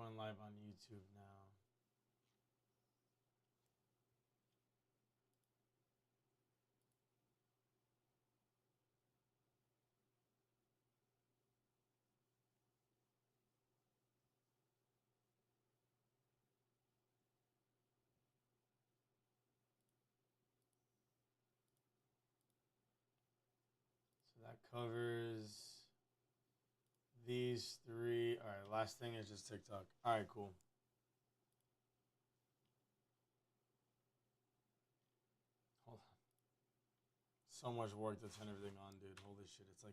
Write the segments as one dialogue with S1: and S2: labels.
S1: going live on YouTube now. So that covers these three. All right, last thing is just TikTok. All right, cool. Hold on. So much work to turn everything on, dude. Holy shit. It's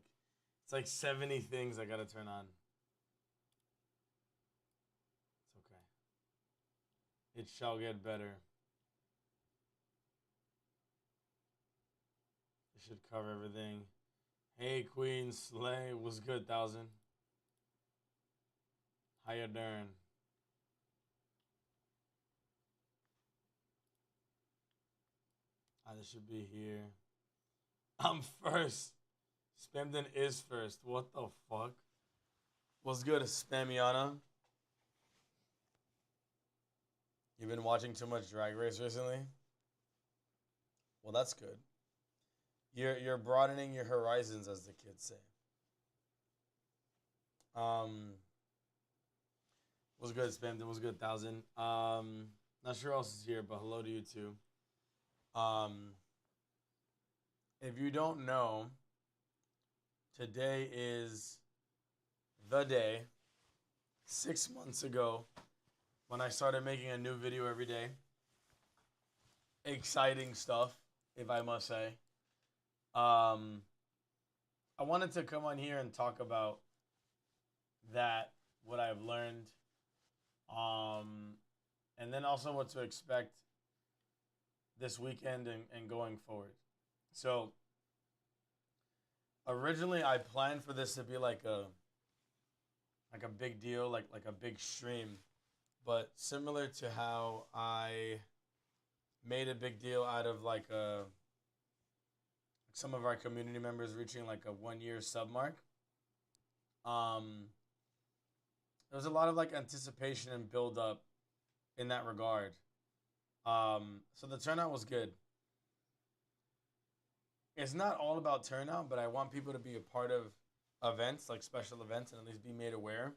S1: like 70 things I gotta turn on. It's okay. It shall get better. It should cover everything. Hey, Queen Slay. What's good, 1,000? How you doing? This should be here. I'm first. Spamden is first. What the fuck? What's good, Spamiana? You've been watching too much Drag Race recently? Well, that's good. You're broadening your horizons, as the kids say. What's good, Spamden? What's good, 1,000? Not sure who else is here, but hello to you too. If you don't know, today is the day 6 months ago when I started making a new video every day. Exciting stuff, if I must say. I wanted to come on here and talk about that, what I've learned, and then also what to expect this weekend and going forward. So, originally I planned for this to be like a big deal, like a big stream, but similar to how I made a big deal out of like some of our community members reaching like a 1 year sub mark. There was a lot of like anticipation and build up in that regard. So the turnout was good. It's not all about turnout, but I want people to be a part of events, like special events, and at least be made aware.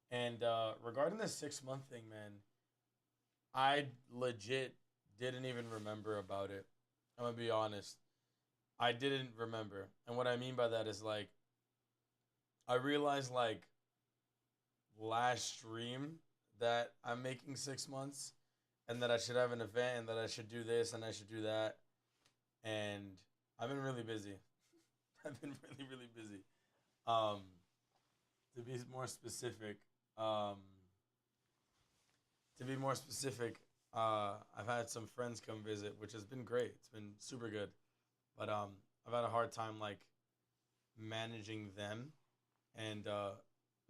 S1: And regarding the 6 month thing, man, I legit didn't even remember about it. I'm gonna be honest. I didn't remember. And what I mean by that is like I realized like last stream that I'm making 6 months and that I should have an event and that I should do this and I should do that. And I've been really busy. I've been really, really busy. To be more specific, I've had some friends come visit, which has been great. It's been super good. But I've had a hard time like managing them and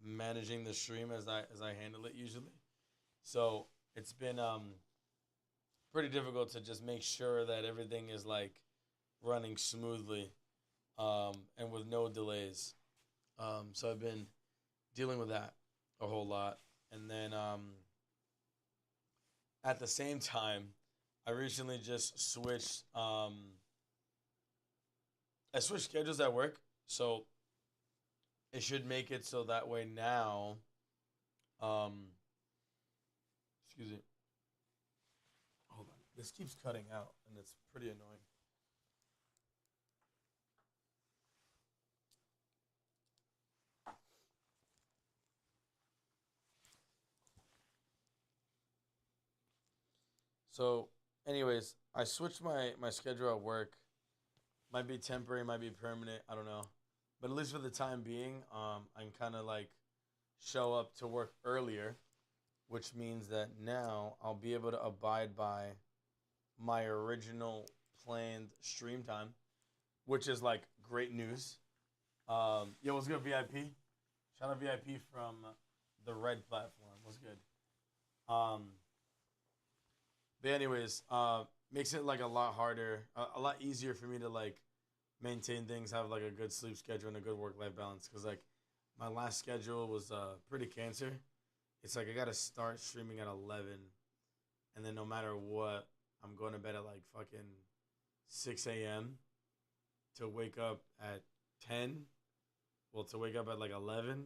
S1: managing the stream as I handle it usually. So it's been pretty difficult to just make sure that everything is like running smoothly and with no delays. So I've been dealing with that a whole lot. And then at the same time, I recently just switched. I switched schedules at work, so it should make it so that way now. Um, excuse me. Hold on. This keeps cutting out, and it's pretty annoying. So, anyways, I switched my schedule at work. Might be temporary, might be permanent. I don't know, but at least for the time being, I can kind of like show up to work earlier, which means that now I'll be able to abide by my original planned stream time, which is like great news. Yo, what's good, VIP? Shout out VIP from the Red platform. What's good? Um, but anyways, makes it like a lot harder, a lot easier for me to like maintain things, have like a good sleep schedule and a good work life balance. Cause like my last schedule was pretty cancer, it's like I gotta start streaming at 11, and then no matter what, I'm going to bed at like fucking 6 a.m. to wake up at 10. Well, to wake up at like 11.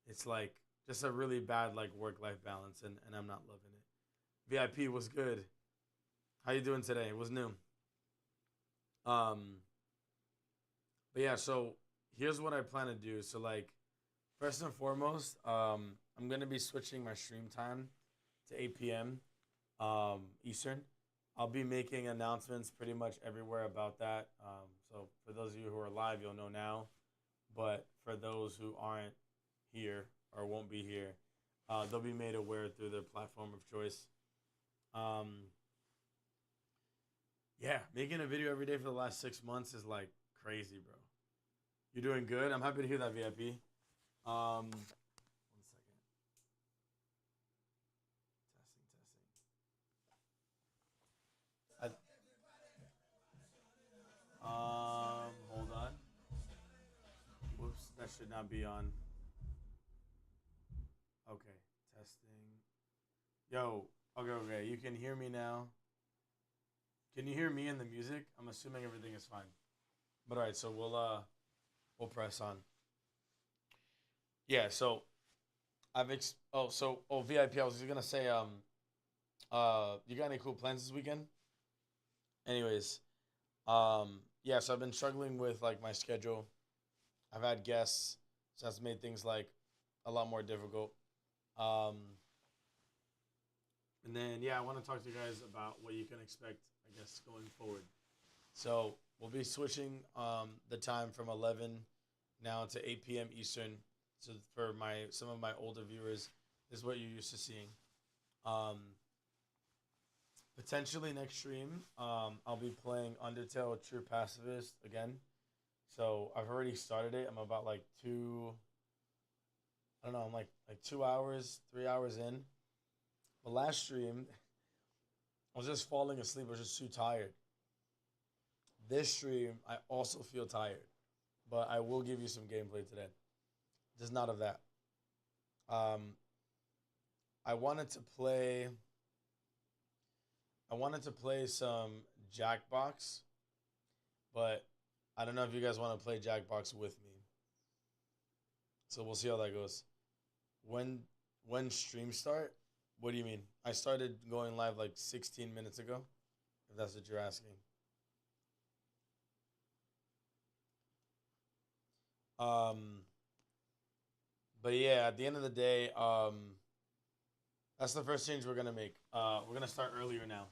S1: It's like just a really bad like work life balance, and I'm not loving it. VIP was good. How you doing today? What's new? Um, but yeah, so here's what I plan to do. So like first and foremost, I'm gonna be switching my stream time to 8 p.m. Eastern. I'll be making announcements pretty much everywhere about that. So for those of you who are live, you'll know now. But for those who aren't here or won't be here, they'll be made aware through their platform of choice. Um, yeah, making a video every day for the last 6 months is like crazy, bro. You're doing good. I'm happy to hear that, VIP. 1 second. Testing, testing. Hold on. Whoops, that should not be on. Okay, testing. Yo, okay. You can hear me now. Can you hear me and the music? I'm assuming everything is fine. But all right, so we'll press on. Yeah, so VIP. I was just gonna say you got any cool plans this weekend? Anyways, yeah, so I've been struggling with like my schedule. I've had guests, so that's made things like a lot more difficult. Um, and then yeah, I want to talk to you guys about what you can expect, I guess, going forward. So we'll be switching the time from 11 now to 8 p.m. Eastern. So for my some of my older viewers, this is what you're used to seeing. Um, Potentially next stream, I'll be playing Undertale True Pacifist again. So I've already started it. I'm about like two. I don't know. I'm like 2 hours, 3 hours in. But last stream, I was just falling asleep. I was just too tired. This stream, I also feel tired, but I will give you some gameplay today. Just not of that. Um, I wanted to play. I wanted to play some Jackbox, but I don't know if you guys want to play Jackbox with me. So we'll see how that goes. When when stream start? What do you mean? I started going live like 16 minutes ago. If that's what you're asking. Um, but yeah, at the end of the day, that's the first change we're gonna make. We're gonna start earlier now.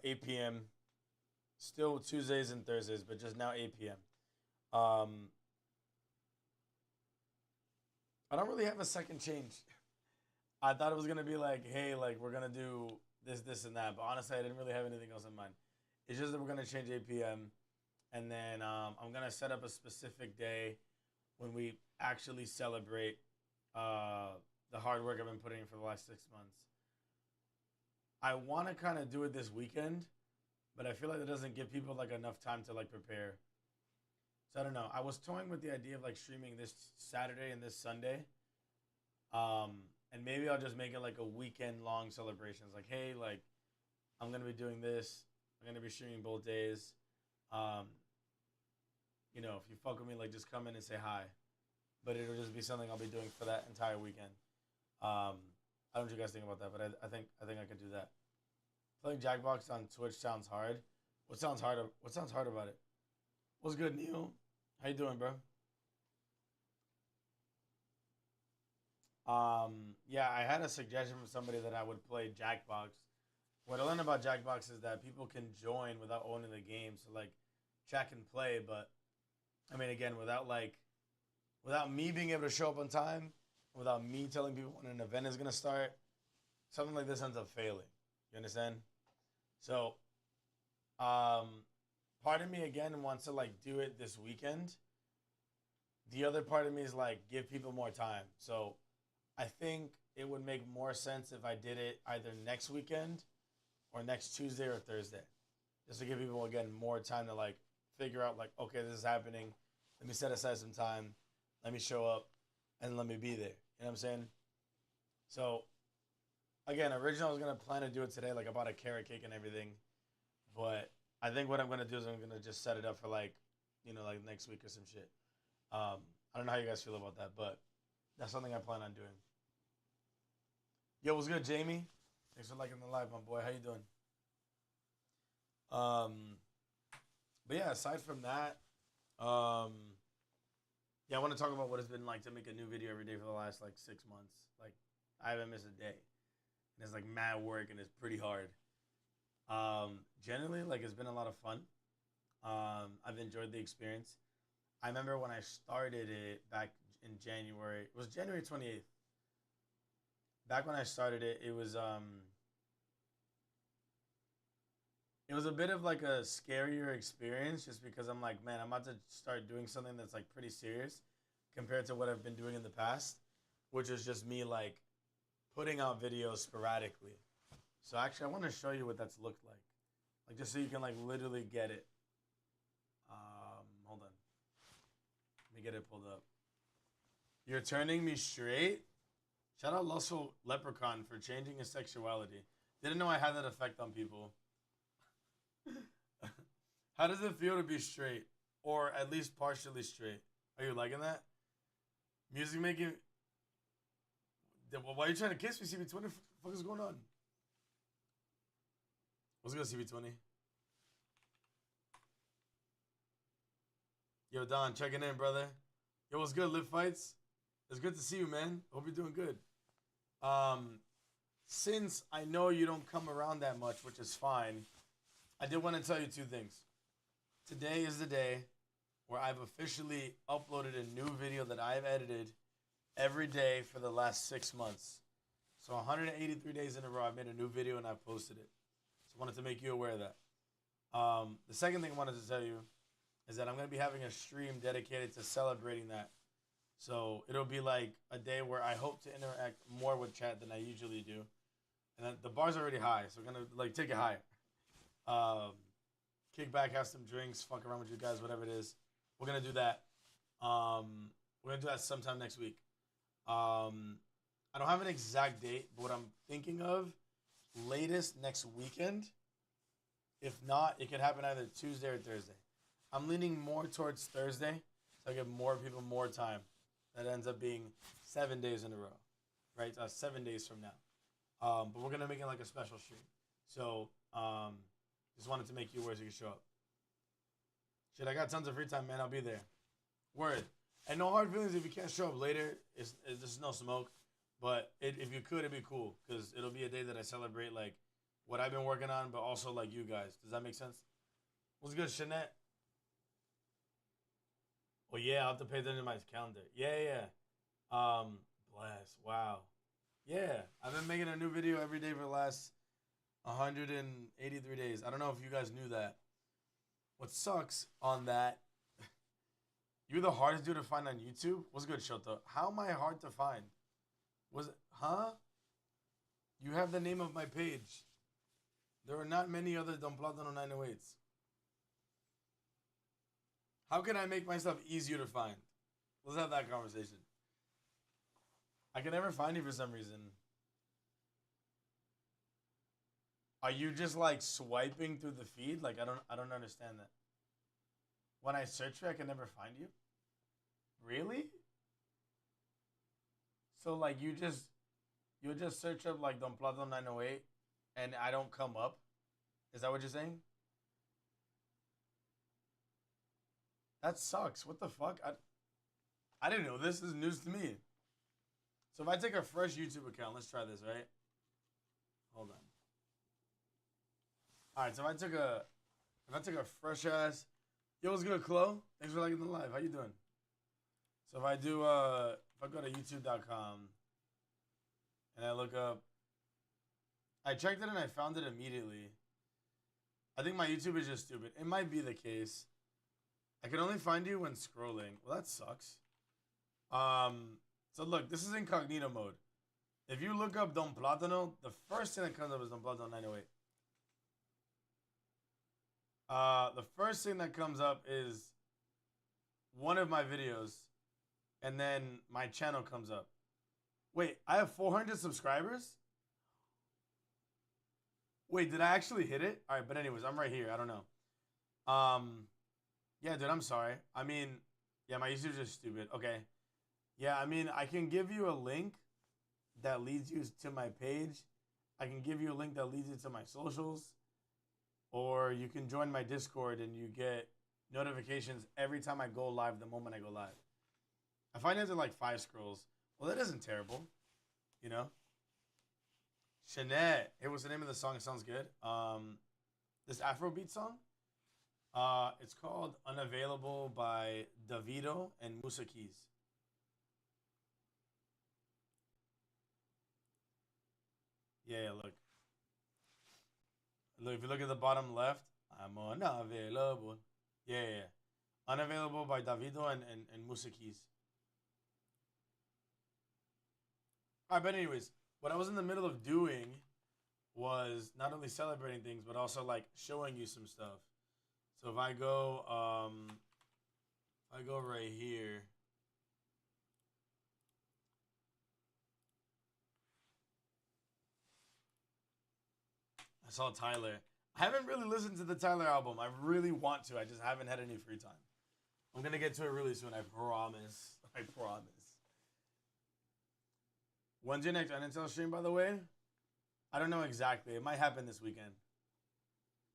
S1: 8 p.m. Still Tuesdays and Thursdays, but just now 8 p.m. Um, I don't really have a second change. I thought it was gonna be like, hey, like we're gonna do this, and that. But honestly, I didn't really have anything else in mind. It's just that we're gonna change 8 p.m. and then I'm gonna set up a specific day when we actually celebrate uh, the hard work I've been putting in for the last 6 months. I want to kind of do it this weekend, but I feel like it doesn't give people like enough time to like prepare. So I don't know. I was toying with the idea of like streaming this Saturday and this Sunday. And maybe I'll just make it like a weekend long celebration. It's like, hey, like I'm gonna be doing this. I'm gonna be streaming both days. Um, if you fuck with me, like just come in and say hi. But it'll just be something I'll be doing for that entire weekend. Um, I don't know what you guys think about that, but I think I could do that. Playing Jackbox on Twitch sounds hard. What sounds hard? What sounds hard about it? What's good, Neil? How you doing, bro? Yeah, I had a suggestion from somebody that I would play Jackbox. What I learned about Jackbox is that people can join without owning the game, so like chat can play, but I mean, again, without me being able to show up on time, without me telling people when an event is gonna start, something like this ends up failing. You understand? So, um, part of me again wants to like do it this weekend. The other part of me is like give people more time. So, I think it would make more sense if I did it either next weekend or next Tuesday or Thursday, just to give people again more time to like figure out like, okay, this is happening. Let me set aside some time. Let me show up, and let me be there. You know what I'm saying? So again, originally I was gonna plan to do it today. Like I bought a carrot cake and everything, but I think what I'm gonna do is I'm gonna just set it up for like, like next week or some shit. I don't know how you guys feel about that, but that's something I plan on doing. Yo, what's good, Jamie? Thanks for liking the live, my boy. How you doing? Um, but yeah, aside from that, um, yeah, I want to talk about what it's been like to make a new video every day for the last like 6 months. Like, I haven't missed a day, and it's like mad work, and it's pretty hard. Generally, like it's been a lot of fun. I've enjoyed the experience. I remember when I started it back in January. It was January 28th. Back when I started it, it was a bit of like a scarier experience just because I'm like, man, I'm about to start doing something that's like pretty serious compared to what I've been doing in the past, which is just me like putting out videos sporadically. So actually, I want to show you what that's looked like just so you can like literally get it. Hold on, let me get it pulled up. You're turning me straight. Shout out Lussel Leprechaun for changing his sexuality. Didn't know I had that effect on people. How does it feel to be straight? Or at least partially straight? Are you liking that? Music making. Why are you trying to kiss me, CB20? What the fuck is going on? What's good, CB20? Yo, Don, checking in, brother. Yo, what's good, Live Fights? It's good to see you, man. Hope you're doing good. Since I know you don't come around that much, which is fine, I did want to tell you two things. Today is the day where I've officially uploaded a new video that I've edited every day for the last 6 months. So 183 days in a row, I've made a new video and I've posted it. So I wanted to make you aware of that. The second thing I wanted to tell you is that I'm going to be having a stream dedicated to celebrating that. So it'll be like a day where I hope to interact more with chat than I usually do. And the bar's already high, so we're going to like take it higher. Kick back, have some drinks, fuck around with you guys, whatever it is. We're going to do that. We're going to do that sometime next week. I don't have an exact date, but what I'm thinking of, latest next weekend. If not, it could happen either Tuesday or Thursday. I'm leaning more towards Thursday, so I give more people more time. That ends up being 7 days in a row, right? 7 days from now. But we're going to make it like a special stream. So, just wanted to make you aware so you can show up. Shit, I got tons of free time, man. I'll be there. Word. And no hard feelings if you can't show up later. This is no smoke. But if you could, it'd be cool. Because it'll be a day that I celebrate, like, what I've been working on, but also, like, you guys. Does that make sense? What's good, Shanette? Oh, yeah, I'll have to pay attention to my calendar. Yeah. Bless. Wow. Yeah, I've been making a new video every day for the last 183 days. I don't know if you guys knew that. What sucks on that, you're the hardest dude to find on YouTube? What's good, Shota? How am I hard to find? Huh? You have the name of my page. There are not many other Don Plátano 908s. How can I make myself easier to find? Let's have that conversation. I can never find you for some reason. Are you just like swiping through the feed? Like I don't understand that. When I search for you, I can never find you? Really? So like you just search up like Don Plátano 908 and I don't come up? Is that what you're saying? That sucks. What the fuck? I didn't know this. This is news to me. So if I take a fresh YouTube account, let's try this, right? Hold on. All right, so if I took a fresh ass, yo, what's good, Chloe? Thanks for liking the live. How you doing? So if I go to YouTube.com and I look up, I checked it and I found it immediately. I think my YouTube is just stupid. It might be the case. I can only find you when scrolling. Well, that sucks. So look, this is incognito mode. If you look up Don Plátano, the first thing that comes up is Don Plátano 908. The first thing that comes up is one of my videos, and then my channel comes up. Wait, I have 400 subscribers? Wait, did I actually hit it? All right, but anyways, I'm right here. I don't know. Yeah, dude, I'm sorry. I mean, yeah, my users are stupid. Okay. Yeah, I mean, I can give you a link that leads you to my page. I can give you a link that leads you to my socials. Or you can join my Discord and you get notifications every time I go live the moment I go live. I find it like 5 scrolls. Well, that isn't terrible, you know? Shanette. Hey, what's the name of the song? It sounds good. This Afrobeat song. It's called Unavailable by Davido and Musa Keys. Yeah, look. Look, if you look at the bottom left, I'm unavailable. Yeah. Unavailable by Davido and Musa Keys. All right, but anyways, what I was in the middle of doing was not only celebrating things, but also like showing you some stuff. So if I go right here, I saw Tyler. I haven't really listened to the Tyler album. I really want to. I just haven't had any free time. I'm gonna get to it really soon. I promise. I promise. When's your next Unintel stream, by the way? I don't know exactly. It might happen this weekend.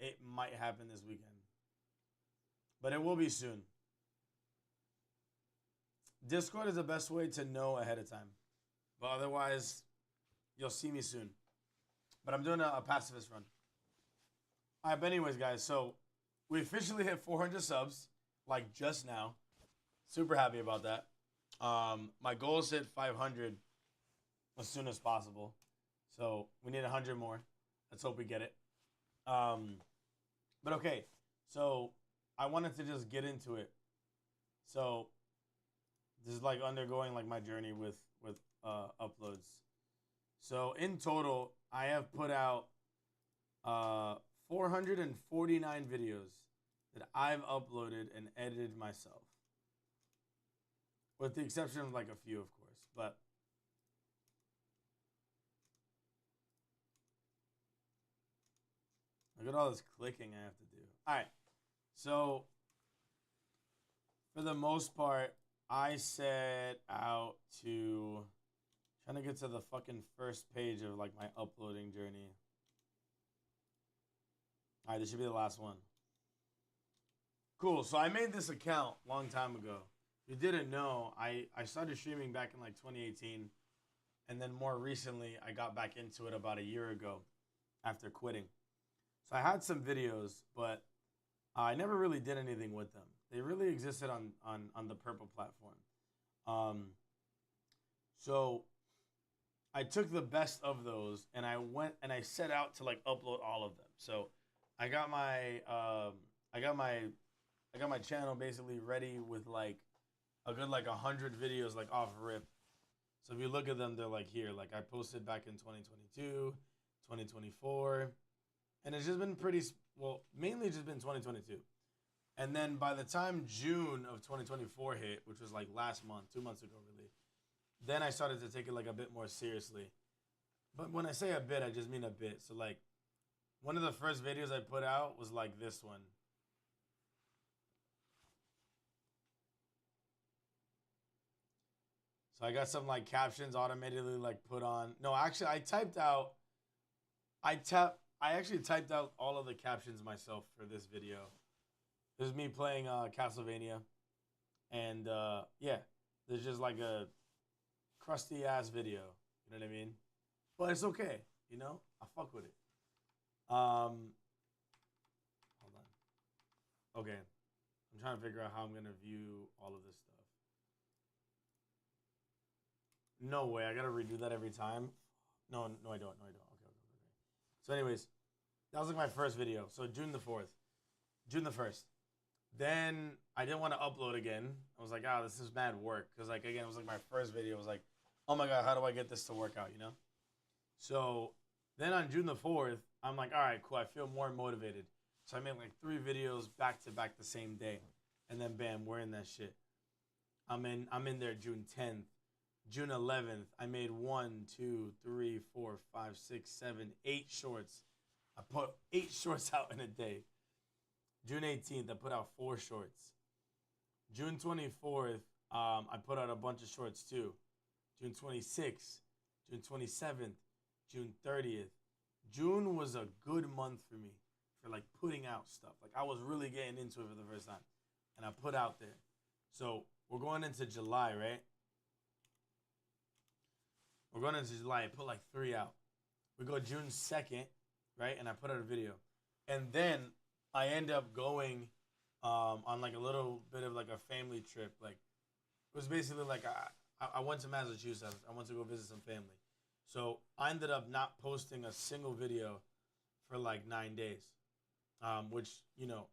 S1: It might happen this weekend. But it will be soon. Discord is the best way to know ahead of time. But otherwise, you'll see me soon. But I'm doing a pacifist run. All right, but anyways, guys, so we officially hit 400 subs, like just now. Super happy about that. My goal is to hit 500 as soon as possible. So we need 100 more. Let's hope we get it. But okay, so I wanted to just get into it. So this is like undergoing like my journey with uploads. So in total, I have put out 449 videos that I've uploaded and edited myself, with the exception of like a few, of course. But look at all this clicking I have to do. All right, so for the most part, I set out to trying to get to the fucking first page of like my uploading journey. All right, this should be the last one. Cool. So I made this account a long time ago. If you didn't know, I started streaming back in like 2018. And then more recently, I got back into it about a year ago after quitting. So I had some videos, but I never really did anything with them. They really existed on the Purple platform. So I took the best of those and I went and I set out to like upload all of them. So I got my channel basically ready with like a good like 100 videos like off rip. So if you look at them, they're like here. Like I posted back in 2022, 2024, and it's just been pretty well, mainly just been 2022. And then by the time June of 2024 hit, which was like last month, 2 months ago really, then I started to take it like a bit more seriously. But when I say a bit, I just mean a bit. So like one of the first videos I put out was like this one. So I got some like captions automatically like put on. No, actually I actually typed out all of the captions myself for this video. This is me playing Castlevania. And yeah, there's just like a crusty ass video. You know what I mean? But it's okay, you know? I fuck with it. Hold on. Okay. I'm trying to figure out how I'm gonna view all of this stuff. No way. I gotta redo that every time. No, no, I don't. No, I don't. Okay. So, anyways, that was like my first video. So June the 4th, June the 1st. Then I didn't want to upload again. I was like, this is mad work. Because like again, it was like my first video. I was like, oh my god, how do I get this to work out? You know. So then on June the 4th, I'm like, all right, cool. I feel more motivated. So I made like 3 videos back to back the same day, and then bam, we're in that shit. I'm in there June 10th. June 11th, I made 8 shorts. I put 8 shorts out in a day. June 18th, I put out 4 shorts. June 24th, I put out a bunch of shorts too. June 26th, June 27th, June 30th. June was a good month for me for like putting out stuff. Like I was really getting into it for the first time. And I put out there. So we're going into July, right? We're going into July. I put like 3 out. We go June 2nd, right? And I put out a video. And then I end up going on like a little bit of like a family trip. Like it was basically like I went to Massachusetts. I went to go visit some family. So I ended up not posting a single video for like 9 days, which, you know,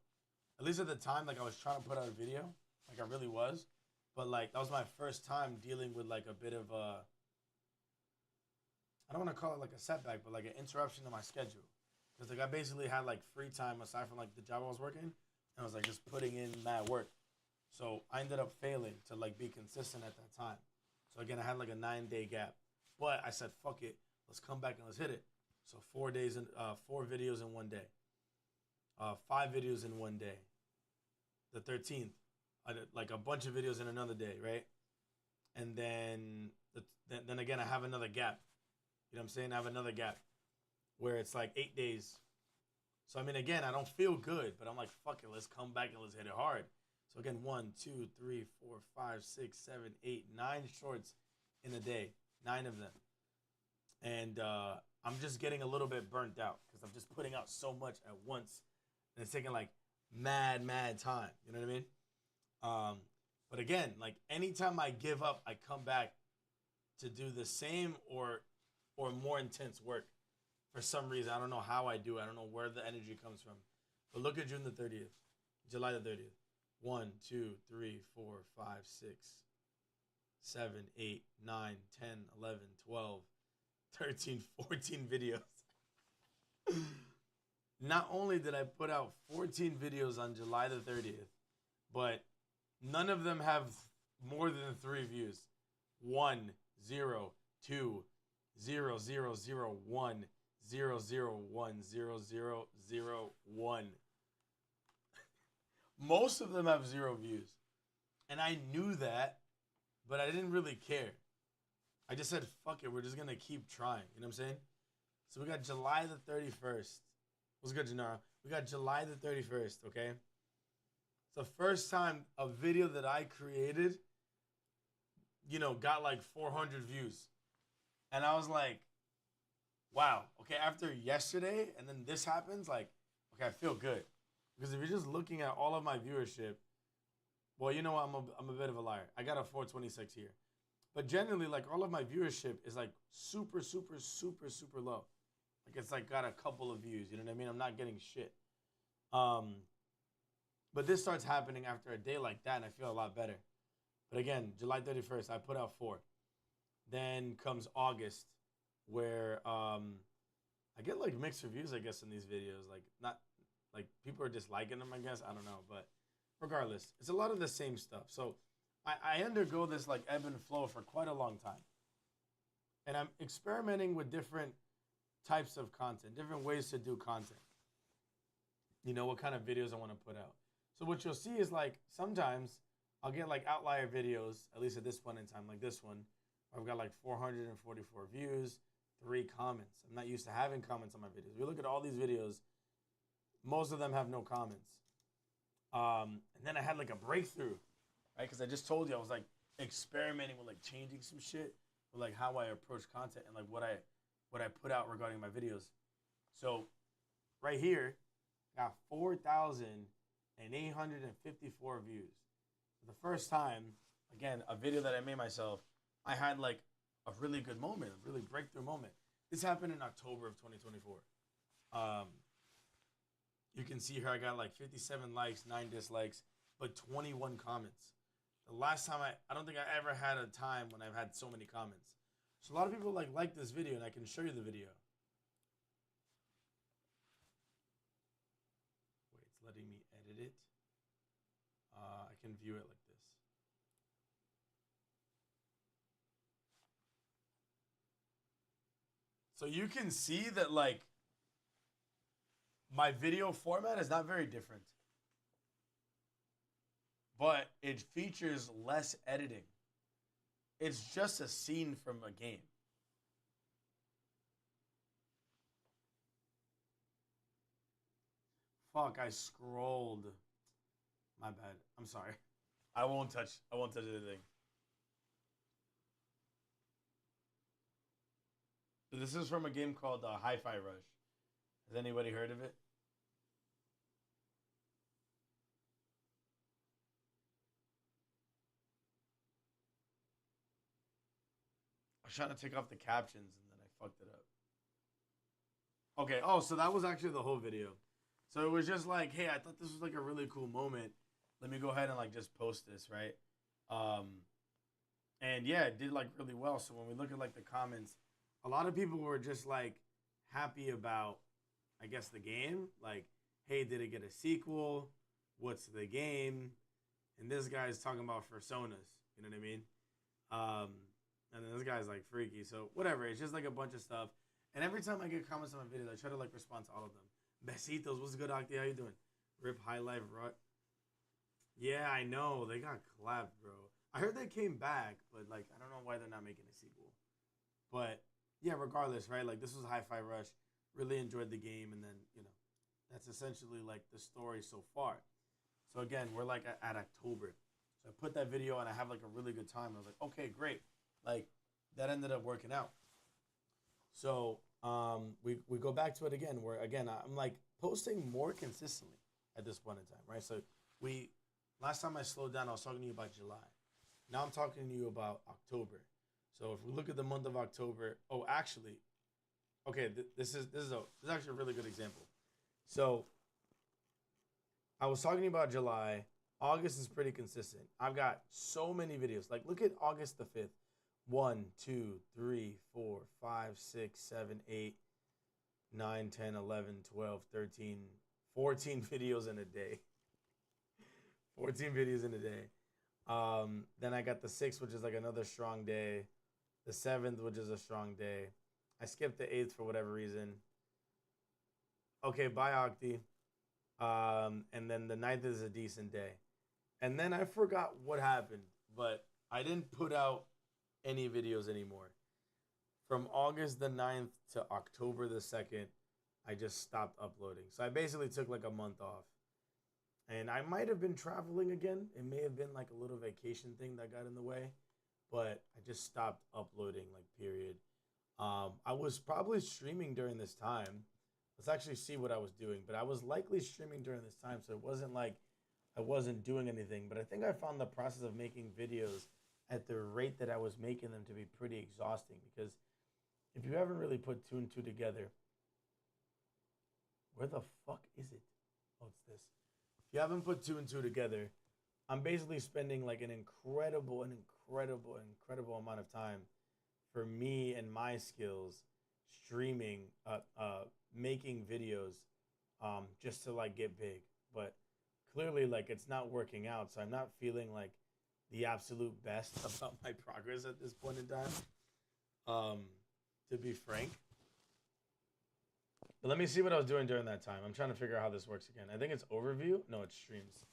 S1: at least at the time, like I was trying to put out a video, like I really was. But like that was my first time dealing with like a bit of a, I don't want to call it like a setback, but like an interruption to my schedule. Because like I basically had like free time aside from like the job I was working. And I was like just putting in mad work. So I ended up failing to like be consistent at that time. So again, I had like a 9-day gap. But I said, fuck it. Let's come back and let's hit it. So 4 videos in one day. 5 videos in one day. The 13th. I did like a bunch of videos in another day, right? And then again, I have another gap. You know what I'm saying? I have another gap where it's like 8 days. So, I mean, again, I don't feel good, but I'm like, fuck it, let's come back and let's hit it hard. So, again, 1, 2, 3, 4, 5, 6, 7, 8, 9 shorts in a day. 9 of them. And I'm just getting a little bit burnt out because I'm just putting out so much at once. And it's taking like mad time. You know what I mean? But again, like anytime I give up, I come back to do the same or more intense work. For some reason, I don't know how I do it. I don't know where the energy comes from. But look at June the 30th, July the 30th. 1, 2, 3, 4, 5, 6, 7, 8, 9, 10, 11, 12, 13, 14 videos. Not only did I put out 14 videos on July the 30th, but none of them have more than 3 views. 1, 0, 2, 0, 0, 0, 1, 0, 0, 1, 0, 0, 0, 1. Most of them have 0 views. And I knew that, but I didn't really care. I just said, fuck it, we're just going to keep trying. You know what I'm saying? So we got July the 31st. What's good, Janara? We got July the 31st, okay? It's the first time a video that I created, you know, got like 400 views. And I was like, wow, okay, after yesterday and then this happens, like, okay, I feel good. Because if you're just looking at all of my viewership, well, you know what, I'm a bit of a liar. I got a 426 here. But generally, like, all of my viewership is like super low. Like, it's like got a couple of views, you know what I mean? I'm not getting shit. But this starts happening after a day like that, and I feel a lot better. But again, July 31st, I put out 4. Then comes August, where I get like mixed reviews, I guess, in these videos. Like, not like people are disliking them, I guess. I don't know. But regardless, it's a lot of the same stuff. So I undergo this like ebb and flow for quite a long time. And I'm experimenting with different types of content, different ways to do content. You know, what kind of videos I want to put out. So what you'll see is like sometimes I'll get like outlier videos, at least at this point in time, like this one. I've got like 444 views, 3 comments. I'm not used to having comments on my videos. If you look at all these videos, most of them have no comments. And then I had like a breakthrough, right? Because I just told you I was like experimenting with like changing some shit with like how I approach content and like what I put out regarding my videos. So right here, got 4,854 views. For the first time, again, a video that I made myself, I had like a really good moment, a really breakthrough moment. This happened in October of 2024. You can see here I got like 57 likes, 9 dislikes, but 21 comments. The last time I don't think I ever had a time when I've had so many comments. So a lot of people like this video, and I can show you the video. Wait, it's letting me edit it. I can view it like this. So you can see that like my video format is not very different, but it features less editing. It's just a scene from a game. Fuck, I scrolled. My bad. I'm sorry. I won't touch anything. So this is from a game called Hi-Fi Rush. Has anybody heard of it? I was trying to take off the captions and then I fucked it up. Okay. Oh, so that was actually the whole video. So it was just like, hey, I thought this was like a really cool moment. Let me go ahead and like just post this, right? Um, and yeah, it did like really well. So when we look at like the comments, a lot of people were just like happy about, I guess, the game. Like, hey, did it get a sequel? What's the game? And this guy's talking about personas. You know what I mean? Um, and then this guy's like freaky. So whatever. It's just like a bunch of stuff. And every time I get comments on my videos, I try to like respond to all of them. Besitos, what's good, Octi? How you doing? Rip High Life Rut. Yeah, I know. They got clapped, bro. I heard they came back, but like I don't know why they're not making a sequel. But yeah, regardless, right? Like this was Hi-Fi Rush. Really enjoyed the game, and then that's essentially like the story so far. So again, we're like at October. So I put that video and I have like a really good time. I was like, okay, great. Like that ended up working out. So we go back to it again, where again I'm like posting more consistently at this point in time, right? So we last time I slowed down, I was talking to you about July. Now I'm talking to you about October. So if we look at the month of October, oh, actually, okay, this is actually a really good example. So I was talking about July. August is pretty consistent. I've got so many videos. Like, look at August the 5th. 1, 2, 3, 4, 5, 6, 7, 8, 9, 10, 11, 12, 13, 14 videos in a day. 14 videos in a day. Then I got the 6th, which is like another strong day. The 7th, which is a strong day. I skipped the 8th for whatever reason. Okay, bye, Octi. And then the 9th is a decent day. And then I forgot what happened, but I didn't put out any videos anymore. From August the 9th to October the 2nd, I just stopped uploading. So I basically took like a month off. And I might have been traveling again. It may have been like a little vacation thing that got in the way. But I just stopped uploading, like, period. I was probably streaming during this time. Let's actually see what I was doing. But I was likely streaming during this time, so it wasn't like I wasn't doing anything. But I think I found the process of making videos at the rate that I was making them to be pretty exhausting. Because if you haven't really put two and two together, where the fuck is it? Oh, it's this. If you haven't put two and two together, I'm basically spending like an incredible amount of time for me and my skills streaming, making videos, just to like get big. But clearly, like it's not working out, so I'm not feeling like the absolute best about my progress at this point in time. Um, to be frank. But let me see what I was doing during that time. I'm trying to figure out how this works again. I think it's overview. No, it's streams.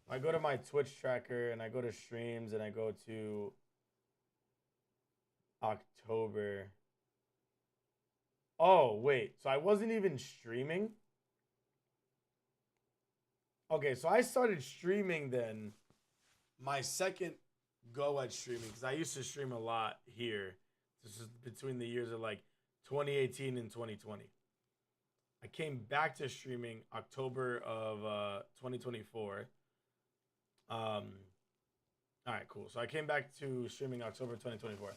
S1: I go to my Twitch tracker and I go to streams and I go to October. Oh, wait. So I wasn't even streaming? Okay, so I started streaming then my second go at streaming because I used to stream a lot here. This is between the years of like 2018 and 2020. I came back to streaming October of 2024. All right, cool. So I came back to streaming October 2024.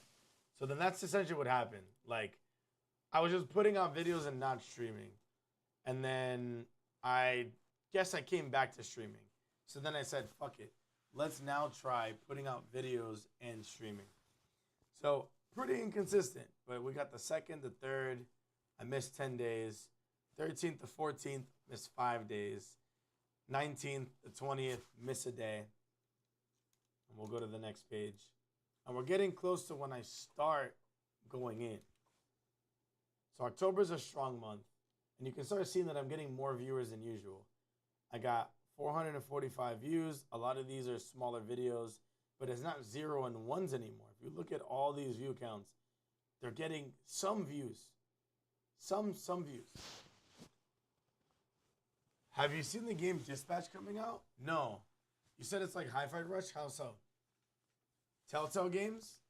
S1: So then that's essentially what happened. Like, I was just putting out videos and not streaming. And then I guess I came back to streaming. So then I said, fuck it. Let's now try putting out videos and streaming. So pretty inconsistent. But we got the 2nd, the 3rd. I missed 10 days. 13th, the 14th, missed 5 days. 19th, the 20th, miss a day. And we'll go to the next page. And we're getting close to when I start going in. So October is a strong month, and you can start seeing that I'm getting more viewers than usual. I got 445 views. A lot of these are smaller videos, but it's not 0 and 1s anymore. If you look at all these view counts, they're getting some views. Some views. Have you seen the game Dispatch coming out? No. You said it's like Hi-Fi Rush? How so? Telltale Games?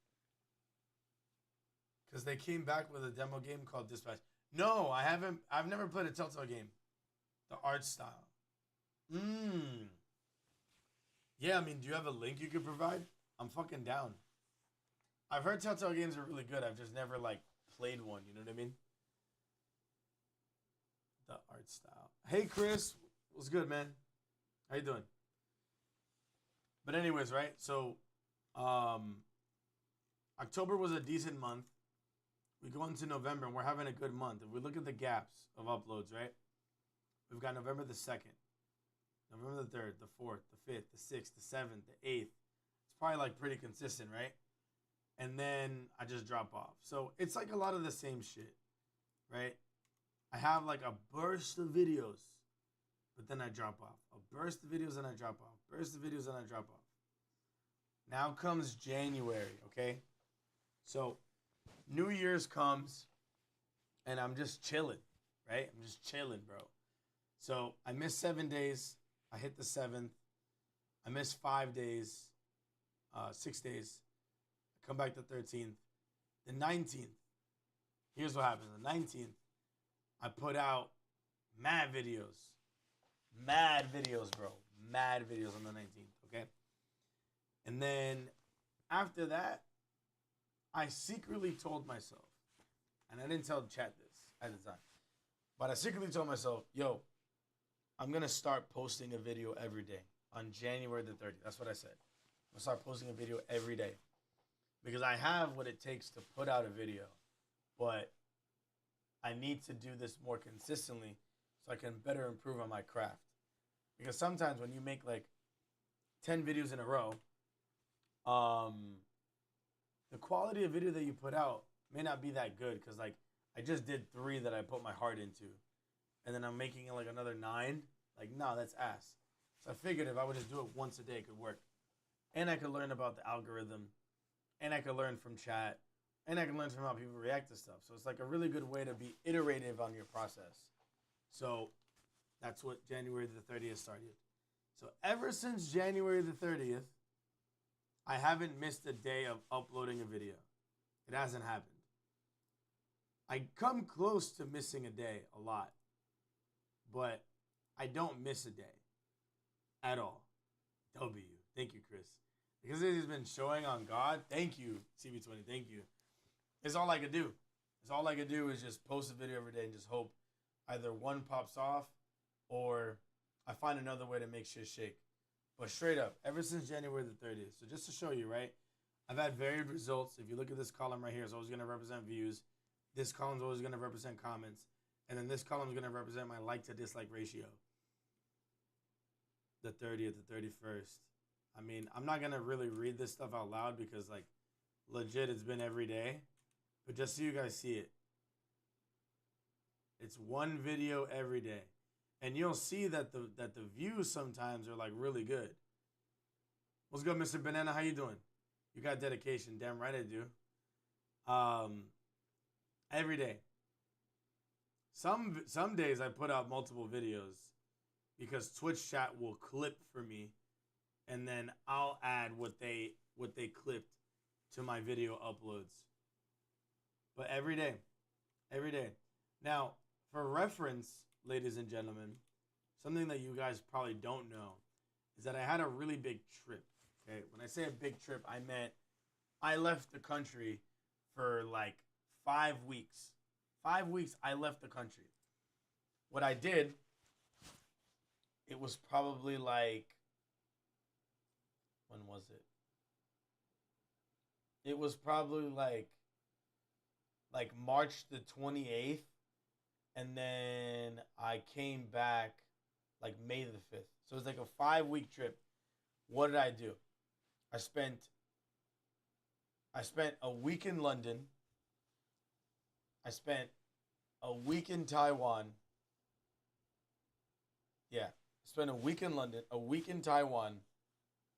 S1: Because they came back with a demo game called Dispatch. No, I haven't. I've never played a Telltale game. The art style. Yeah, I mean, do you have a link you could provide? I'm fucking down. I've heard Telltale games are really good. I've just never, like, played one. You know what I mean? The art style. Hey, Chris. What's good, man? How you doing? But anyways, right? So, October was a decent month. We go into November, and we're having a good month. If we look at the gaps of uploads, right? We've got November the 2nd, November the 3rd, the 4th, the 5th, the 6th, the 7th, the 8th. It's probably, like, pretty consistent, right? And then I just drop off. So it's like a lot of the same shit, right? I have, like, a burst of videos, but then I drop off. A burst of videos and I drop off. Burst of videos and I drop off. Now comes January, okay? So New Year's comes, and I'm just chilling, right? I'm just chilling, bro. So I missed 7 days. I hit the 7th. I missed 5 days, 6 days. I come back the 13th. The 19th. Here's what happens. The 19th, I put out mad videos. Mad videos, bro. Mad videos on the 19th, okay? And then after that, I secretly told myself, and I didn't tell the chat this at the time, but I secretly told myself, yo, I'm going to start posting a video every day on January the 30th. That's what I said. I'm going to start posting a video every day because I have what it takes to put out a video, but I need to do this more consistently so I can better improve on my craft. Because sometimes when you make like 10 videos in a row, the quality of video that you put out may not be that good because like I just did 3 that I put my heart into, and then I'm making like another 9. Like, no, that's ass. So I figured if I would just do it once a day, it could work, and I could learn about the algorithm, and I could learn from chat, and I can learn from how people react to stuff. So it's like a really good way to be iterative on your process. So that's what January the 30th started. So ever since January the 30th, I haven't missed a day of uploading a video. It hasn't happened. I come close to missing a day a lot, but I don't miss a day at all. W. Thank you, Chris. Because it has been showing on God. Thank you, CB20. Thank you. It's all I could do. It's all I could do is just post a video every day and just hope either one pops off or I find another way to make shit shake. But straight up, ever since January the 30th. So just to show you, right? I've had varied results. If you look at this column right here, it's always going to represent views. This column is always going to represent comments. And then this column is going to represent my like to dislike ratio. The 30th, the 31st. I mean, I'm not going to really read this stuff out loud because, like, legit, it's been every day. But just so you guys see it. It's one video every day. And you'll see that the views sometimes are like really good. What's good, Mr. Banana? How you doing? You got dedication. Damn right I do. Every day. Some days I put out multiple videos because Twitch chat will clip for me, and then I'll add what they clipped to my video uploads. But every day. Every day. Now, for reference, ladies and gentlemen, something that you guys probably don't know is that I had a really big trip. Okay, when I say a big trip, I meant I left the country for like 5 weeks. 5 weeks I left the country. What I did, it was probably like, when was it? It was probably like March the 28th. And then I came back like May the 5th. So it was like a 5-week trip. What did I do? I spent a week in London. I spent a week in Taiwan. Yeah, spent a week in London, a week in Taiwan,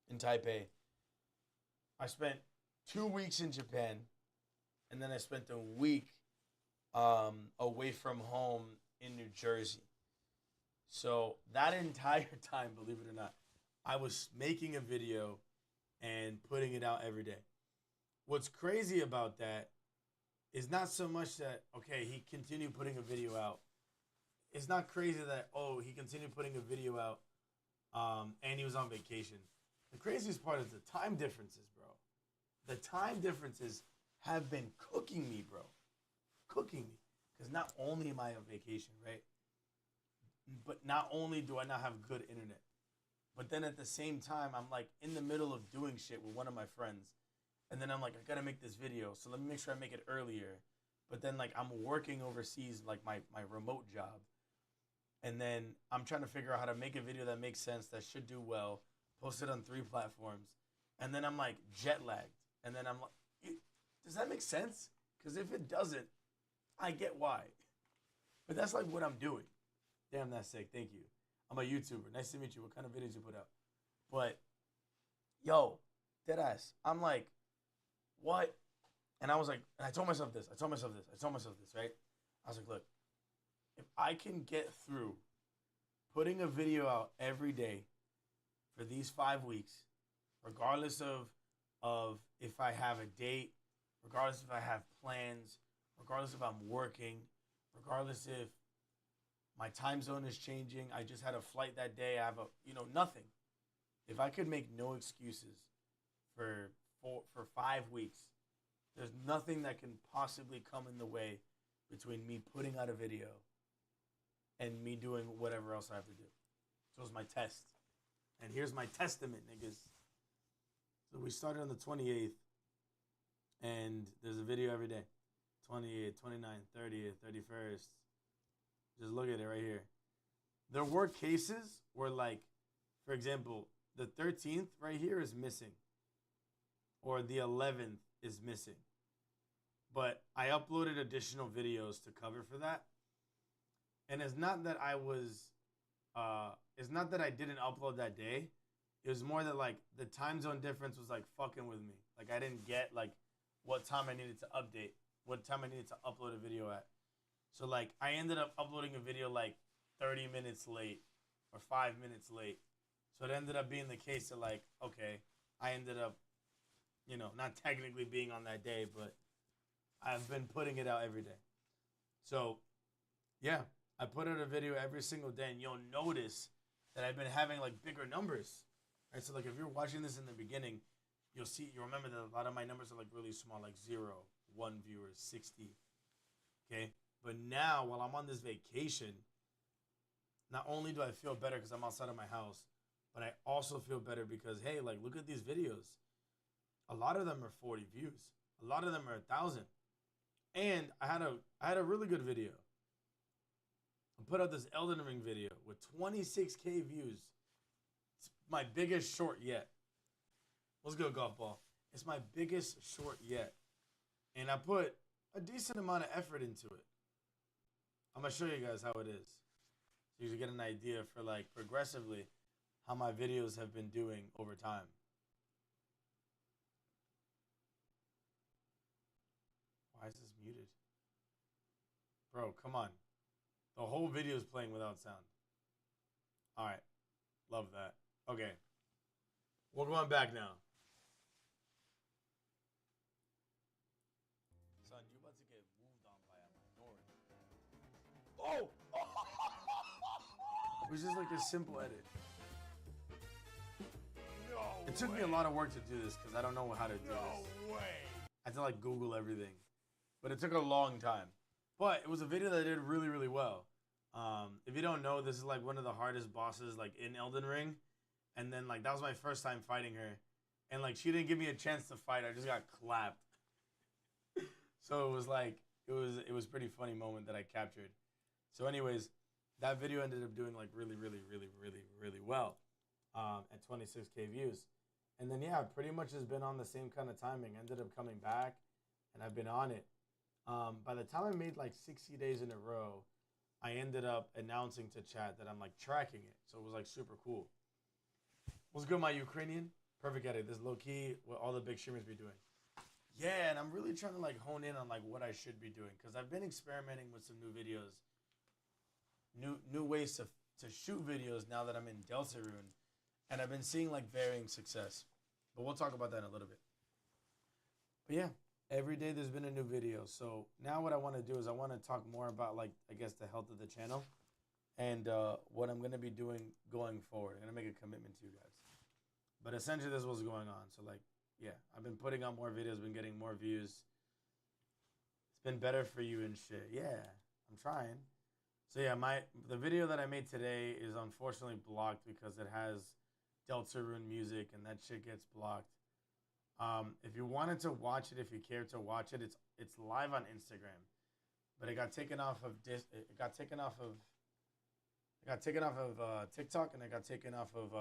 S1: in Taipei. I spent 2 weeks in Japan, and then I spent a week away from home in New Jersey. So that entire time, believe it or not, I was making a video and putting it out every day. What's crazy about that is not so much that, okay, he continued putting a video out. It's not crazy that, oh, he continued putting a video out and he was on vacation. The craziest part is the time differences, bro. The time differences have been cooking me, bro. Cooking me. Because not only am I on vacation, right? But not only do I not have good internet, but then at the same time, I'm like in the middle of doing shit with one of my friends. And then I'm like, I gotta make this video. So let me make sure I make it earlier. But then like I'm working overseas, like my remote job. And then I'm trying to figure out how to make a video that makes sense, that should do well, post it on 3 platforms. And then I'm like jet lagged. And then I'm like, does that make sense? Because if it doesn't, I get why. But that's like what I'm doing. Damn, that's sick. Thank you. I'm a YouTuber. Nice to meet you. What kind of videos you put out? But, yo, deadass. I'm like, what? And I was like, and I told myself this. I told myself this, right? I was like, look, if I can get through putting a video out every day for these 5 weeks, regardless of if I have a date, regardless if I have plans, regardless if I'm working, regardless if my time zone is changing, I just had a flight that day, I have nothing. If I could make no excuses for 5 weeks, there's nothing that can possibly come in the way between me putting out a video and me doing whatever else I have to do. So it's my test. And here's my testament, niggas. So we started on the 28th, and there's a video every day. 28th, 29th, 30th, 31st. Just look at it right here. There were cases where, like, for example, the 13th right here is missing. Or the 11th is missing. But I uploaded additional videos to cover for that. And it's not that it's not that I didn't upload that day. It was more that, like, the time zone difference was, like, fucking with me. Like, I didn't get, like, what time I needed to update. What time I needed to upload a video at. So, like, I ended up uploading a video, like, 30 minutes late. Or 5 minutes late. So it ended up being the case that, like, okay, I ended up, not technically being on that day, but I've been putting it out every day. So, yeah, I put out a video every single day, and you'll notice that I've been having, like, bigger numbers. Right? So, like, if you're watching this in the beginning, you'll remember that a lot of my numbers are, like, really small, like 0, 1 viewers, 60. Okay? But now, while I'm on this vacation, not only do I feel better because I'm outside of my house, but I also feel better because, hey, like, look at these videos. A lot of them are 40 views. A lot of them are 1,000. And I had a really good video. I put out this Elden Ring video with 26K views. It's my biggest short yet. Let's go, golf ball. It's my biggest short yet. And I put a decent amount of effort into it. I'm going to show you guys how it is. So you can get an idea for, like, progressively how my videos have been doing over time. Why is this muted? Bro, come on. The whole video is playing without sound. Alright. Love that. Okay. We're going back now. Son, you about to get moved on by a minority. Oh! It was just like a simple edit.
S2: No
S1: It took me a lot of work to do this because I don't know how to do this.
S2: way.
S1: I had to, like, Google everything. But it took a long time. But it was a video that did really, really well. If you don't know, this is, like, one of the hardest bosses, like, in Elden Ring. And then, like, that was my first time fighting her. And, like, she didn't give me a chance to fight. I just got clapped. So it was, like, it was a pretty funny moment that I captured. So anyways, that video ended up doing, like, really, really, really, really, really well. At 26K views. And then, yeah, pretty much has been on the same kind of timing. Ended up coming back, and I've been on it. By the time I made like 60 days in a row, I ended up announcing to chat that I'm like tracking it. So it was like super cool. What's good, my Ukrainian? Perfect at it. This low key what all the big streamers be doing. Yeah, and I'm really trying to like hone in on like what I should be doing because I've been experimenting with some new videos, new ways to shoot videos now that I'm in Deltarune, and I've been seeing like varying success. But we'll talk about that in a little bit. But yeah, every day there's been a new video. So now what I want to do is I want to talk more about like I guess the health of the channel and what I'm gonna be doing going forward. I'm gonna make a commitment to you guys. But essentially, this is what's going on. So like, yeah, I've been putting out more videos, been getting more views. It's been better for you and shit. Yeah, I'm trying. So yeah, the video that I made today is unfortunately blocked because it has Deltarune music and that shit gets blocked. If you wanted to watch it, if you care to watch it, it's live on Instagram, but it got taken off of TikTok and it got taken off of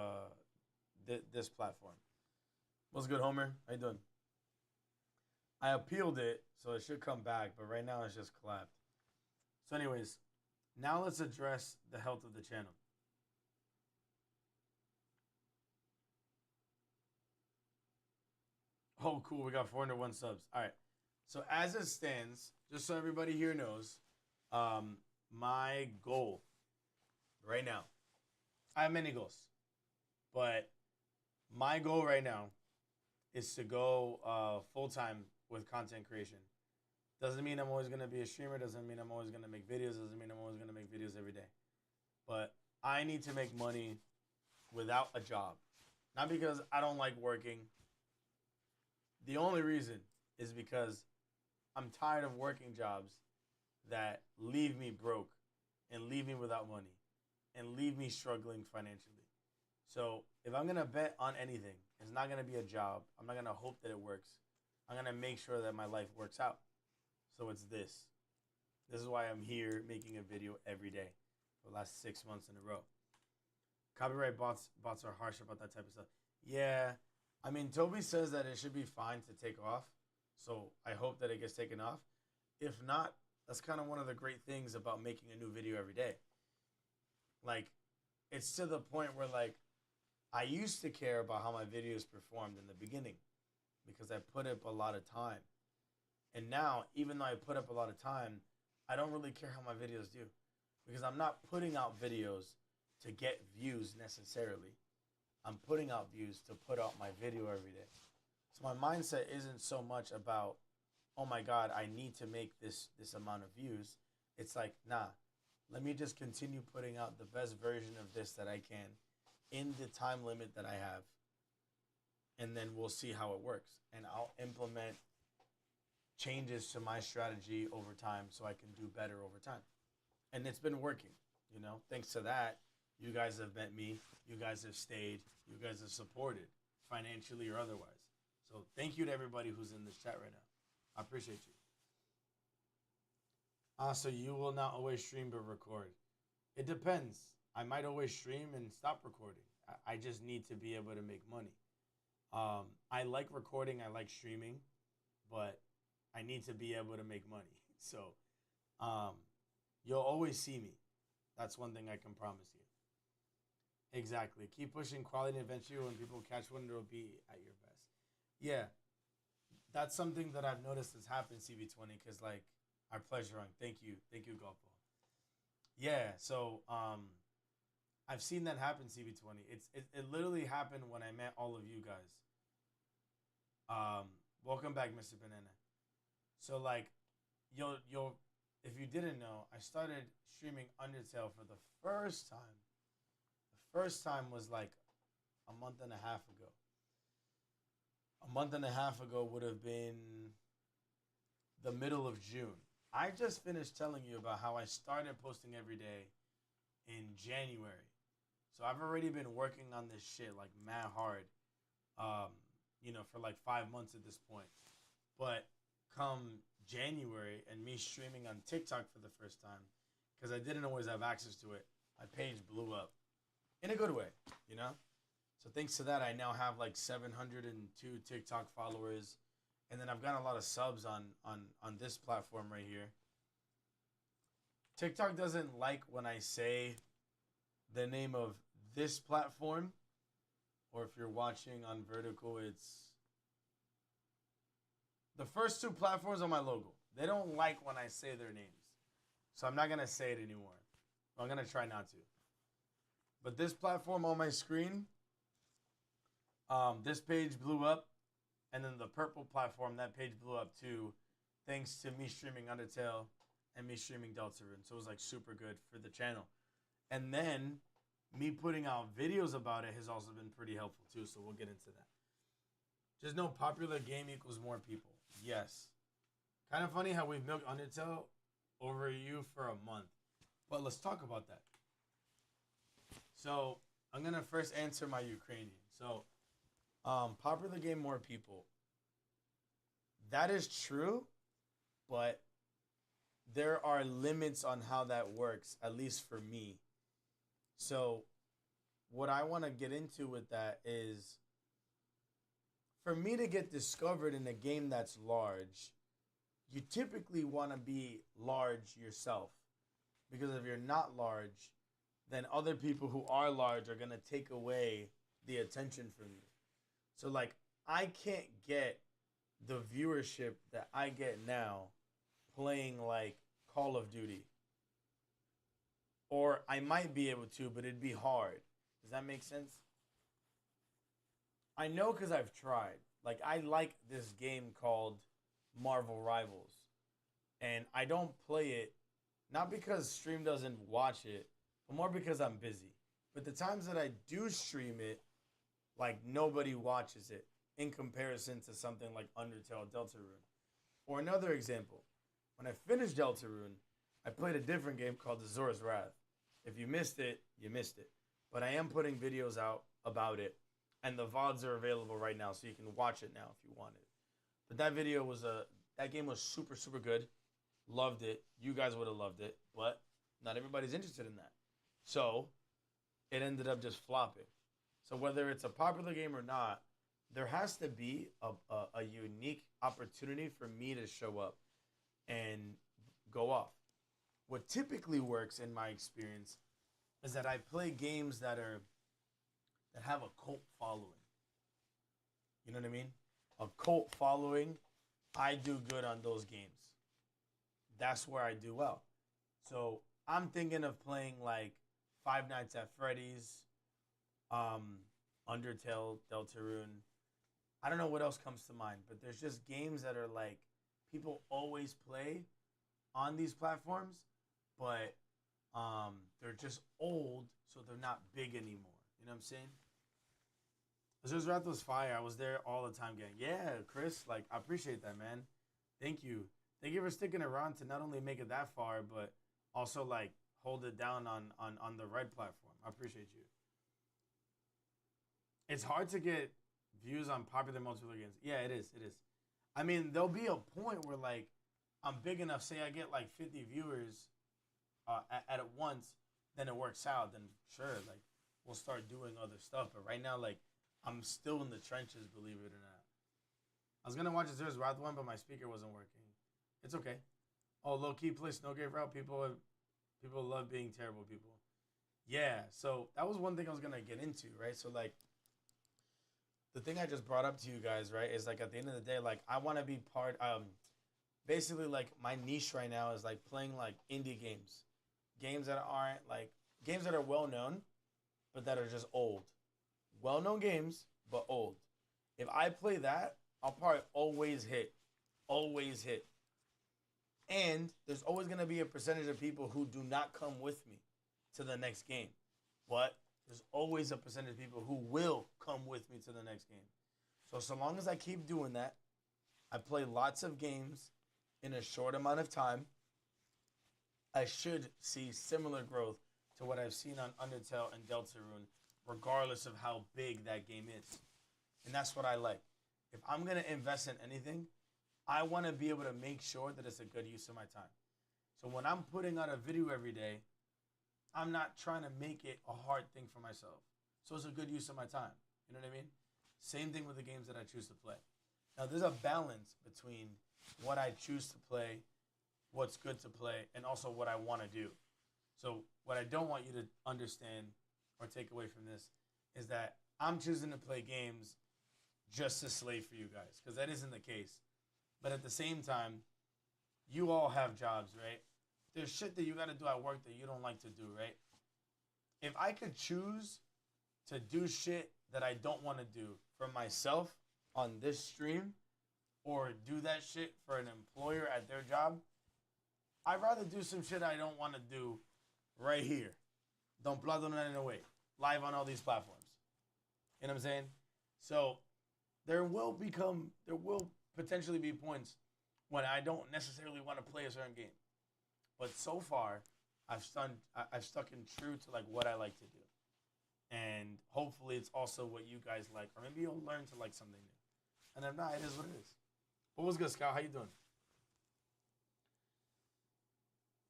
S1: this platform. What's good, Homer? How you doing? I appealed it, so it should come back, but right now it's just collapsed. So anyways, now let's address the health of the channel. Oh, cool. We got 401 subs. All right. So as it stands, just so everybody here knows, my goal right now, I have many goals, but my goal right now is to go full-time with content creation. Doesn't mean I'm always going to be a streamer. Doesn't mean I'm always going to make videos. Doesn't mean I'm always going to make videos every day. But I need to make money without a job. Not because I don't like working. The only reason is because I'm tired of working jobs that leave me broke and leave me without money and leave me struggling financially. So if I'm going to bet on anything, it's not going to be a job. I'm not going to hope that it works. I'm going to make sure that my life works out. So it's this. This is why I'm here making a video every day for the last 6 months in a row. Copyright bots are harsh about that type of stuff. Yeah. I mean, Toby says that it should be fine to take off. So I hope that it gets taken off. If not, that's kind of one of the great things about making a new video every day. Like, it's to the point where, like, I used to care about how my videos performed in the beginning because I put up a lot of time. And now, even though I put up a lot of time, I don't really care how my videos do because I'm not putting out videos to get views necessarily. I'm putting out views to put out my video every day. So my mindset isn't so much about, oh my God, I need to make this amount of views. It's like, nah, let me just continue putting out the best version of this that I can in the time limit that I have. And then we'll see how it works. And I'll implement changes to my strategy over time so I can do better over time. And it's been working, you know, thanks to that. You guys have met me. You guys have stayed. You guys have supported financially or otherwise. So thank you to everybody who's in this chat right now. I appreciate you. So you will not always stream but record. It depends. I might always stream and stop recording. I just need to be able to make money. I like recording. I like streaming. But I need to be able to make money. So you'll always see me. That's one thing I can promise you. Exactly. Keep pushing quality and eventually when people catch one, it'll be at your best. Yeah. That's something that I've noticed has happened, CB20, because, like, our pleasure on. Thank you. Thank you, Golf Ball. Yeah, so I've seen that happen, CB20. It literally happened when I met all of you guys. Welcome back, Mr. Banana. So, like, you'll if you didn't know, I started streaming Undertale for the first time. The first time was like a month and a half ago. A month and a half ago would have been the middle of June. I just finished telling you about how I started posting every day in January. So I've already been working on this shit like mad hard, for like 5 months at this point. But come January and me streaming on TikTok for the first time, because I didn't always have access to it, my page blew up. In a good way, So thanks to that, I now have like 702 TikTok followers. and then I've gotten a lot of subs on this platform right here. TikTok doesn't like when I say the name of this platform, or if you're watching on vertical, it's the first two platforms on my logo. They don't like when I say their names, so I'm not gonna say it anymore. I'm gonna try not to. But this platform on my screen, this page blew up, and then the purple platform, that page blew up too, thanks to me streaming Undertale and me streaming Deltarune. So it was like super good for the channel. And then me putting out videos about it has also been pretty helpful too. So we'll get into that. Just know popular game equals more people. Yes. Kind of funny how we've milked Undertale over you for a month. But let's talk about that. So I'm going to first answer my Ukrainian. So popular game, more people. That is true, but there are limits on how that works, at least for me. So what I want to get into with that is, for me to get discovered in a game that's large, you typically want to be large yourself. Because if you're not large, then other people who are large are going to take away the attention from you. So, like, I can't get the viewership that I get now playing, like, Call of Duty. Or I might be able to, but it'd be hard. Does that make sense? I know because I've tried. Like, I like this game called Marvel Rivals. And I don't play it, not because stream doesn't watch it, but more because I'm busy. But the times that I do stream it, like, nobody watches it in comparison to something like Undertale, Deltarune. Or another example, when I finished Deltarune, I played a different game called Azura's Wrath. If you missed it, you missed it. But I am putting videos out about it, and the VODs are available right now, so you can watch it now if you want it. But that video was that game was super, super good. Loved it. You guys would have loved it, but not everybody's interested in that. So it ended up just flopping. So whether it's a popular game or not, there has to be a unique opportunity for me to show up and go off. What typically works in my experience is that I play games that have a cult following. You know what I mean? A cult following, I do good on those games. That's where I do well. So I'm thinking of playing like Five Nights at Freddy's, Undertale, Deltarune. I don't know what else comes to mind, but there's just games that are like people always play on these platforms, but they're just old, so they're not big anymore. You know what I'm saying? Azura's Wrath was fire. I was there all the time, gang. Yeah, Chris, like, I appreciate that, man. Thank you. Thank you for sticking around to not only make it that far, but also, like, hold it down on the right platform. I appreciate you. It's hard to get views on popular multiplayer games. Yeah, it is. It is. I mean, there'll be a point where, like, I'm big enough, say I get, like, 50 viewers at once, then it works out. Then, sure, like, we'll start doing other stuff. But right now, like, I'm still in the trenches, believe it or not. I was going to watch Azura's Wrath one, but my speaker wasn't working. It's okay. Oh, low-key play Snowgrave Route. People love being terrible people. Yeah, so that was one thing I was going to get into, right? So, like, the thing I just brought up to you guys, right, is, like, at the end of the day, like, I want to be basically, like, my niche right now is, like, playing, like, indie games. Games that aren't, like, games that are well-known, but that are just old. Well-known games, but old. If I play that, I'll probably always hit. Always hit. And there's always going to be a percentage of people who do not come with me to the next game. But there's always a percentage of people who will come with me to the next game. So long as I keep doing that, I play lots of games in a short amount of time, I should see similar growth to what I've seen on Undertale and Deltarune, regardless of how big that game is. And that's what I like. If I'm going to invest in anything, I want to be able to make sure that it's a good use of my time. So when I'm putting out a video every day, I'm not trying to make it a hard thing for myself. So it's a good use of my time. You know what I mean? Same thing with the games that I choose to play. Now, there's a balance between what I choose to play, what's good to play, and also what I want to do. So, what I don't want you to understand or take away from this is that I'm choosing to play games just to slave for you guys, because that isn't the case. But at the same time, you all have jobs, right? There's shit that you got to do at work that you don't like to do, right? If I could choose to do shit that I don't want to do for myself on this stream or do that shit for an employer at their job, I'd rather do some shit I don't want to do right here. Don't plug them in a way. Live on all these platforms. You know what I'm saying? So there will potentially be points when I don't necessarily want to play a certain game. But so far, I've stuck in true to like what I like to do. And hopefully it's also what you guys like. Or maybe you'll learn to like something new. And if not, it is what it is. But what's good, Scout? How you doing?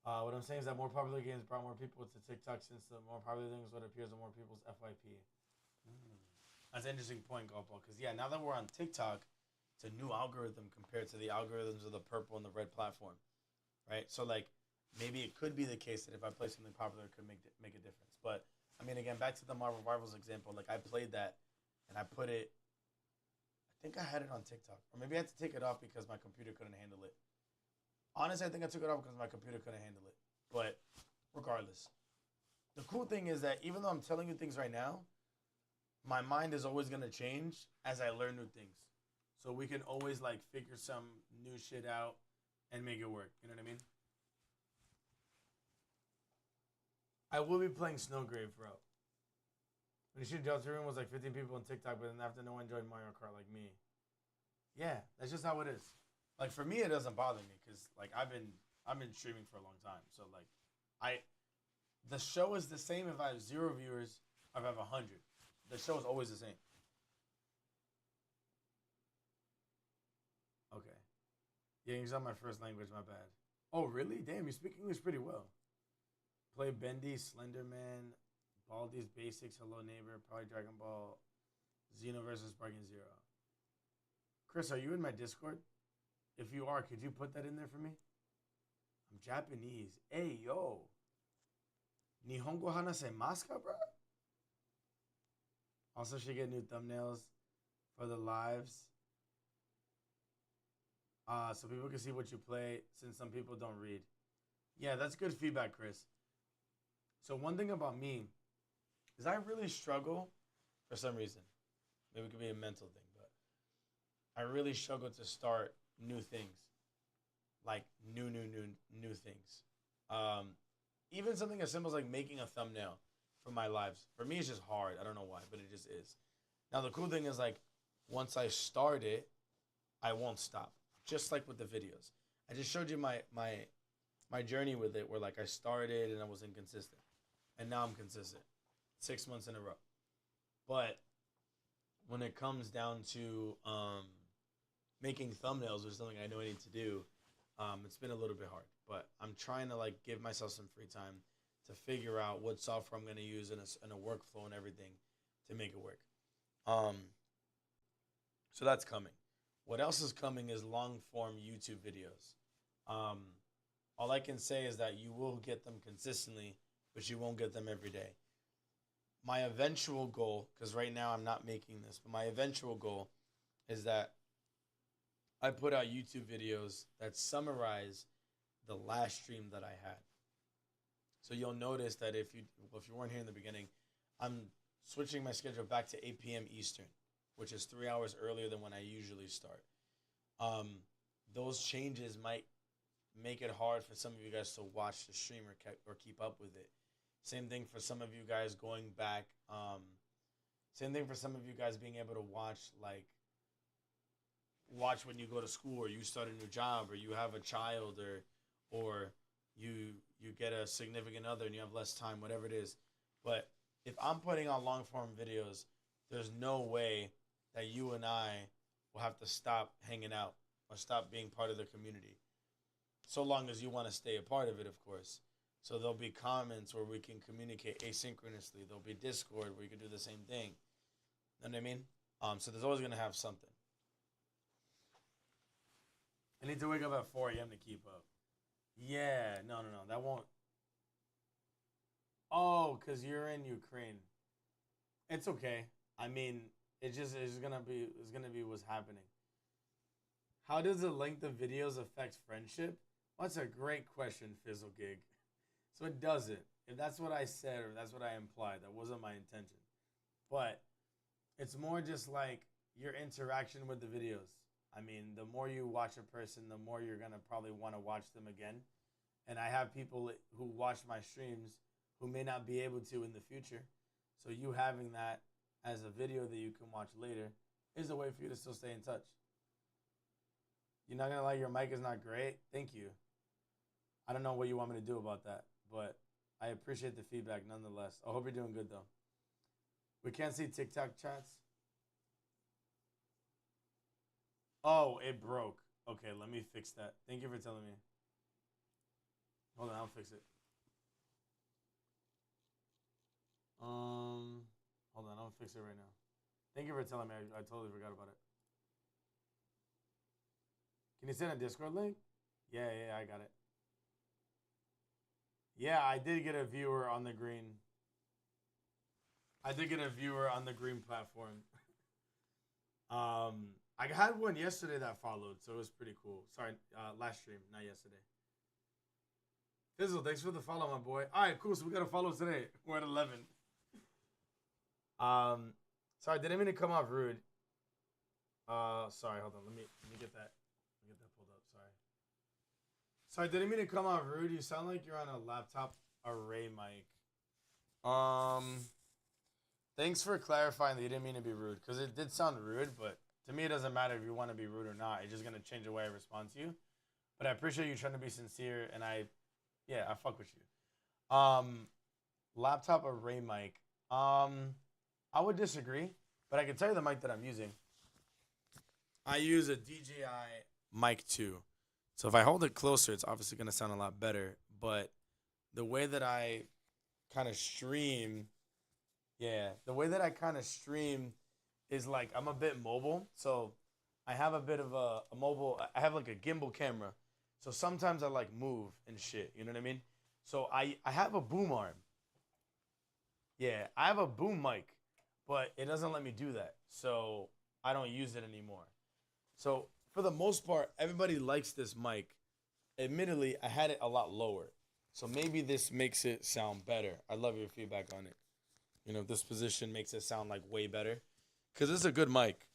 S1: What I'm saying is that more popular games brought more people to TikTok, since the more popular things what appears on more people's FYP. That's an interesting point, Golpo. Because, yeah, now that we're on TikTok, it's a new algorithm compared to the algorithms of the purple and the red platform. Right? So, like, maybe it could be the case that if I play something popular, it could make a difference. But, I mean, again, back to the Marvel Rivals example. Like, I played that, and I put it... I think I had it on TikTok. Or maybe I had to take it off because my computer couldn't handle it. Honestly, I think I took it off because my computer couldn't handle it. But regardless, the cool thing is that even though I'm telling you things right now, my mind is always going to change as I learn new things. So we can always like figure some new shit out and make it work. You know what I mean? I will be playing Snowgrave, bro. When you shoot Delta Room was like 15 people on TikTok, but then after no one joined Mario Kart like me. Yeah, that's just how it is. Like for me, it doesn't bother me because like I've been streaming for a long time. So like, the show is the same if I have 0 viewers, or if I have 100. The show is always the same. Okay. Yeah, English is not my first language. My bad. Oh really? Damn, you speak English pretty well. Play Bendy, Slenderman, Baldi's Basics, Hello Neighbor, probably Dragon Ball, Xeno versus Sparking Zero. Chris, are you in my Discord? If you are, could you put that in there for me? I'm Japanese. Hey, yo. Nihongo hanase maska, bro? Also, should get new thumbnails for the lives. So people can see what you play, since some people don't read. Yeah, that's good feedback, Chris. So one thing about me is I really struggle for some reason. Maybe it could be a mental thing, but I really struggle to start new things, like new things. Even something as simple as like making a thumbnail for my lives. For me, it's just hard. I don't know why, but it just is. Now the cool thing is like once I start it, I won't stop. Just like with the videos, I just showed you my journey with it, where like I started and I was inconsistent, and now I'm consistent, 6 months in a row. But when it comes down to making thumbnails, or something I know I need to do, it's been a little bit hard. But I'm trying to like give myself some free time to figure out what software I'm going to use in a workflow and everything to make it work. So that's coming. What else is coming is long form YouTube videos. All I can say is that you will get them consistently, but you won't get them every day. My eventual goal, because right now I'm not making this, but my eventual goal is that I put out YouTube videos that summarize the last stream that I had. So you'll notice that if you weren't here in the beginning, I'm switching my schedule back to 8 p.m. Eastern, which is 3 hours earlier than when I usually start. Those changes might make it hard for some of you guys to watch the stream or keep up with it. Same thing for some of you guys going back. Same thing for some of you guys being able to watch when you go to school, or you start a new job, or you have a child, or you get a significant other and you have less time, whatever it is. But if I'm putting on long form videos, there's no way that you and I will have to stop hanging out or stop being part of the community. So long as you want to stay a part of it, of course. So there'll be comments where we can communicate asynchronously. There'll be Discord where you can do the same thing. You know what I mean? So there's always going to have something. I need to wake up at 4 a.m. to keep up. Yeah, no, that won't. Oh, cause you're in Ukraine. It's okay. I mean, it's gonna be what's happening. How does the length of videos affect friendship? Well, that's a great question, Fizzle Gig. So it doesn't. If that's what I said or that's what I implied, that wasn't my intention. But it's more just like your interaction with the videos. I mean, the more you watch a person, the more you're gonna probably want to watch them again. And I have people who watch my streams who may not be able to in the future. So you having that as a video that you can watch later is a way for you to still stay in touch. You're not gonna lie, your mic is not great. Thank you. I don't know what you want me to do about that, but I appreciate the feedback nonetheless. I hope you're doing good though. We can't see TikTok chats. Oh, it broke. Okay, let me fix that. Thank you for telling me. Hold on, I'll fix it. Hold on, I'll fix it right now. Thank you for telling me. I totally forgot about it. Can you send a Discord link? Yeah, I got it. Yeah, I did get a viewer on the green. I did get a viewer on the green platform. I had one yesterday that followed, so it was pretty cool. Sorry, last stream, not yesterday. Fizzle, thanks for the follow, my boy. All right, cool. So we got a follow today. We're at 11. Sorry, didn't mean to come off rude. Sorry, hold on. Let me get that. Let me get that pulled up. Sorry, didn't mean to come off rude. You sound like you're on a laptop array mic. Thanks for clarifying that you didn't mean to be rude, because it did sound rude, but to me it doesn't matter if you want to be rude or not. It's just gonna change the way I respond to you. But I appreciate you trying to be sincere, and I fuck with you. Laptop array mic. I would disagree, but I can tell you the mic that I'm using. I use a DJI Mic 2. So if I hold it closer, it's obviously going to sound a lot better. But the way that I kind of stream, is like I'm a bit mobile. So I have a bit of a mobile, I have like a gimbal camera. So sometimes I like move and shit, you know what I mean? So I have a boom arm. Yeah, I have a boom mic, but it doesn't let me do that. So I don't use it anymore. So for the most part, everybody likes this mic. Admittedly, I had it a lot lower. So maybe this makes it sound better. I love your feedback on it. You know, this position makes it sound like way better. Because it's a good mic.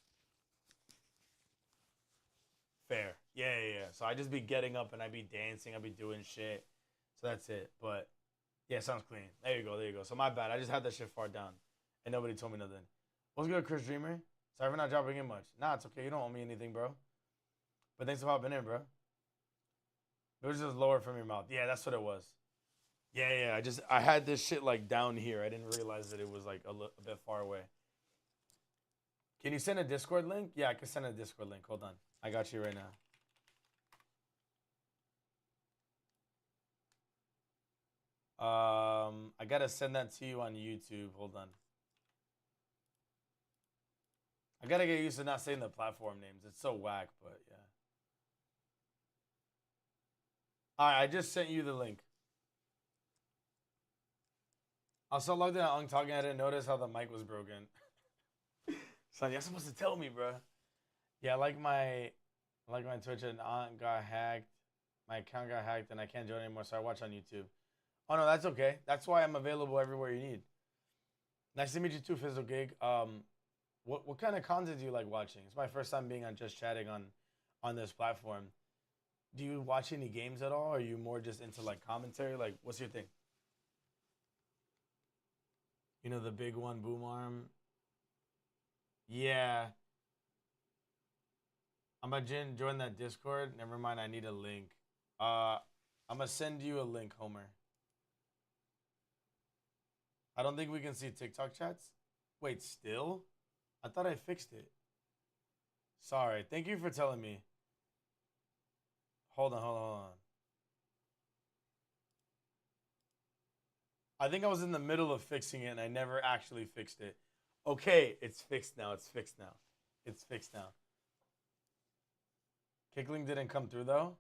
S1: Fair. Yeah. So I just be getting up and I be dancing. I be doing shit. So that's it. But yeah, sounds clean. There you go. So my bad. I just had that shit far down. And nobody told me nothing. What's good, Chris Dreamer? Sorry for not dropping in much. Nah, it's okay. You don't owe me anything, bro. But thanks for hopping in, bro. It was just lower from your mouth. Yeah, that's what it was. Yeah. I had this shit like down here. I didn't realize that it was like a bit far away. Can you send a Discord link? Yeah, I can send a Discord link. Hold on. I got you right now. I gotta send that to you on YouTube. Hold on. I gotta get used to not saying the platform names. It's so whack, but yeah. Alright, I just sent you the link. I was so logged in on talking, I didn't notice how the mic was broken. Son, you're supposed to tell me, bro. Yeah, my Twitch account got hacked. My account got hacked and I can't join anymore, so I watch on YouTube. Oh no, that's okay. That's why I'm available everywhere you need. Nice to meet you too, Fizzle Gig. What kind of content do you like watching? It's my first time being on Just Chatting on this platform. Do you watch any games at all? Or are you more just into like commentary? Like, what's your thing? You know the big one, Boom Arm. Yeah. I'm gonna join that Discord. Never mind, I need a link. I'm gonna send you a link, Homer. I don't think we can see TikTok chats. Wait, still? I thought I fixed it. Sorry. Thank you for telling me. Hold on. I think I was in the middle of fixing it and I never actually fixed it. Okay, it's fixed now. Kicklink didn't come through though.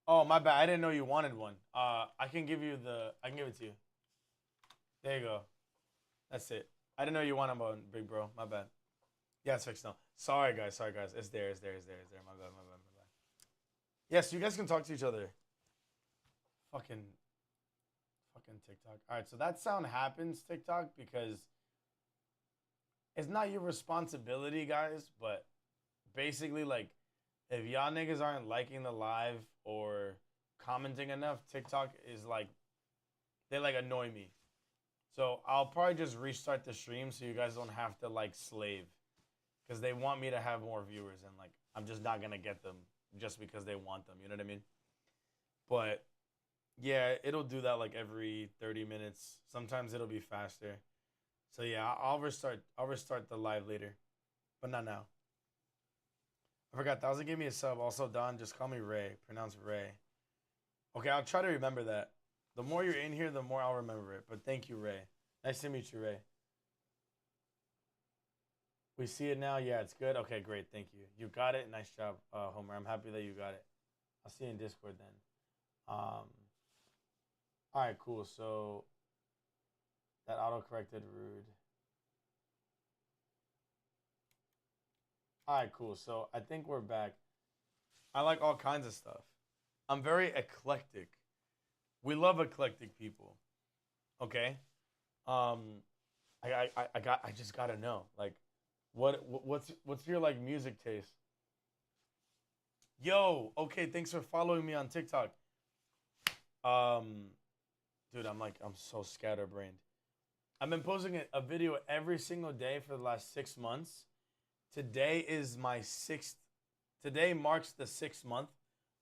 S1: Oh, my bad. I didn't know you wanted one. I can give you the. I can give it to you. There you go. That's it. I didn't know you wanted one, big bro. My bad. Yeah, it's fixed now. Sorry, guys. Sorry, guys. It's there. It's there. It's there. It's there. My bad. My bad. My bad. Yes, you guys can talk to each other. Fucking, fucking TikTok. All right, so that sound happens TikTok because it's not your responsibility, guys. But basically, like, if y'all niggas aren't liking the live or commenting enough, TikTok is like, they like annoy me. So I'll probably just restart the stream so you guys don't have to like slave, because they want me to have more viewers, and like I'm just not gonna get them just because they want them. You know what I mean? But yeah, it'll do that like every 30 minutes. Sometimes it'll be faster. So yeah, I'll restart. I'll restart the live later, but not now. I forgot. Thousand gave me a sub. Also, Don, just call me Ray. Pronounce Ray. Okay, I'll try to remember that. The more you're in here, the more I'll remember it. But thank you, Ray. Nice to meet you, Ray. We see it now. Yeah, it's good. Okay, great. Thank you. You got it. Nice job, Homer. I'm happy that you got it. I'll see you in Discord then. All right, cool. So that auto-corrected rude. All right, cool. So I think we're back. I like all kinds of stuff. I'm very eclectic. We love eclectic people. Okay. I just gotta know, like, what's your like music taste? Yo, okay, thanks for following me on TikTok. Um, dude, I'm so scatterbrained. I've been posting a video every single day for the last 6 months. Today is my sixth. Today marks the 6th month,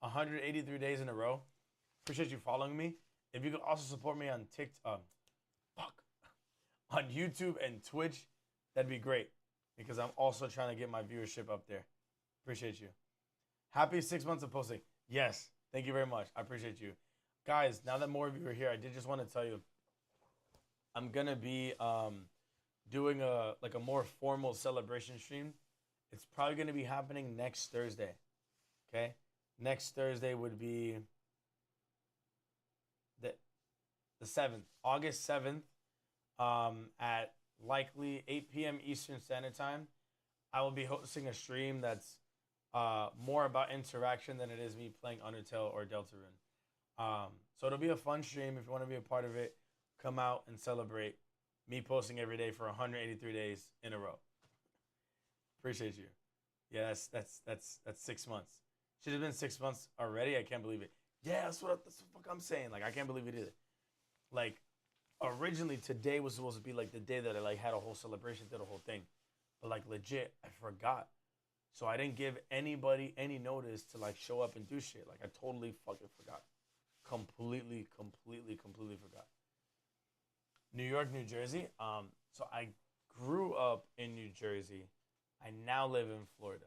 S1: 183 days in a row. Appreciate you following me. If you could also support me on TikTok, on YouTube and Twitch, that'd be great, because I'm also trying to get my viewership up there. Appreciate you. Happy 6 months of posting. Yes, thank you very much. I appreciate you. Guys, now that more of you are here, I did just want to tell you, I'm gonna be doing a more formal celebration stream. It's probably gonna be happening next Thursday. Okay? Next Thursday would be the 7th, August 7th, at likely 8 p.m. Eastern Standard Time. I will be hosting a stream that's more about interaction than it is me playing Undertale or Deltarune. So it'll be a fun stream. If you want to be a part of it, come out and celebrate me posting every day for 183 days in a row. Appreciate you. Yeah, that's 6 months. Should have been 6 months already. I can't believe it. Yeah, that's what the fuck I'm saying. Like, I can't believe it either. Like, originally today was supposed to be like the day that I like had a whole celebration, did a whole thing, but like legit, I forgot. So I didn't give anybody any notice to like show up and do shit. Like, I totally fucking forgot. Completely forgot. New York, New Jersey. So I grew up in New Jersey. I now live in Florida.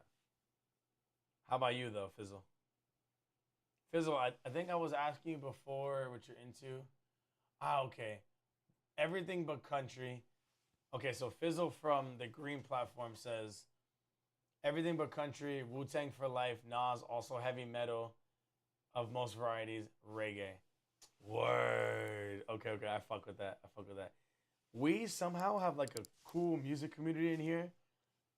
S1: How about you though, Fizzle? Fizzle, I think I was asking you before what you're into. Okay. Everything but country. Okay, so Fizzle from the Green Platform says everything but country, Wu-Tang for life, Nas, also heavy metal of most varieties, reggae. Word. Okay, I fuck with that. We somehow have like a cool music community in here.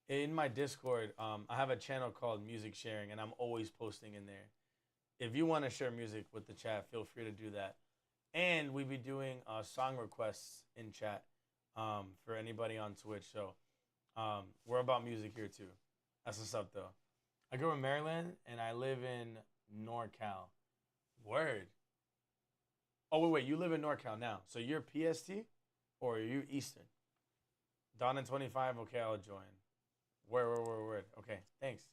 S1: In my Discord, I have a channel called Music Sharing, and I'm always posting in there. If you want to share music with the chat, feel free to do that. And we be doing song requests in chat for anybody on Twitch. So we're about music here too. That's what's up though. I grew up in Maryland and I live in NorCal. Word. Oh wait, you live in NorCal now. So you're PST or are you Eastern? Dawn and 25. Okay, I'll join. Word. Okay, thanks.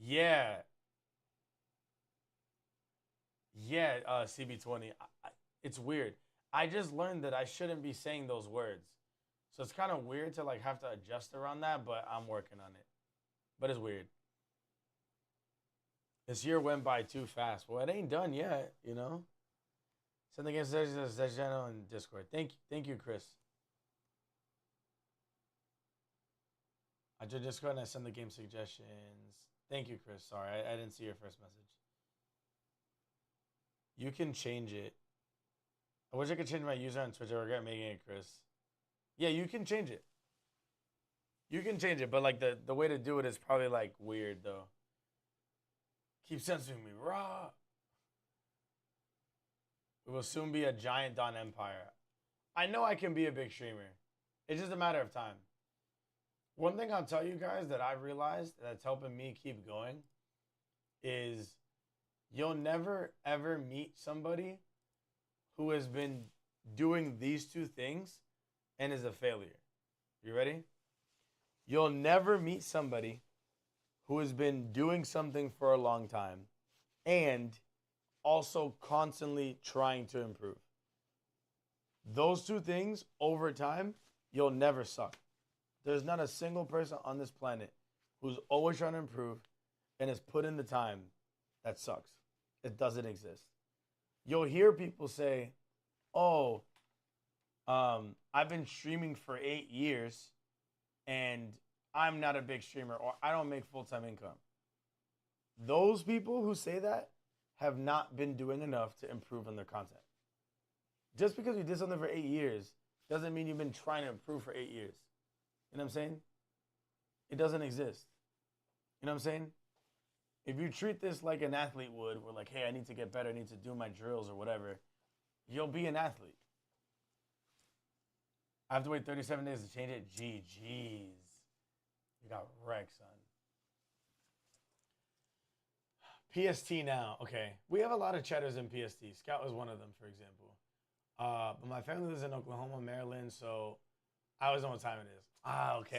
S1: Yeah. Yeah, CB20. It's weird. I just learned that I shouldn't be saying those words. So it's kind of weird to like have to adjust around that, but I'm working on it. But it's weird. This year went by too fast. Well, it ain't done yet, you know? Send the game to channel in Discord. Thank you, Chris. I just go ahead and I send the game suggestions. Thank you, Chris. Sorry, I didn't see your first message. You can change it. I wish I could change my user on Twitch. I regret making it, Chris. Yeah, you can change it. You can change it, but like the way to do it is probably like weird though. Keep censoring me, raw. We will soon be a giant Don Empire. I know I can be a big streamer. It's just a matter of time. One thing I'll tell you guys that I realized that's helping me keep going is you'll never ever meet somebody who has been doing these two things and is a failure. You ready? You'll never meet somebody who has been doing something for a long time and also constantly trying to improve. Those two things over time, you'll never suck. There's not a single person on this planet who's always trying to improve and has put in the time that sucks. It doesn't exist. You'll hear people say, oh, I've been streaming for 8 years and I'm not a big streamer or I don't make full-time income. Those people who say that have not been doing enough to improve on their content. Just because you did something for 8 years doesn't mean you've been trying to improve for 8 years. You know what I'm saying? It doesn't exist. You know what I'm saying? If you treat this like an athlete would, where like, hey, I need to get better, I need to do my drills or whatever, you'll be an athlete. I have to wait 37 days to change it? GG's. You got wrecked, son. PST now. Okay. We have a lot of chatters in PST. Scout is one of them, for example. But my family lives in Oklahoma, Maryland, so I always know what time it is.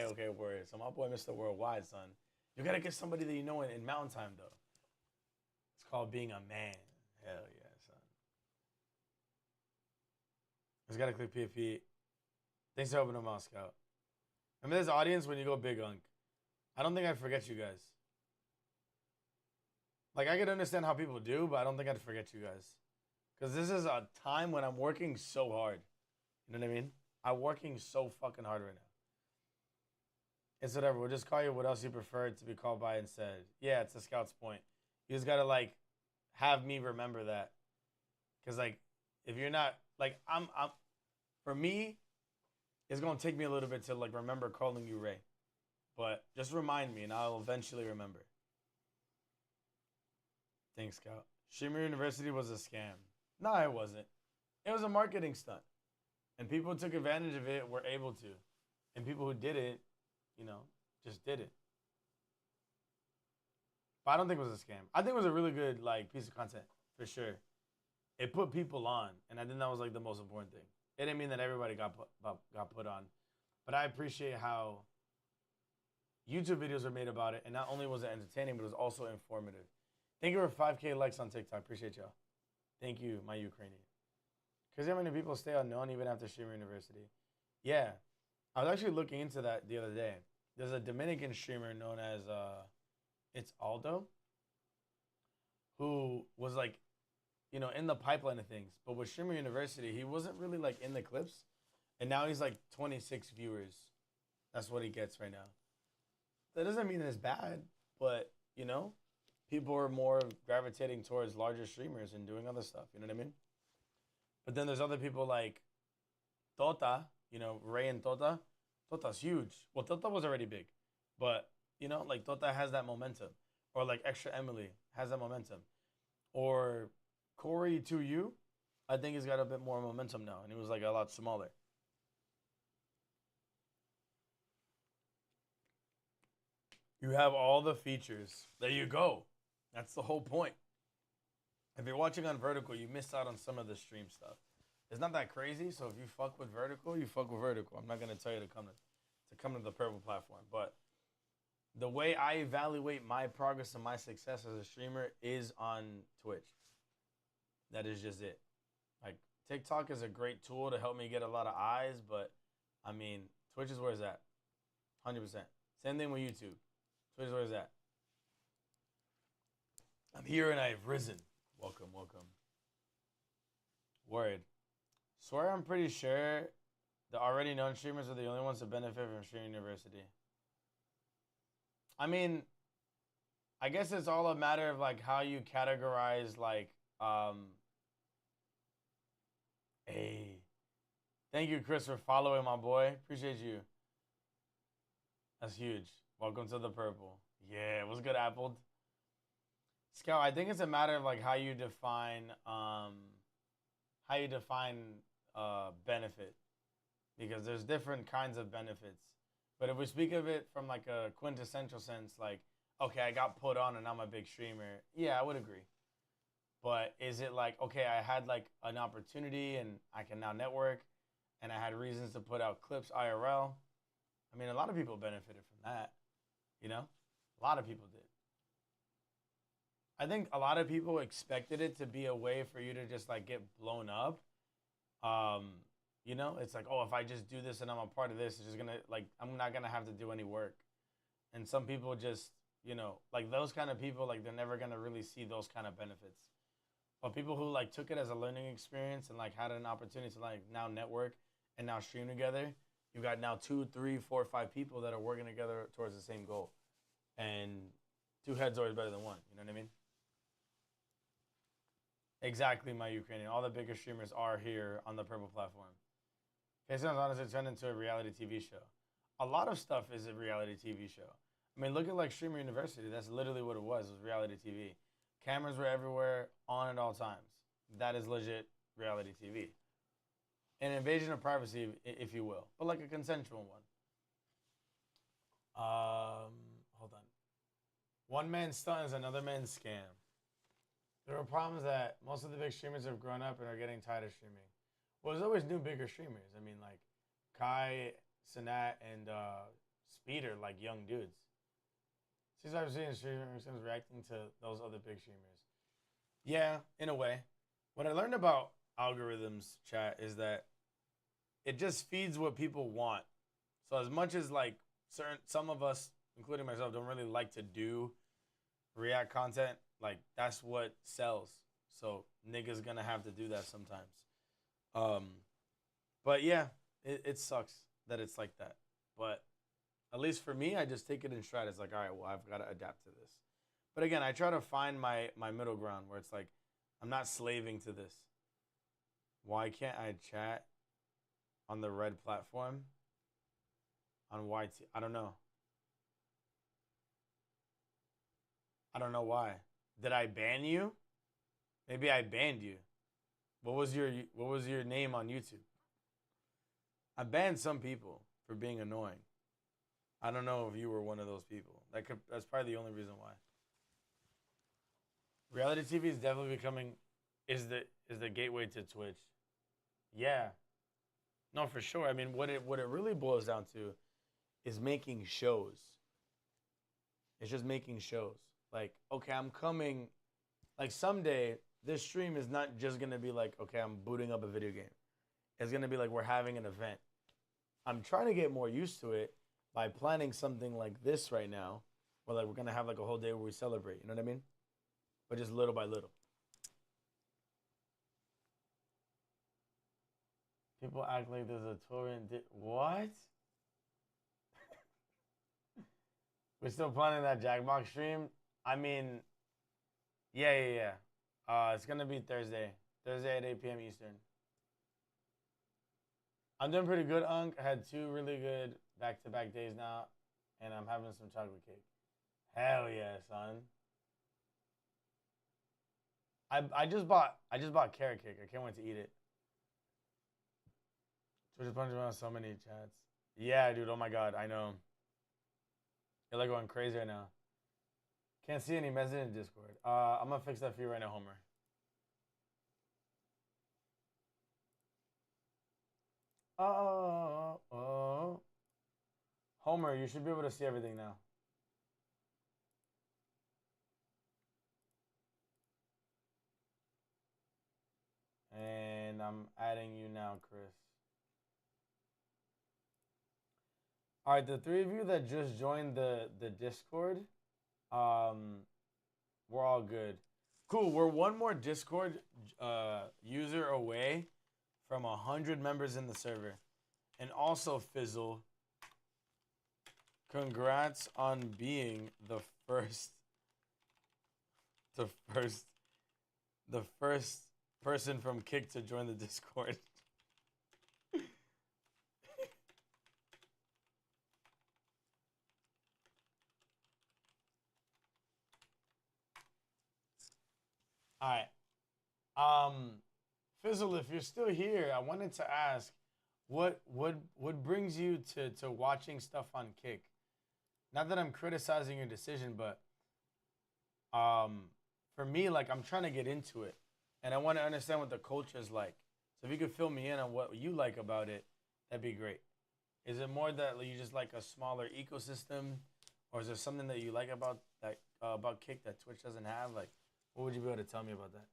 S1: Okay, word. So my boy, Mr. Worldwide, son. You got to get somebody that you know in mountain time, though. It's called being a man. Hell yeah, son. Just got to click PFP. Thanks for helping them out, Scout. Remember this audience when you go big, Unk. I don't think I'd forget you guys. Like, I could understand how people do, but I don't think I'd forget you guys. Because this is a time when I'm working so hard. You know what I mean? I'm working so fucking hard right now. It's whatever. We'll just call you what else you prefer to be called by instead. Yeah, it's a Scout's point. You just gotta, like, have me remember that. Because, like, if you're not, like, I'm for me, it's gonna take me a little bit to, like, remember calling you Ray. But just remind me, and I'll eventually remember. Thanks, Scout. Streamer University was a scam. No, it wasn't. It was a marketing stunt. And people who took advantage of it were able to. And people who did it, you know, just did it. But I don't think it was a scam. I think it was a really good, like, piece of content, for sure. It put people on, and I think that was, like, the most important thing. It didn't mean that everybody got put on. But I appreciate how YouTube videos were made about it, and not only was it entertaining, but it was also informative. Thank you for 5K likes on TikTok. Appreciate y'all. Thank you, my Ukrainian. Because how many people stay unknown even after streamer university? Yeah. I was actually looking into that the other day. There's a Dominican streamer known as, it's Aldo, who was like, you know, in the pipeline of things. But with streamer university, he wasn't really like in the clips. And now he's like 26 viewers. That's what he gets right now. That doesn't mean it's bad, but, you know, people are more gravitating towards larger streamers and doing other stuff. You know what I mean? But then there's other people like Tota, you know, Ray and Tota. Tota's huge. Well, Tota was already big. But, you know, like Tota has that momentum. Or like Extra Emily has that momentum. Or Corey 2U, I think he's got a bit more momentum now. And he was like a lot smaller. You have all the features. There you go. That's the whole point. If you're watching on Vertical, you missed out on some of the stream stuff. It's not that crazy, so if you fuck with Vertical, you fuck with Vertical. I'm not going to tell you to come to the Purple platform, but the way I evaluate my progress and my success as a streamer is on Twitch. That is just it. Like, TikTok is a great tool to help me get a lot of eyes, but, I mean, Twitch is where it's at. 100%. Same thing with YouTube. Twitch is where it's at. I'm here and I've risen. Welcome, welcome. Word. Swear I'm pretty sure the already known streamers are the only ones to benefit from Stream University. I mean, I guess it's all a matter of like how you categorize like a. Thank you, Chris, for following my boy. Appreciate you. That's huge. Welcome to the purple. Yeah, what's good, Apple? Scout, I think it's a matter of like how you define benefit, because there's different kinds of benefits. But if we speak of it from like a quintessential sense, like okay, I got put on and I'm a big streamer. Yeah, I would agree. But is it like okay, I had like an opportunity and I can now network, and I had reasons to put out clips IRL. I mean, a lot of people benefited from that. You know, a lot of people did. I think a lot of people expected it to be a way for you to just like get blown up. Um, you know, it's like, oh, if I just do this and I'm a part of this, it's just gonna like I'm not gonna have to do any work. And some people just, you know, like those kind of people, like they're never gonna really see those kind of benefits. But people who like took it as a learning experience and like had an opportunity to like now network and now stream together, you got now 2, 3, 4, 5 people that are working together towards the same goal. And two heads always better than one. You know what I mean? Exactly, my Ukrainian. All the bigger streamers are here on the Purple platform. K-Sounds honestly turned into a reality TV show. A lot of stuff is a reality TV show. I mean, look at like Streamer University. That's literally what it was reality TV. Cameras were everywhere, on at all times. That is legit reality TV. An invasion of privacy, if you will, but like a consensual one. Hold on. One man's stunt is another man's scam. There are problems that most of the big streamers have grown up and are getting tired of streaming. Well, there's always new bigger streamers. I mean, like Kai, Sanat, and Speeder, like young dudes. Since I've seen streamers reacting to those other big streamers. Yeah, in a way. What I learned about algorithms, chat, is that it just feeds what people want. So as much as like some of us, including myself, don't really like to do react content, like that's what sells. So niggas gonna have to do that sometimes. Um, but yeah, it sucks that it's like that. But at least for me, I just take it in stride. It's like, all right, well, I've got to adapt to this. But again, I try to find my middle ground where it's like, I'm not slaving to this. Why can't I chat on the red platform on YT? I don't know. I don't know why. Did I ban you? Maybe I banned you. What was your name on YouTube? I banned some people for being annoying. I don't know if you were one of those people. That's probably the only reason why. Reality TV is definitely becoming is the gateway to Twitch. Yeah. No, for sure. I mean, what it really boils down to is making shows. It's just making shows. Like, okay, I'm coming. Like someday, this stream is not just gonna be like, okay, I'm booting up a video game. It's gonna be like we're having an event. I'm trying to get more used to it by planning something like this right now, where like we're gonna have like a whole day where we celebrate. You know what I mean? But just little by little. People act like there's a torrent. What? We're still planning that Jackbox stream. I mean, yeah. It's gonna be Thursday at 8 p.m. Eastern. I'm doing pretty good, Unc. I had 2 really good back-to-back days now, and I'm having some chocolate cake. Hell yeah, son. I just bought carrot cake. I can't wait to eat it. Twitch is punching on so many chats. Yeah, dude. Oh my god, I know. You're like going crazy right now. Can't see any messages in Discord. I'm gonna fix that for you right now, Homer. Oh. Homer, you should be able to see everything now. And I'm adding you now, Chris. All right, the 3 of you that just joined the Discord, we're all good. Cool. We're one more Discord user away from 100 members in the server, and also Fizzle. Congrats on being first, the first, the first person from Kick to join the Discord. All right. Fizzle, if you're still here, I wanted to ask, what brings you to watching stuff on Kick? Not that I'm criticizing your decision, but for me, like I'm trying to get into it, and I want to understand what the culture is like. So if you could fill me in on what you like about it, that'd be great. Is it more that you just like a smaller ecosystem, or is there something that you like about that about Kick that Twitch doesn't have? Like, what would you be able to tell me about that?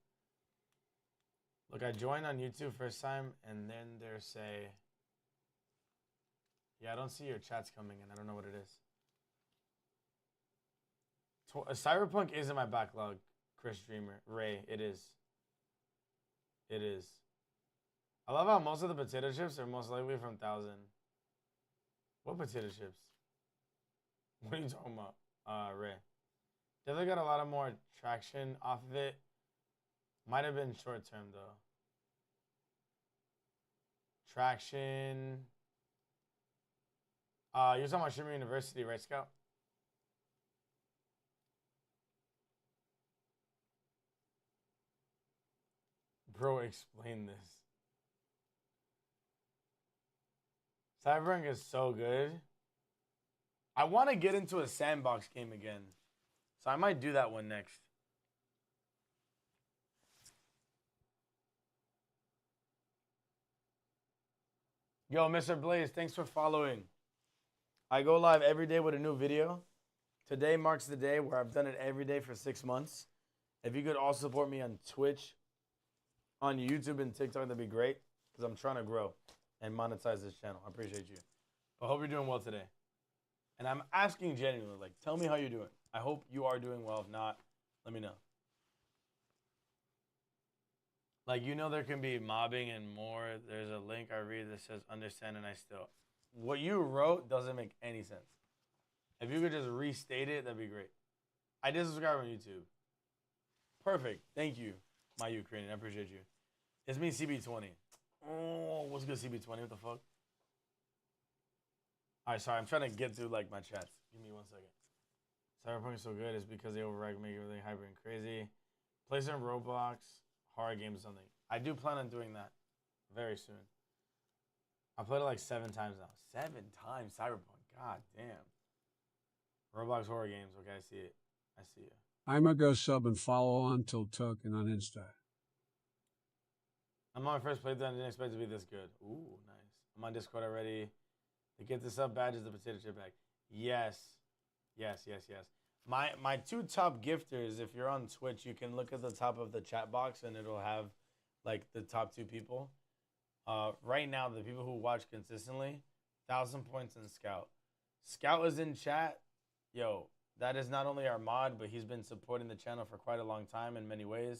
S1: Look, I joined on YouTube first time, and then there's say, yeah, I don't see your chats coming in. I don't know what it is. Cyberpunk is in my backlog, Chris Dreamer. Ray, it is. It is. I love how most of the potato chips are most likely from 1000. What potato chips? What are you talking about? Ray. Definitely got a lot of more traction off of it. Might have been short term though. Traction. You're talking about Shimmer University, right, Scout? Bro, explain this. Cyberpunk is so good. I want to get into a sandbox game again. So I might do that one next. Yo, Mr. Blaze, thanks for following. I go live every day with a new video. Today marks the day where I've done it every day for 6 months. If you could also support me on Twitch, on YouTube, and TikTok, that'd be great. Because I'm trying to grow and monetize this channel. I appreciate you. I hope you're doing well today. And I'm asking genuinely, like, tell me how you're doing. I hope you are doing well. If not, let me know. Like, you know there can be mobbing and more. There's a link I read that says, understand and I still. What you wrote doesn't make any sense. If you could just restate it, that'd be great. I did subscribe on YouTube. Perfect. Thank you, my Ukrainian. I appreciate you. It's me, CB20. Oh, what's good, CB20? What the fuck? All right, sorry. I'm trying to get through, like, my chats. Give me 1 second. Cyberpunk is so good. It's because they overreact, make everything hyper and crazy. Play some Roblox, horror games or something. I do plan on doing that very soon. I played it like 7 times now. 7 times Cyberpunk. God damn. Roblox horror games. Okay, I see it. I see it.
S2: I'm going to go sub and follow on Token on Insta.
S1: I'm on my first playthrough. I didn't expect it to be this good. Ooh, nice. I'm on Discord already. To get the sub badge is the potato chip bag. Yes. Yes, yes, yes. My 2 top gifters, if you're on Twitch, you can look at the top of the chat box and it'll have like the top 2 people. Right now, the people who watch consistently, 1,000 points in Scout. Scout is in chat. Yo, that is not only our mod, but he's been supporting the channel for quite a long time in many ways.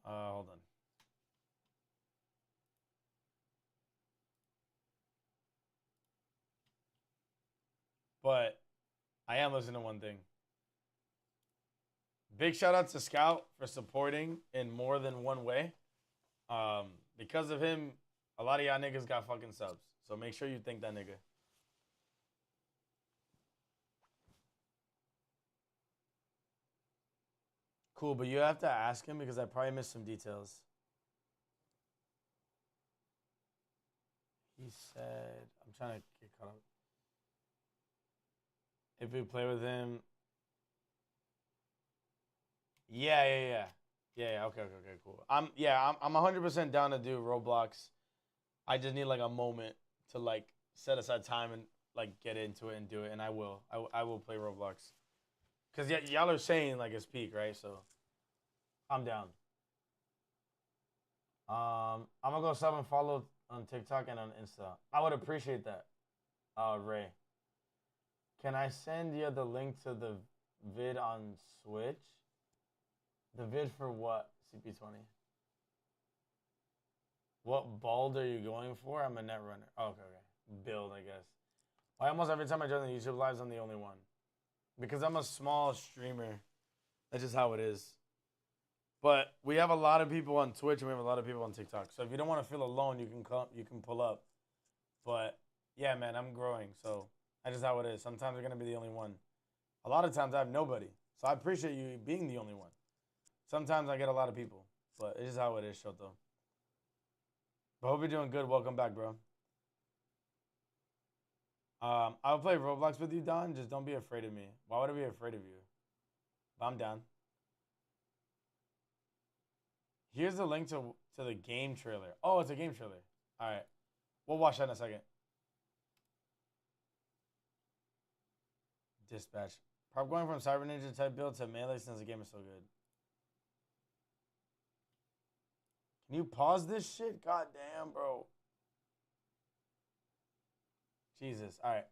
S1: Hold on. But I am listening to one thing. Big shout out to Scout for supporting in more than one way. Because of him, a lot of y'all niggas got fucking subs. So make sure you thank that nigga. Cool, but you have to ask him because I probably missed some details. He said, I'm trying to get caught up. If we play with him. Yeah. Okay, cool. I'm 100% down to do Roblox. I just need like a moment to like set aside time and like get into it and do it, and I will. I will play Roblox. Cause y'all are saying like it's peak, right? So I'm down. I'm gonna go sub and follow on TikTok and on Insta. I would appreciate that. Ray. Can I send you the link to the vid on Switch? The vid for what, CP20? What bald are you going for? I'm a net runner. Oh, okay. Build, I guess. Why almost every time I join the YouTube lives, I'm the only one? Because I'm a small streamer. That's just how it is. But we have a lot of people on Twitch and we have a lot of people on TikTok. So if you don't want to feel alone, you can come, you can pull up. But yeah, man, I'm growing. So that's just how it is. Sometimes you're gonna be the only one. A lot of times I have nobody. So I appreciate you being the only one. Sometimes I get a lot of people, but it's just how it is, Shoto. But hope you're doing good. Welcome back, bro. I'll play Roblox with you, Don. Just don't be afraid of me. Why would I be afraid of you? But I'm down. Here's the link to the game trailer. Oh, it's a game trailer. All right. We'll watch that in a second. Dispatch. Prop going from Cyber Ninja type build to melee since the game is so good. Can you pause this shit? God damn, bro. Jesus. All right.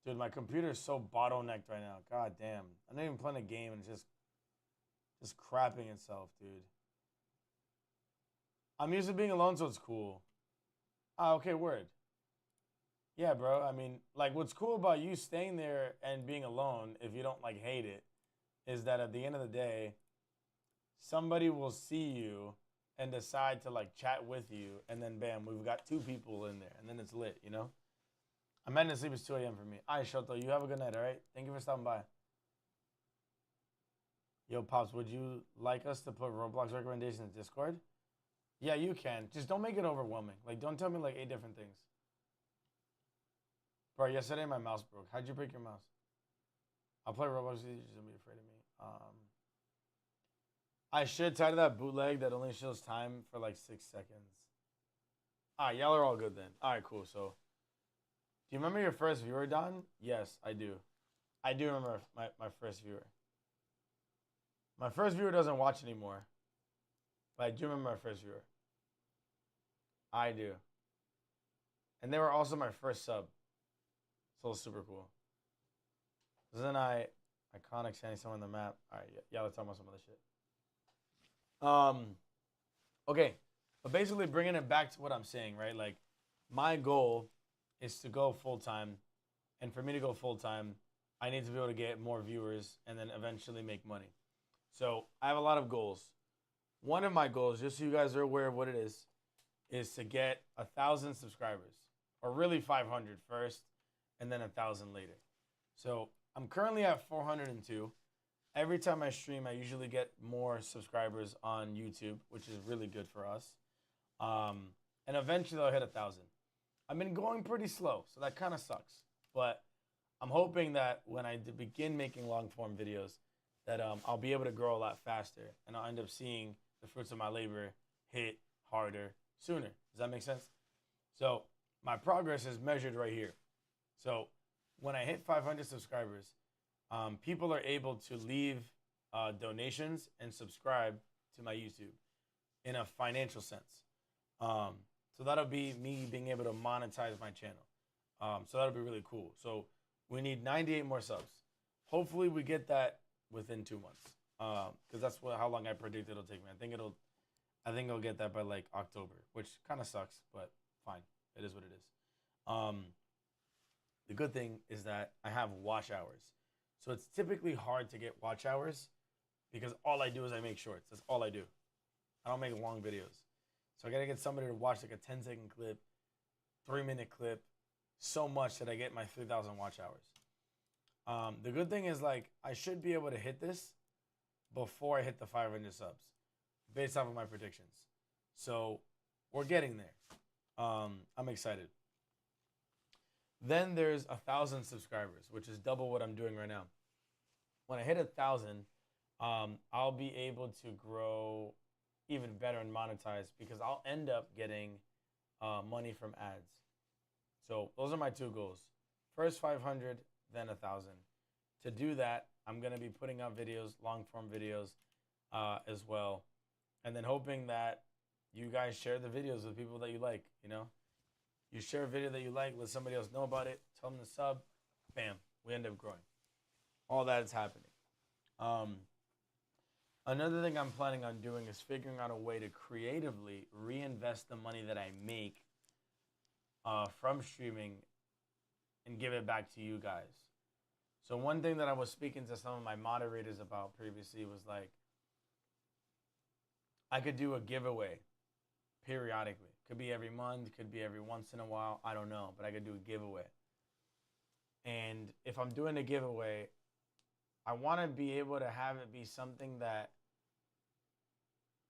S1: Dude, my computer is so bottlenecked right now. God damn. I'm not even playing a game and it's just crapping itself, dude. I'm used to being alone, so it's cool. Ah, okay, word. Yeah, bro. I mean, like, what's cool about you staying there and being alone, if you don't, like, hate it, is that at the end of the day, somebody will see you and decide to, like, chat with you, and then, bam, we've got 2 people in there, and then it's lit, you know? I'm heading to sleep. It's 2 a.m. for me. All right, Shoto, you have a good night, all right? Thank you for stopping by. Yo, Pops, would you like us to put Roblox recommendations in Discord? Yeah, you can. Just don't make it overwhelming. Like, don't tell me, like, 8 different things. Bro, yesterday my mouse broke. How'd you break your mouse? I'll play Roblox with you. Just don't be afraid of me. I should title that bootleg that only shows time for like 6 seconds. All right, y'all are all good then. All right, cool. So, do you remember your first viewer, Don? Yes, I do. I do remember my first viewer. My first viewer doesn't watch anymore, but I do remember my first viewer. I do. And they were also my first sub. So it's super cool. Isn't I iconic standing somewhere on the map? All right, yeah, let's talk about some other shit. Okay, but basically bringing it back to what I'm saying, right? Like, my goal is to go full time, and for me to go full time, I need to be able to get more viewers and then eventually make money. So I have a lot of goals. One of my goals, just so you guys are aware of what it is to get 1,000 subscribers, or really 500 first, and then 1,000 later. So I'm currently at 402. Every time I stream, I usually get more subscribers on YouTube, which is really good for us. And eventually I'll hit 1,000. I've been going pretty slow, so that kind of sucks. But I'm hoping that when I begin making long form videos, that I'll be able to grow a lot faster, and I'll end up seeing the fruits of my labor hit harder sooner. Does that make sense? So my progress is measured right here. So when I hit 500 subscribers, people are able to leave donations and subscribe to my YouTube in a financial sense. So that'll be me being able to monetize my channel. So that'll be really cool. So we need 98 more subs. Hopefully we get that within 2 months. Because that's how long I predict it'll take me. I think I'll get that by like October, which kind of sucks, but fine. It is what it is. The good thing is that I have watch hours. So it's typically hard to get watch hours because all I do is I make shorts. That's all I do. I don't make long videos. So I got to get somebody to watch like a 10-second clip, 3-minute clip, so much that I get my 3,000 watch hours. The good thing is, like, I should be able to hit this before I hit the 500 subs based off of my predictions. So we're getting there. I'm excited. Then there's 1,000 subscribers, which is double what I'm doing right now. When I hit 1,000, I'll be able to grow even better and monetize because I'll end up getting money from ads. So those are my 2 goals. First 500, then 1,000. To do that, I'm going to be putting out videos, long form videos as well. And then hoping that you guys share the videos with people that you like, you know? You share a video that you like, let somebody else know about it, tell them to sub, bam, we end up growing. All that is happening. Another thing I'm planning on doing is figuring out a way to creatively reinvest the money that I make from streaming and give it back to you guys. So one thing that I was speaking to some of my moderators about previously was like, I could do a giveaway periodically. Could be every month, could be every once in a while. I don't know, but I could do a giveaway. And if I'm doing a giveaway, I want to be able to have it be something that,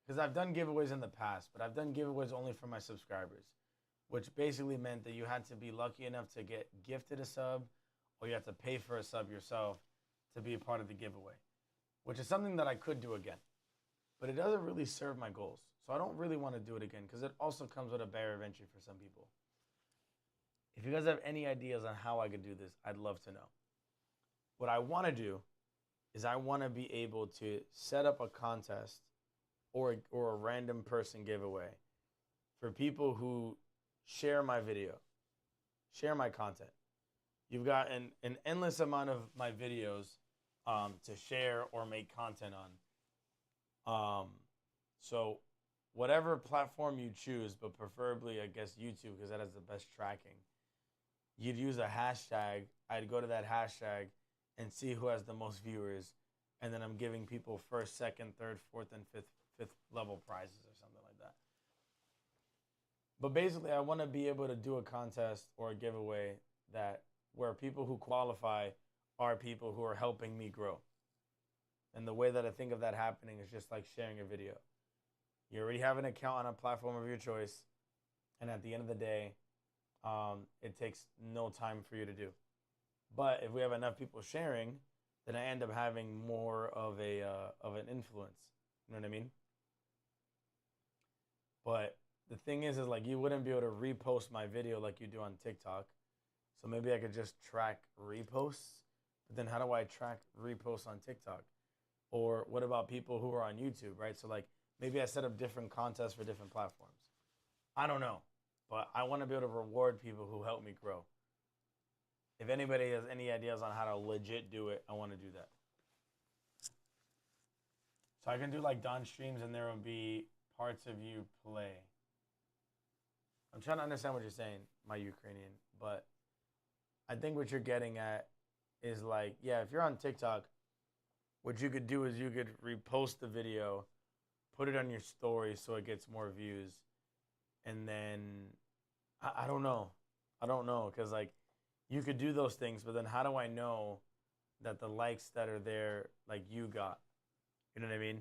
S1: because I've done giveaways in the past, but I've done giveaways only for my subscribers, which basically meant that you had to be lucky enough to get gifted a sub, or you have to pay for a sub yourself to be a part of the giveaway, which is something that I could do again. But it doesn't really serve my goals. So I don't really want to do it again because it also comes with a barrier of entry for some people. If you guys have any ideas on how I could do this, I'd love to know. What I want to do is I want to be able to set up a contest or a random person giveaway for people who share my video, share my content. You've got an endless amount of my videos to share or make content on. So whatever platform you choose, but preferably, I guess, YouTube, because that has the best tracking. You'd use a hashtag. I'd go to that hashtag and see who has the most viewers. And then I'm giving people first, second, third, fourth, and fifth level prizes or something like that. But basically, I want to be able to do a contest or a giveaway that where people who qualify are people who are helping me grow. And the way that I think of that happening is just like sharing a video. You already have an account on a platform of your choice, and at the end of the day, it takes no time for you to do. But if we have enough people sharing, then I end up having more of an influence. You know what I mean? But the thing is like you wouldn't be able to repost my video like you do on TikTok. So maybe I could just track reposts. But then how do I track reposts on TikTok? Or what about people who are on YouTube, right? So like maybe I set up different contests for different platforms. I don't know. But I want to be able to reward people who help me grow. If anybody has any ideas on how to legit do it, I want to do that. So I can do like Don streams and there will be parts of you play. I'm trying to understand what you're saying, my Ukrainian. But I think what you're getting at is like, yeah, if you're on TikTok, what you could do is you could repost the video, put it on your story so it gets more views. And then, I don't know. I don't know. Because, like, you could do those things, but then how do I know that the likes that are there, like, you got? You know what I mean?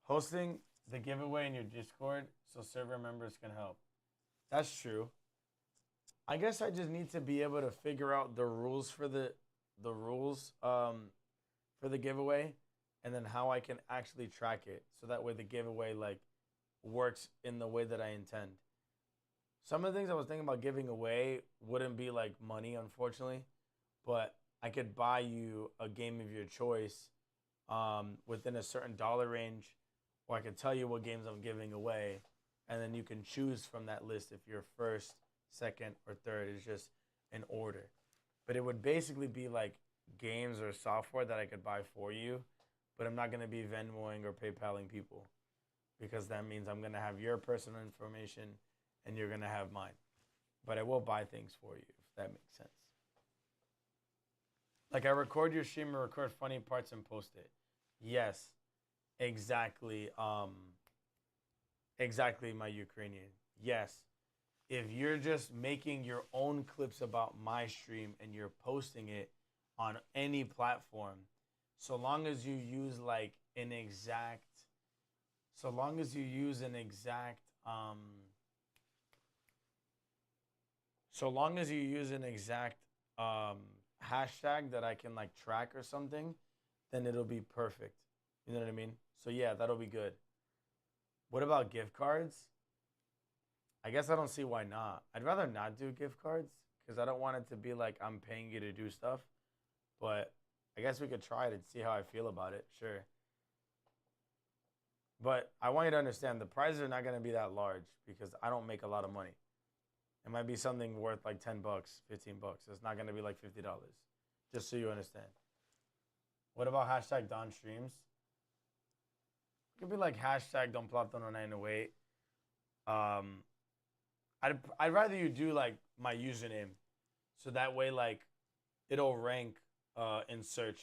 S1: Hosting the giveaway in your Discord so server members can help. That's true. I guess I just need to be able to figure out the rules for the giveaway, and then how I can actually track it so that way the giveaway like works in the way that I intend. Some of the things I was thinking about giving away wouldn't be like money, unfortunately, but I could buy you a game of your choice within a certain dollar range, or I could tell you what games I'm giving away, and then you can choose from that list if you're first, second, or third. It's just an order. But it would basically be like games or software that I could buy for you, but I'm not going to be Venmoing or PayPaling people because that means I'm going to have your personal information and you're going to have mine. But I will buy things for you, if that makes sense. Like I record your stream or record funny parts and post it. Yes, exactly. Exactly, my Ukrainian. Yes. If you're just making your own clips about my stream and you're posting it on any platform, so long as you use like an exact, hashtag that I can like track or something, then it'll be perfect. You know what I mean? So yeah, that'll be good. What about gift cards? I guess I don't see why not. I'd rather not do gift cards because I don't want it to be like I'm paying you to do stuff. But I guess we could try it and see how I feel about it. Sure. But I want you to understand the prizes are not going to be that large because I don't make a lot of money. It might be something worth like $10, $15. It's not going to be like $50. Just so you understand. What about hashtag Don Streams? It could be like hashtag Don Plato 908. I'd rather you do like my username, so that way like it'll rank in search.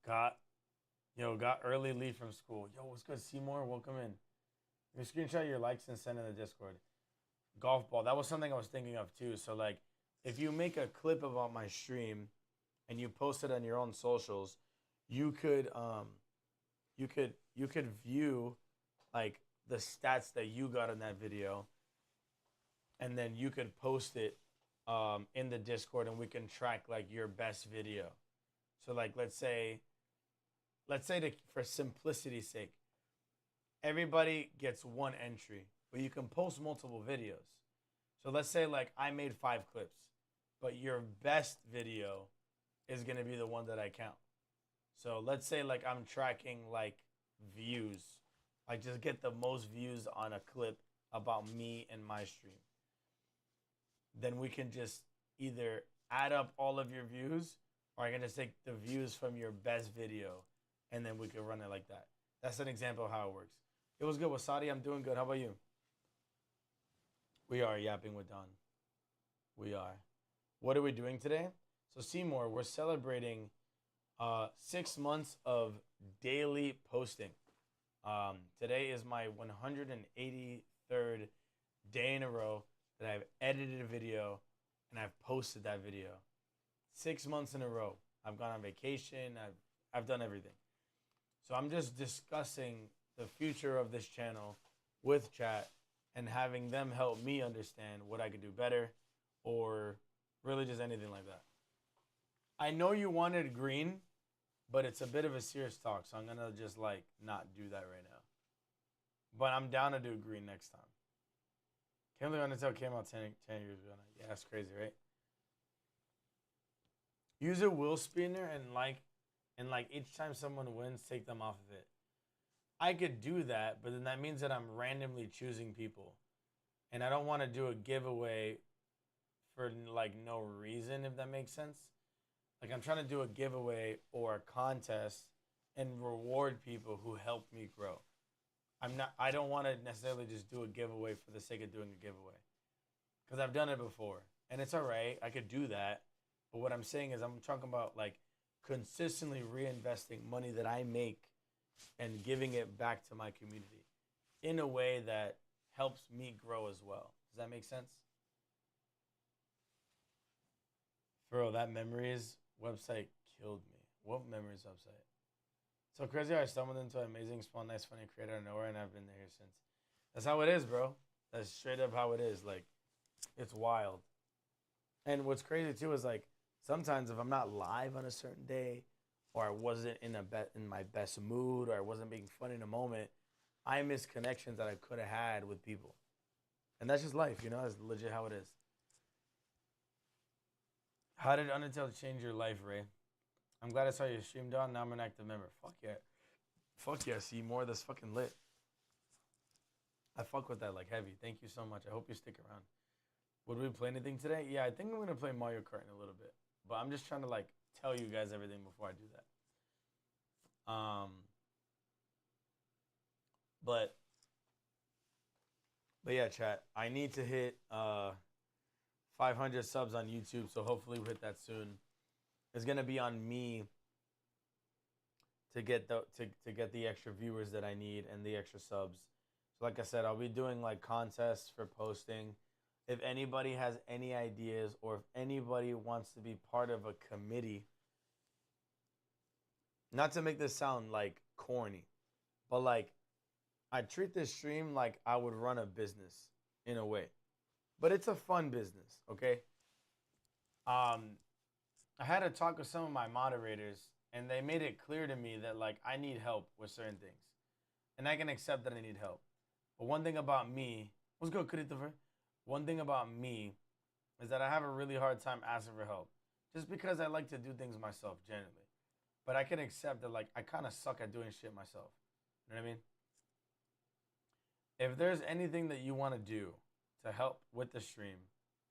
S1: Got got early leave from school. Yo, what's good, Seymour? Welcome in. You screenshot your likes and send in the Discord. Golf ball. That was something I was thinking of too. So like, if you make a clip about my stream and you post it on your own socials, you could you could view like the stats that you got in that video, and then you could post it in the Discord, and we can track like your best video. So like, for simplicity's sake, everybody gets one entry, but you can post multiple videos. So let's say like I made 5 clips, but your best video is gonna be the one that I count. So let's say like I'm tracking like views. I just get the most views on a clip about me and my stream. Then we can just either add up all of your views, or I can just take the views from your best video, and then we can run it like that. That's an example of how it works. It was good, Wasadi. I'm doing good. How about you? We are yapping with Don. We are. What are we doing today? So Seymour, we're celebrating 6 months of daily posting. Today is my 183rd day in a row that I've edited a video and I've posted that video. 6 months in a row. I've gone on vacation. I've done everything. So I'm just discussing the future of this channel with chat and having them help me understand what I could do better, or really just anything like that. I know you wanted green, but it's a bit of a serious talk, so I'm going to just like not do that right now. But I'm down to do green next time. Can't believe Undertale came out 10 years ago now. Yeah, that's crazy, right? Use a wheel spinner and like each time someone wins, take them off of it. I could do that, but then that means that I'm randomly choosing people. And I don't want to do a giveaway for like no reason, if that makes sense. Like I'm trying to do a giveaway or a contest and reward people who helped me grow. I don't want to necessarily just do a giveaway for the sake of doing a giveaway. Because I've done it before. And it's all right. I could do that. But what I'm saying is I'm talking about like consistently reinvesting money that I make and giving it back to my community in a way that helps me grow as well. Does that make sense? Bro, that Memories website killed me. What Memories website? So crazy how I stumbled into an amazing, small, nice, funny creator out of nowhere, and I've been there since. That's how it is, bro. That's straight up how it is. Like, it's wild. And what's crazy too is like sometimes if I'm not live on a certain day, or I wasn't in my best mood, or I wasn't being funny in a moment, I miss connections that I could have had with people. And that's just life, you know? That's legit how it is. How did Undertale change your life, Ray? I'm glad I saw your stream, Don. Now I'm an active member. Fuck yeah. Fuck yeah, Seymour. That's fucking lit. I fuck with that like heavy. Thank you so much. I hope you stick around. Would we play anything today? Yeah, I think I'm going to play Mario Kart in a little bit. But I'm just trying to like tell you guys everything before I do that. But yeah, chat. I need to hit 500 subs on YouTube, so hopefully we'll hit that soon. It's gonna be on me to get the extra viewers that I need and the extra subs. So like I said, I'll be doing like contests for posting. If anybody has any ideas, or if anybody wants to be part of a committee, not to make this sound like corny, but like I treat this stream like I would run a business in a way. But it's a fun business, okay? I had a talk with some of my moderators, and they made it clear to me that like I need help with certain things. And I can accept that I need help. But one thing about me, what's good, Christopher? One thing about me is that I have a really hard time asking for help. Just because I like to do things myself, generally. But I can accept that like I kind of suck at doing shit myself. You know what I mean? If there's anything that you want to do to help with the stream,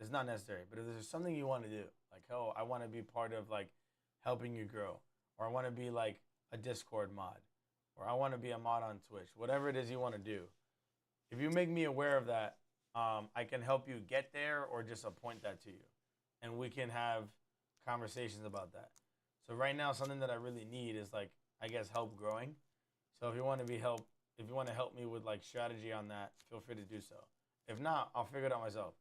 S1: it's not necessary. But if there's something you want to do, like, oh, I want to be part of like helping you grow, or I want to be like a Discord mod, or I want to be a mod on Twitch, whatever it is you want to do. If you make me aware of that, I can help you get there or just appoint that to you, and we can have conversations about that. So right now, something that I really need is like I guess help growing. So if you want to help me with like strategy on that, feel free to do so. If not, I'll figure it out myself.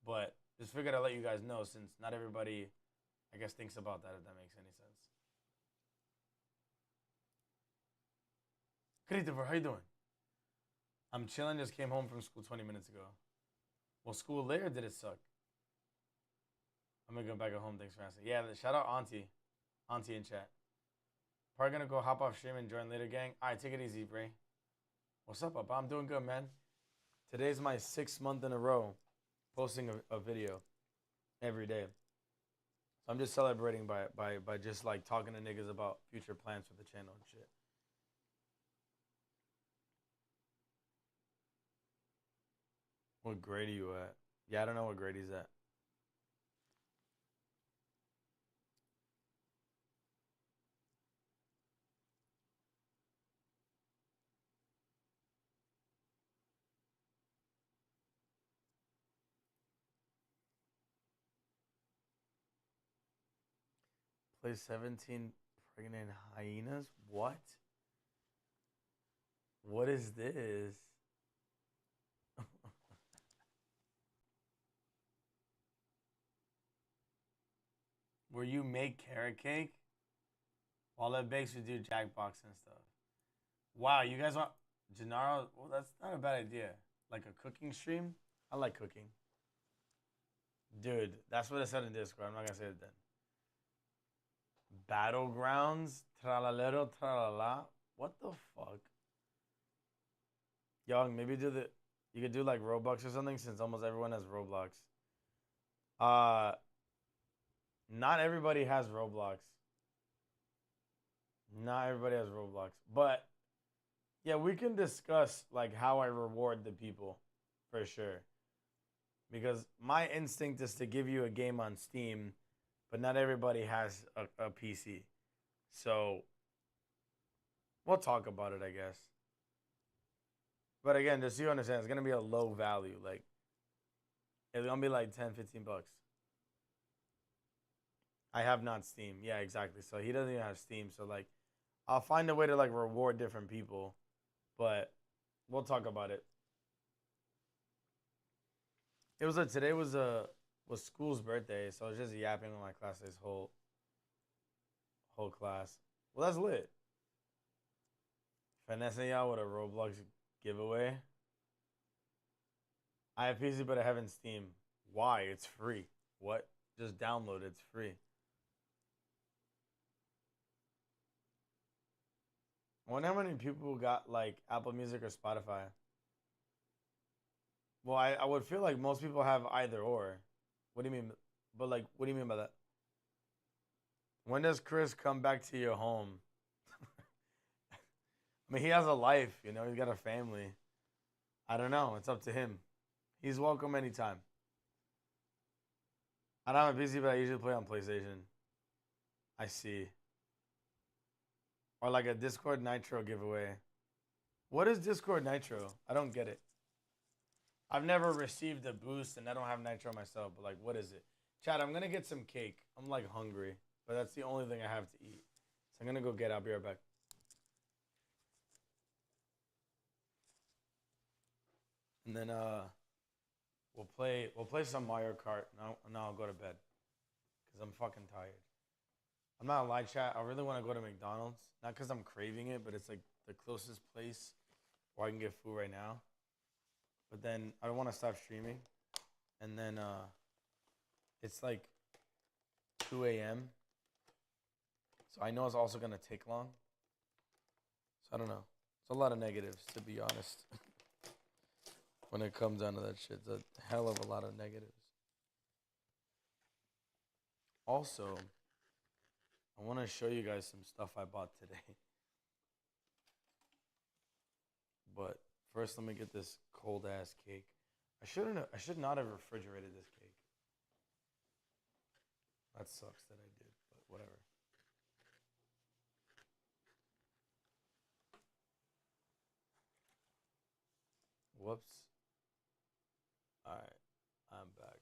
S1: But just figured I'd let you guys know since not everybody, I guess, thinks about that. If that makes any sense. Christopher, how you doing? I'm chilling. Just came home from school 20 minutes ago. Well, school later did it suck? I'm gonna go back at home. Thanks for asking. Yeah, shout out Auntie in chat. Probably gonna go hop off stream and join later, gang. All right, take it easy, Bray. What's up, Papa? I'm doing good, man. Today's my 6th month in a row posting a video every day. So I'm just celebrating by just like talking to niggas about future plans for the channel and shit. What grade are you at? Yeah, I don't know what grade he's at. Play 17 pregnant hyenas? What? What is this? Where you make carrot cake? While it bakes, you do Jackbox and stuff. Wow, you guys want Gennaro? Well, that's not a bad idea. Like a cooking stream? I like cooking. Dude, that's what it said in Discord. I'm not gonna say it then. Battlegrounds? Tralalero tralala? What the fuck? Young, maybe you could do like Roblox or something since almost everyone has Roblox. Not everybody has Roblox. Not everybody has Roblox. But yeah, we can discuss like how I reward the people for sure. Because my instinct is to give you a game on Steam, but not everybody has a PC. So we'll talk about it, I guess. But again, just so you understand, it's gonna be a low value. Like it's gonna be like 10, 15 bucks. I have not Steam. Yeah, exactly. So he doesn't even have Steam. So like I'll find a way to like reward different people. But we'll talk about it. Today was school's birthday, so I was just yapping with my class this whole class. Well, that's lit. Finessing y'all with a Roblox giveaway. I have PC, but I haven't Steam. Why? It's free. What? Just download it. It's free. I wonder how many people got like Apple Music or Spotify. Well, I would feel like most people have either or. What do you mean? But like, what do you mean by that? When does Chris come back to your home? I mean, he has a life, you know, he's got a family. I don't know. It's up to him. He's welcome anytime. I don't have a PC, but I usually play on PlayStation. I see. Or like a Discord Nitro giveaway. What is Discord Nitro? I don't get it. I've never received a boost and I don't have Nitro myself, but like, what is it? Chad, I'm gonna get some cake. I'm like hungry, but that's the only thing I have to eat. So I'm gonna go get it. I'll be right back. And then we'll play some Mario Kart. Now I'll go to bed. Cause I'm fucking tired. I'm not a lie, chat. I really want to go to McDonald's. Not because I'm craving it, but it's like the closest place where I can get food right now. But then I don't want to stop streaming. And then it's like 2 a.m. So I know it's also going to take long. So I don't know. It's a lot of negatives, to be honest. When it comes down to that shit, it's a hell of a lot of negatives. Also, I want to show you guys some stuff I bought today. But first, let me get this cold ass cake. I should not have refrigerated this cake. That sucks that I did, but whatever. Whoops. All right, I'm back.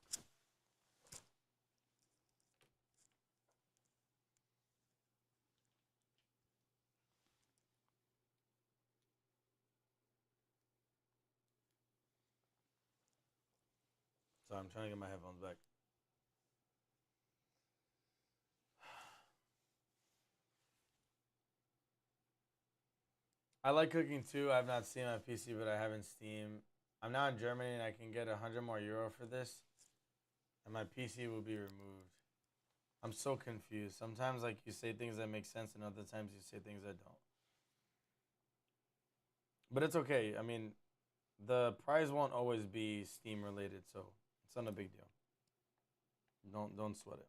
S1: So I'm trying to get my headphones back. I like cooking too. I've not seen my PC, but I have in Steam. I'm now in Germany and I can get 100 more euro for this, and my PC will be removed. I'm so confused. Sometimes like you say things that make sense, and other times you say things that don't. But it's okay. I mean, the prize won't always be Steam related, so it's not a big deal. Don't sweat it.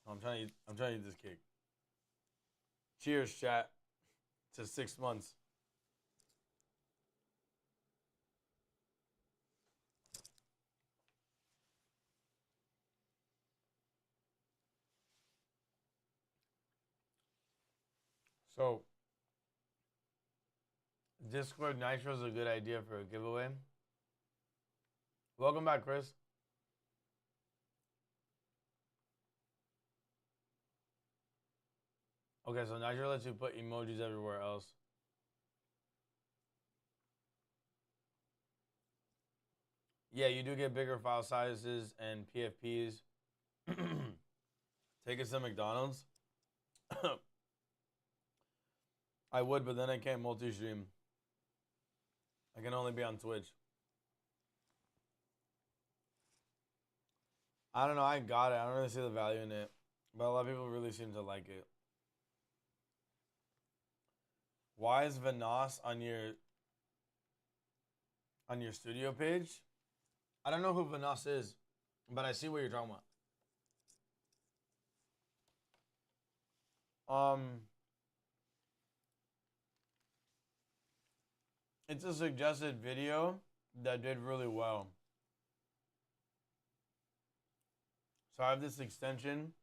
S1: I'm trying to eat this cake. Cheers, chat, to 6 months. So, Discord Nitro is a good idea for a giveaway. Welcome back, Chris. Okay, so Nitro lets you put emojis everywhere else. Yeah, you do get bigger file sizes and PFPs. Take us to McDonald's. I would, but then I can't multi-stream. I can only be on Twitch. I don't know. I got it. I don't really see the value in it, but a lot of people really seem to like it. Why is Vanas on your studio page? I don't know who Vanas is, but I see what you're talking about. It's a suggested video that did really well. So I have this extension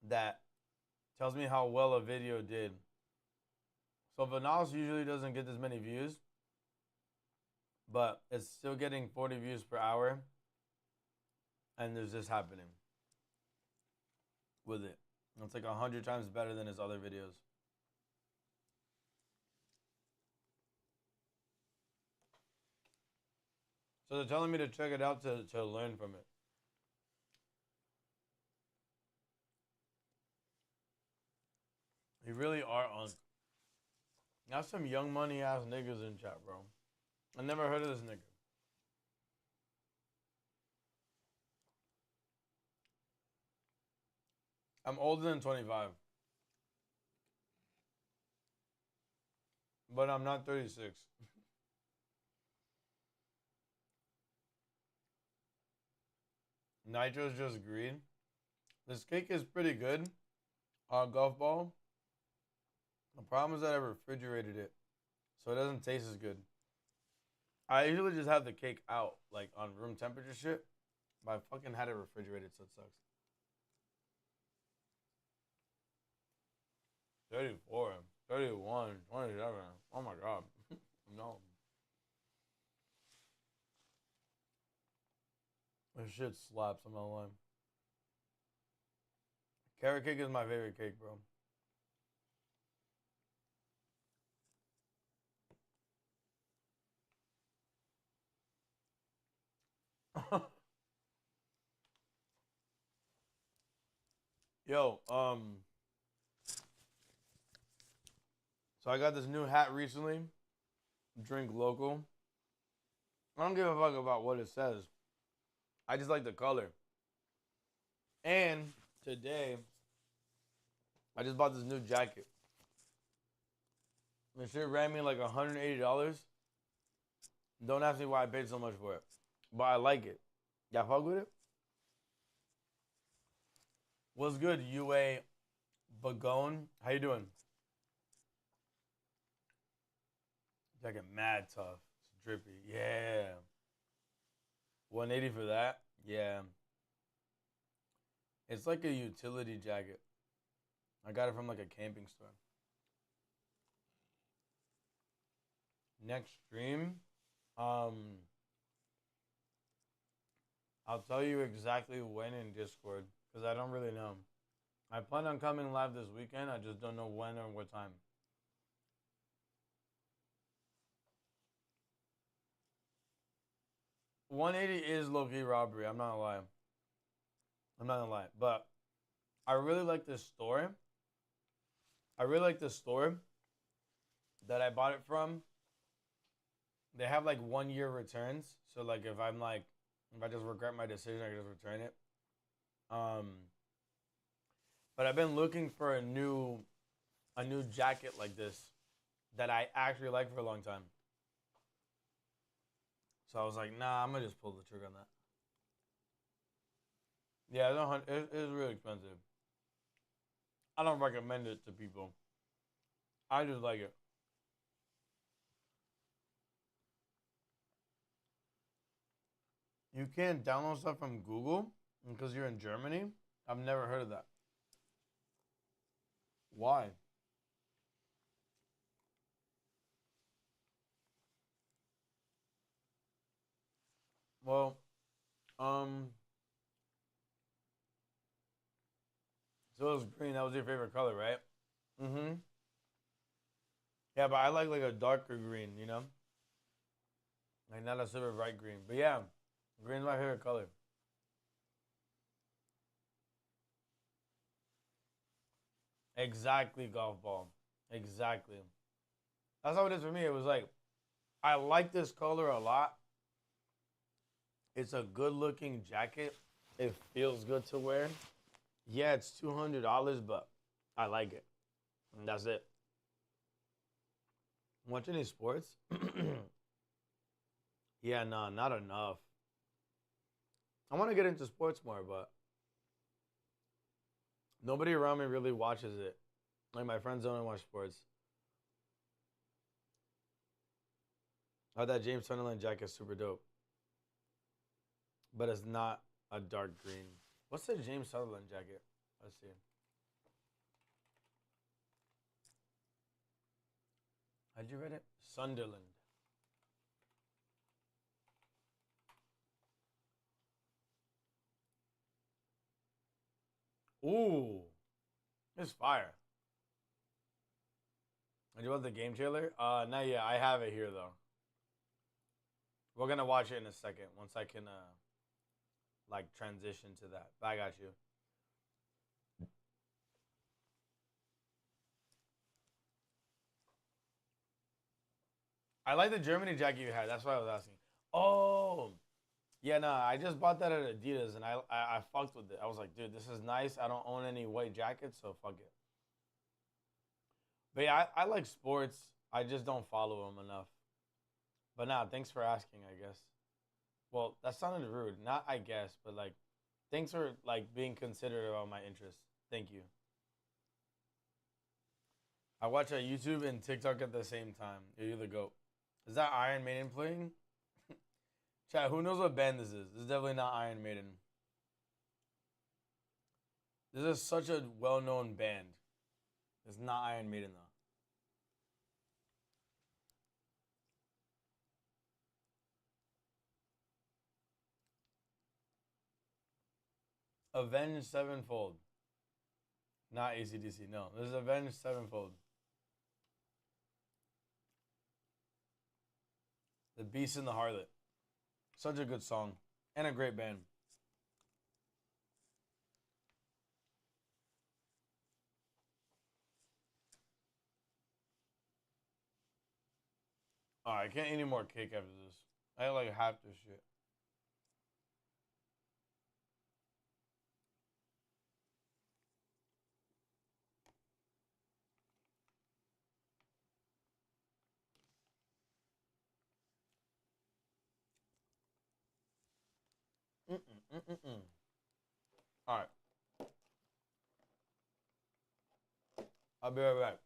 S1: that tells me how well a video did. So Vanas usually doesn't get this many views, but it's still getting 40 views per hour. And there's this happening with it. It's like 100 times better than his other videos. So they're telling me to check it out to learn from it. You really are on. Got some young money ass niggas in chat, bro. I never heard of this nigga. I'm older than 25. But I'm not 36. Nitro's just green. This cake is pretty good. Golf ball. The problem is that I refrigerated it, so it doesn't taste as good. I usually just have the cake out, like on room temperature shit, but I fucking had it refrigerated, so it sucks. 34, 31, 27. Oh my god. No. This shit slaps, I'm not lying. Carrot cake is my favorite cake, bro. Yo, so I got this new hat recently. Drink local. I don't give a fuck about what it says. I just like the color. And today, I just bought this new jacket. This shit ran me like $180. Don't ask me why I paid so much for it. But I like it. Y'all fuck with it? What's good, UA Bagone? How you doing? Jacket mad tough. It's drippy. Yeah. 180 for that? Yeah. It's like a utility jacket. I got it from like a camping store. Next stream, um, I'll tell you exactly when in Discord because I don't really know. I plan on coming live this weekend. I just don't know when or what time. 180 is low-key robbery. I'm not gonna lie. I'm not gonna lie. But I really like this store. I really like this store that I bought it from. They have like 1 year returns. So like if I just regret my decision, I can just return it. Um but I've been looking for a new jacket like this that I actually like for a long time. So I was like, nah, I'm gonna just pull the trigger on that. Yeah, it's really expensive. I don't recommend it to people. I just like it. You can't download stuff from Google because you're in Germany? I've never heard of that. Why? Well, um, so it was green. That was your favorite color, right? Mm-hmm. Yeah, but I like a darker green, you know? Like not a super bright green. But yeah, green's my favorite color. Exactly, golf ball. Exactly. That's how it is for me. It was like, I like this color a lot. It's a good looking jacket. It feels good to wear. Yeah, it's $200, but I like it. And that's it. Watch any sports? Yeah, no, not enough. I want to get into sports more, but nobody around me really watches it. Like my friends don't watch sports. Oh, that James Sunderland jacket is super dope, but it's not a dark green. What's the James Sunderland jacket? Let's see. How'd you read it? Sunderland. Ooh, it's fire. Did you want the game trailer? Not yet. I have it here though. We're gonna watch it in a second once I can like transition to that. But I got you. I like the Germany jacket you had. That's why I was asking. Oh, yeah, no, I just bought that at Adidas and I fucked with it. I was like, dude, this is nice. I don't own any white jackets, so fuck it. But yeah, I like sports. I just don't follow them enough. But nah, thanks for asking, I guess. Well, that sounded rude. Not I guess, but like, thanks for like being considerate about my interests. Thank you. I watch YouTube and TikTok at the same time. You're the goat. Is that Iron Maiden playing? Chat, who knows what band this is? This is definitely not Iron Maiden. This is such a well-known band. It's not Iron Maiden though. Avenged Sevenfold. Not ACDC, no. This is Avenged Sevenfold. The Beast and the Harlot. Such a good song. And a great band. Alright, I can't eat any more cake after this. I like half this shit. Mm-mm. Alright, I'll be right back.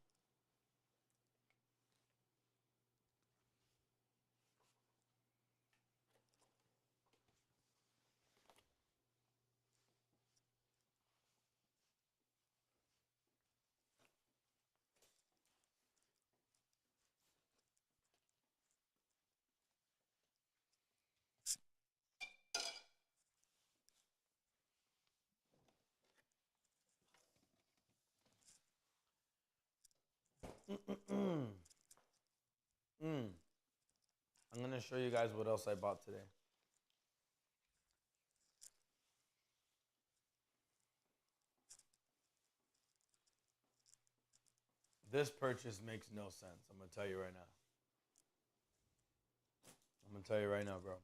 S1: Mm. I'm gonna show you guys what else I bought today. This purchase makes no sense. I'm gonna tell you right now. I'm gonna tell you right now, bro.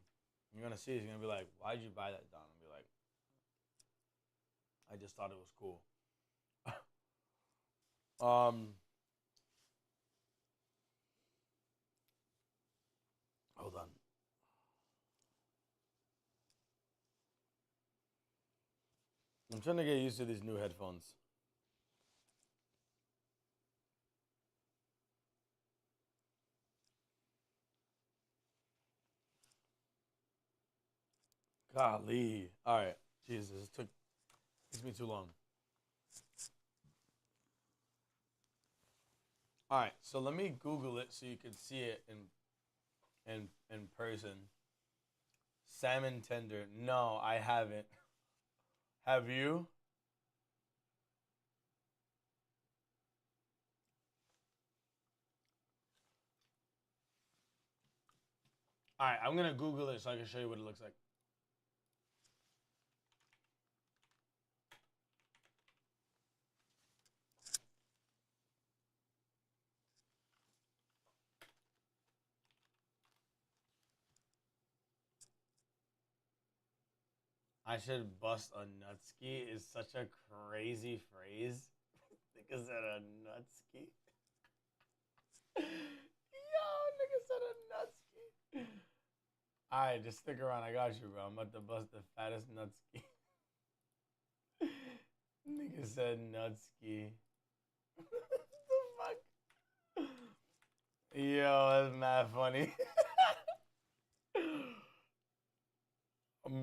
S1: You're gonna see it. You're gonna be like, "Why'd you buy that, Don?" I'll be like, "I just thought it was cool." um, hold on. I'm trying to get used to these new headphones. Golly. All right. Jesus, takes me too long. All right, so let me Google it so you can see it in person. Salmon tender. No, I haven't. Have you? All right, I'm gonna Google it so I can show you what it looks like. I should bust a nutski is such a crazy phrase. Nigga said a nutski. Yo, nigga said a nutski. Alright, just stick around. I got you, bro. I'm about to bust the fattest nutski. Nigga said nutski. What the fuck? Yo, that's mad funny.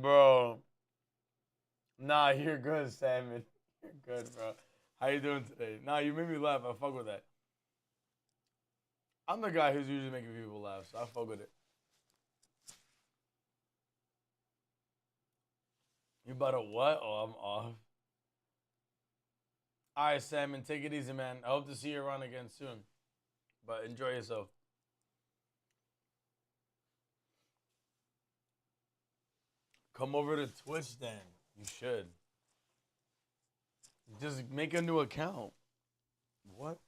S1: Bro. Nah, you're good, Salmon. You're good, bro. How you doing today? Nah, you made me laugh. I fuck with that. I'm the guy who's usually making people laugh, so I fuck with it. You about to what? Oh, I'm off. All right, Salmon, take it easy, man. I hope to see you around again soon. But enjoy yourself. Come over to Twitch then. You should. Just make a new account. What?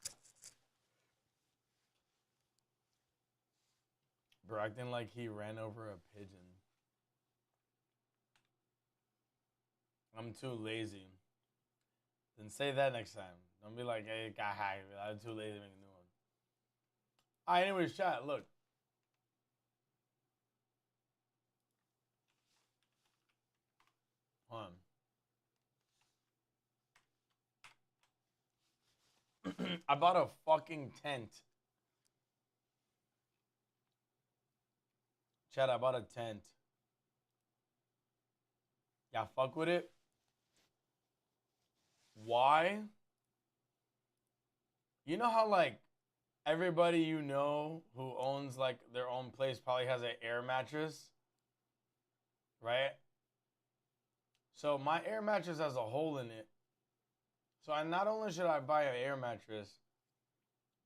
S1: Bro, acting like he ran over a pigeon. I'm too lazy. Then say that next time. Don't be like, hey, got hacked. I'm too lazy to make a new one. Alright, anyways, chat, look. Hold on. I bought a fucking tent. Chat, I bought a tent. Y'all fuck with it? Why? You know how, like, everybody you know who owns, like, their own place probably has an air mattress? Right? So my air mattress has a hole in it. So I not only should I buy an air mattress,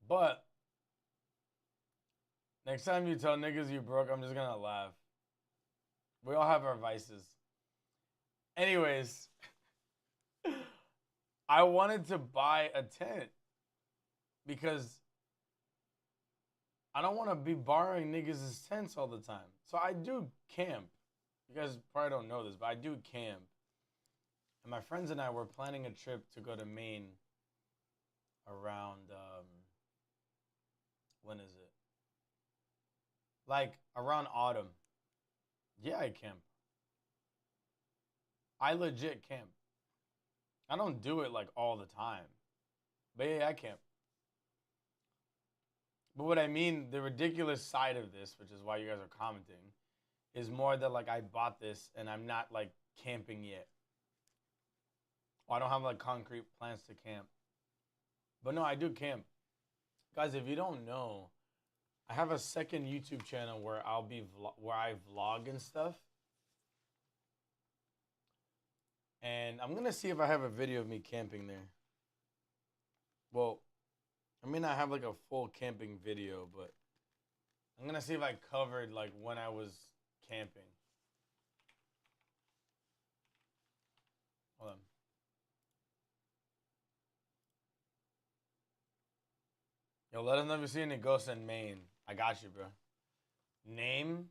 S1: but next time you tell niggas you broke, I'm just gonna laugh. We all have our vices. Anyways, I wanted to buy a tent because I don't want to be borrowing niggas' tents all the time. So I do camp. You guys probably don't know this, but I do camp. And my friends and I were planning a trip to go to Maine around, when is it? Like around autumn. Yeah, I camp. I legit camp. I don't do it like all the time. But yeah, I camp. But what I mean, the ridiculous side of this, which is why you guys are commenting, is more that like I bought this and I'm not like camping yet. Or I don't have like concrete plans to camp. But no, I do camp. Guys, if you don't know, I have a second YouTube channel where where I vlog and stuff. And I'm gonna see if I have a video of me camping there. Well, I may not have like a full camping video, but I'm gonna see if I covered like when I was camping. Hold on. Yo, let us know if you see any ghosts in Maine. I got you, bro. Name?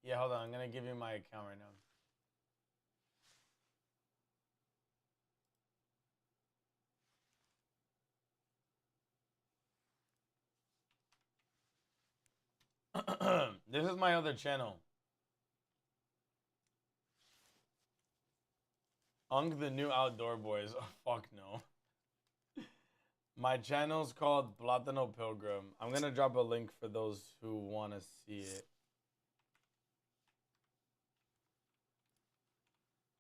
S1: Yeah, hold on. I'm gonna give you my account right now. This is my other channel. Unk the New Outdoor Boys. Oh, fuck no. My channel's called Platano Pilgrim. I'm gonna drop a link for those who want to see it.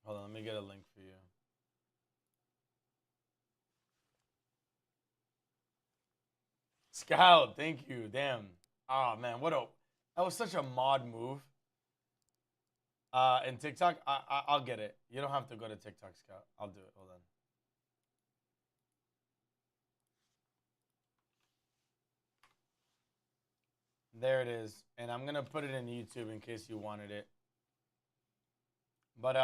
S1: Hold on, let me get a link for you. Scout, thank you. Damn. Oh man, that was such a mod move. And TikTok, I'll get it. You don't have to go to TikTok, Scout. I'll do it. Hold on. There it is. And I'm gonna put it in YouTube in case you wanted it. But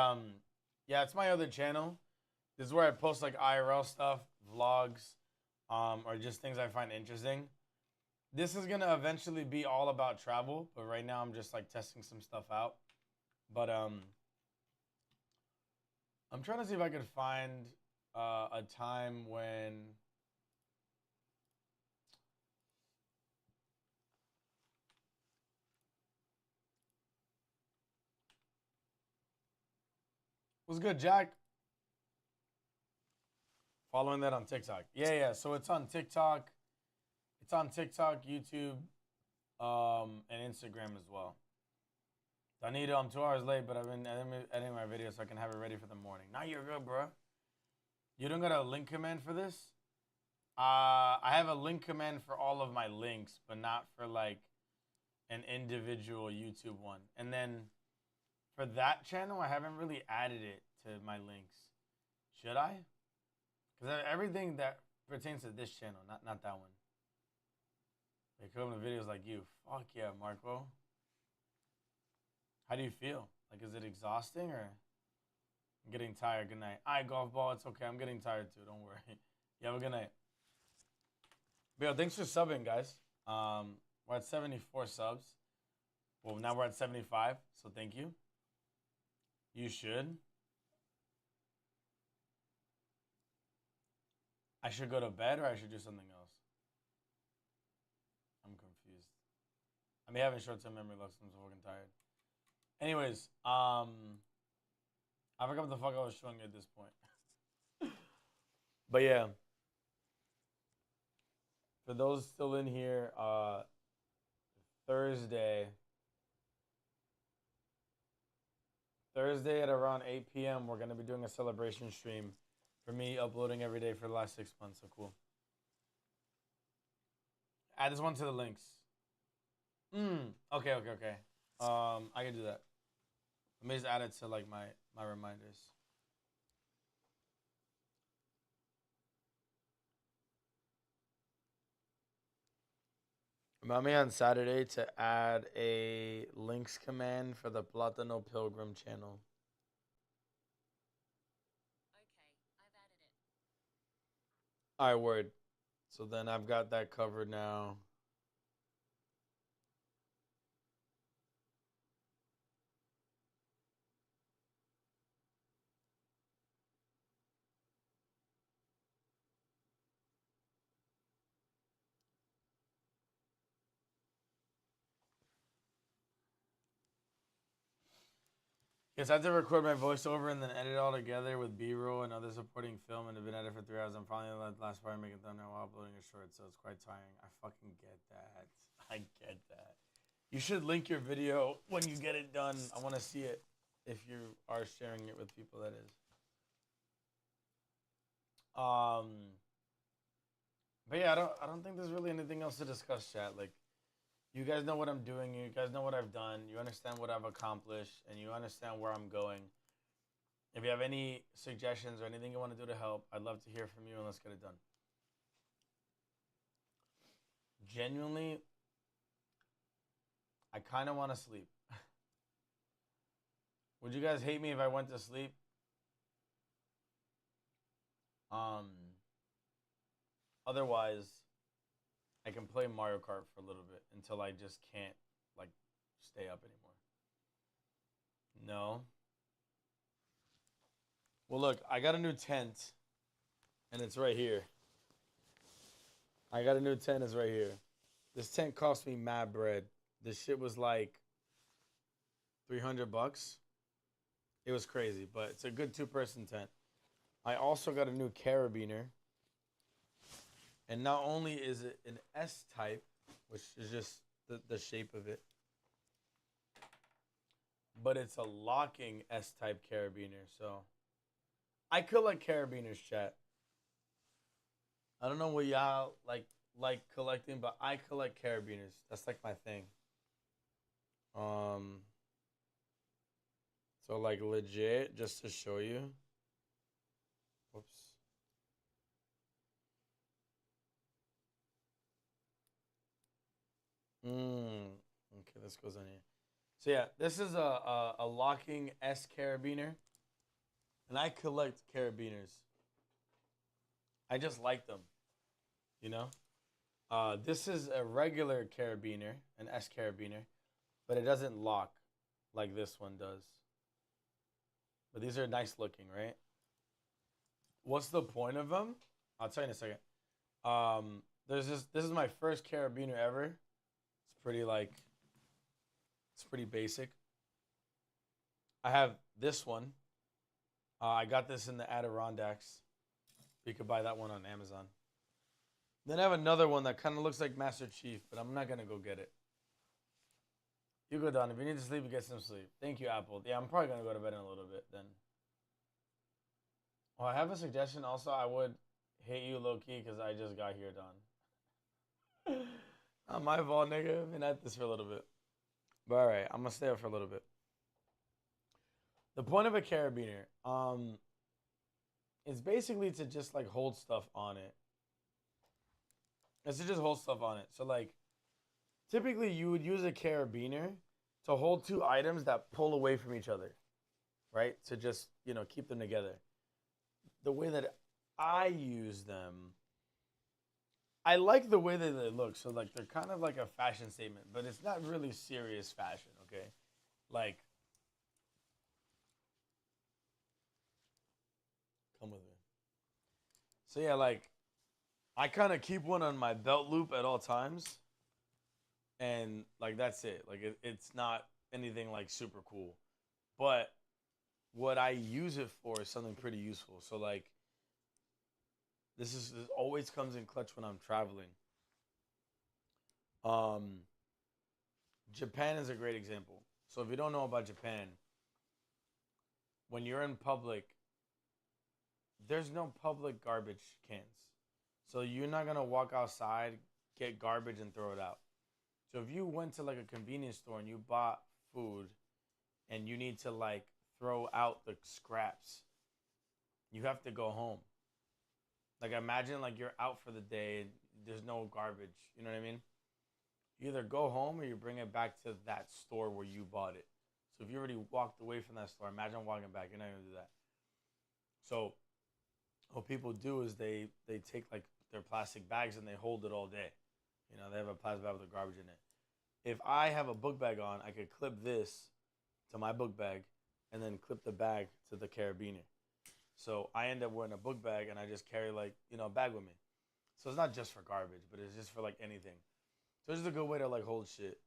S1: yeah, it's my other channel. This is where I post like IRL stuff, vlogs, or just things I find interesting. This is gonna eventually be all about travel, but right now I'm just like testing some stuff out. But I'm trying to see if I could find a time when what's good, Jack? Following that on TikTok. Yeah. So it's on TikTok. It's on TikTok, YouTube, and Instagram as well. Danito, I'm 2 hours late, but I've been editing my video so I can have it ready for the morning. Now you're good, bro. You don't got a link command for this? I have a link command for all of my links, but not for like an individual YouTube one. And then for that channel, I haven't really added it to my links. Should I? Because everything that pertains to this channel, not that one. They come to videos like you. Fuck yeah, Marco. How do you feel? Like, is it exhausting or I'm getting tired? Good night. All right, golf ball. It's okay. I'm getting tired too. Don't worry. You have a good night. But yo, thanks for subbing, guys. We're at 74 subs. Well, now we're at 75, so thank you. You should. I should go to bed or I should do something else? I'm confused. I may have short-term memory loss. I'm so fucking tired. Anyways, I forgot what the fuck I was showing you at this point. But yeah. For those still in here, Thursday at around 8 p.m., we're going to be doing a celebration stream for me uploading every day for the last 6 months. So cool. Add this one to the links. Okay. I can do that. Let me just add it to like my reminders. Remind me on Saturday to add a links command for the Platano Pilgrim channel. Okay, I've added it. All right, word. So then I've got that covered now. Yes, I have to record my voiceover and then edit it all together with B-roll and other supporting film and have been edited for 3 hours. I'm finally the last part and make it done now while uploading a short, so it's quite tiring. I fucking get that. I get that. You should link your video when you get it done. I want to see it if you are sharing it with people, that is. But yeah, I don't think there's really anything else to discuss, chat. Like, you guys know what I'm doing. You guys know what I've done. You understand what I've accomplished, and you understand where I'm going. If you have any suggestions or anything you want to do to help, I'd love to hear from you, and let's get it done. genuinely, I kind of want to sleep. Would you guys hate me if I went to sleep? Um, Otherwise, I can play Mario Kart for a little bit until I just can't like stay up anymore. No. Well, look, I got a new tent, and it's right here. I got a new tent, it's right here. This tent cost me mad bread. This shit was like $300. It was crazy, but it's a good two-person tent. I also got a new carabiner, and not only is it an S type, which is just the shape of it, but it's a locking S type carabiner. So I collect carabiners, chat. I don't know what y'all like collecting, but I collect carabiners. That's like my thing. Um, so like legit, just to show you. Whoops. Okay, this goes on here. So yeah, this is a locking S carabiner, and I collect carabiners. I just like them, you know. This is a regular carabiner, an S carabiner, but it doesn't lock like this one does. But these are nice looking, right? What's the point of them? I'll tell you in a second. There's this. This is my first carabiner ever. It's pretty like. It's pretty basic. I have this one. I got this in the Adirondacks. You could buy that one on Amazon. Then I have another one that kind of looks like Master Chief, but I'm not gonna go get it. You go down. If you need to sleep, get some sleep. Thank you, Apple. Yeah, I'm probably gonna go to bed in a little bit then. Oh, I have a suggestion. Also, I would hate you low key because I just got here done. Not my fault, nigga. I've been at this for a little bit. But all right, I'm gonna stay up for a little bit. The point of a carabiner, is basically to just like hold stuff on it. It's to just hold stuff on it. So like, typically you would use a carabiner to hold two items that pull away from each other, right? To just keep them together. The way that I use them, I like the way that they look. So like they're kind of like a fashion statement, but it's not really serious fashion, okay? Like, come with me. So yeah, like I kind of keep one on my belt loop at all times, and like that's it. Like it's not anything like super cool, but what I use it for is something pretty useful. So like this always comes in clutch when I'm traveling. Um, Japan is a great example. So if you don't know about Japan, when you're in public, there's no public garbage cans. So you're not gonna walk outside, get garbage, and throw it out. So if you went to like a convenience store and you bought food and you need to like throw out the scraps, you have to go home. Like imagine like you're out for the day, there's no garbage. You know what I mean? You either go home or you bring it back to that store where you bought it. So if you already walked away from that store, imagine walking back. You're not gonna do that. So what people do is they take like their plastic bags and they hold it all day. They have a plastic bag with the garbage in it. If I have a book bag on, I could clip this to my book bag and then clip the bag to the carabiner. So I end up wearing a book bag and I just carry like, a bag with me. So it's not just for garbage, but it's just for like anything. So it's just a good way to like hold shit.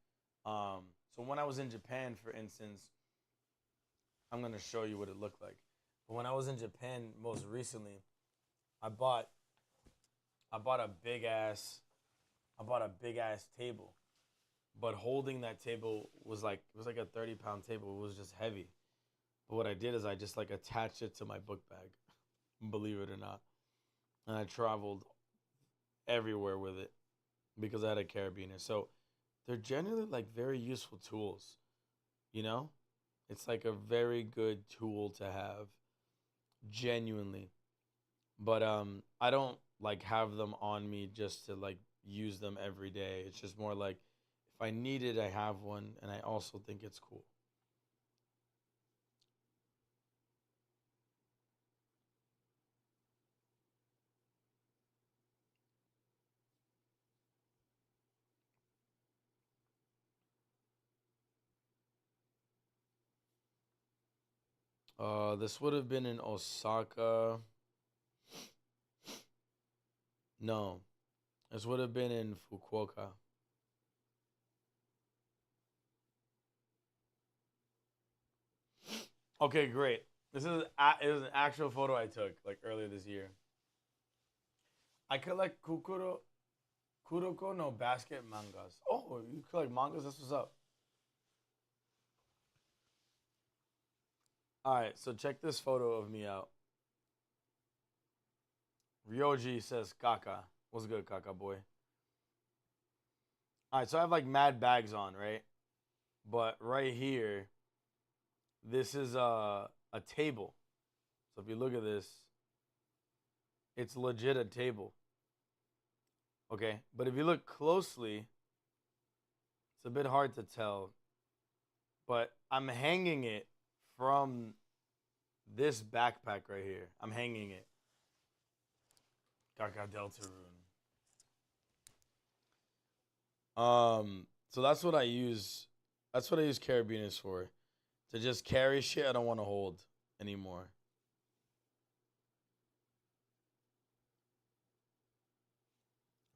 S1: So when I was in Japan, for instance, I'm gonna show you what it looked like. But when I was in Japan most recently, I bought a big ass table. But holding that table was like it was like a 30-pound table. It was just heavy. But what I did is I just like attached it to my book bag, believe it or not. And I traveled everywhere with it because I had a carabiner. So they're generally like very useful tools, you know? It's like a very good tool to have, genuinely. But I don't like have them on me just to like use them every day. It's just more like if I need it, I have one, and I also think it's cool. This would have been in Osaka. No, this would have been in Fukuoka. Okay, great. It was an actual photo I took like earlier this year. I collect Kuroko no basket mangas. Oh, you collect mangas? That's what's up. All right, so check this photo of me out. Ryoji says, "Kaka, what's good, Kaka boy?" All right, so I have like mad bags on, right? But right here, this is a table. So if you look at this, it's legit a table. Okay, but if you look closely, it's a bit hard to tell. But I'm hanging it from this backpack right here. I'm hanging it. Kaka Deltarune. So that's what I use. That's what I use carabiners for. To just carry shit I don't want to hold anymore.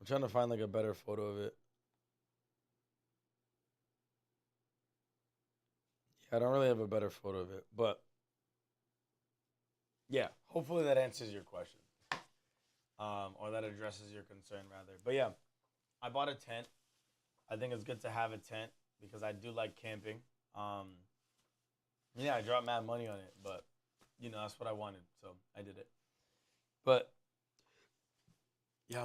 S1: I'm trying to find like a better photo of it. Yeah, I don't really have a better photo of it, but yeah, hopefully that answers your question. Or that addresses your concern rather. But yeah, I bought a tent. I think it's good to have a tent because I do like camping. Yeah, I dropped mad money on it, but that's what I wanted, so I did it. But yeah,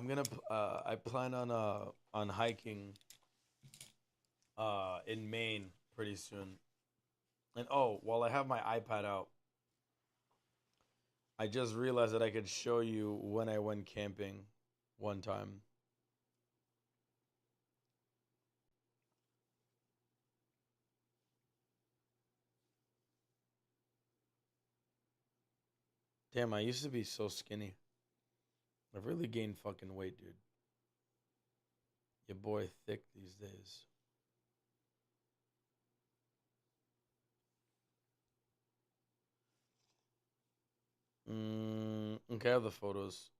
S1: I plan on hiking in Maine pretty soon. And oh, while I have my iPad out, I just realized that I could show you when I went camping one time. Damn, I used to be so skinny. I've really gained fucking weight, dude. Your boy thick these days. Okay, I have the photos.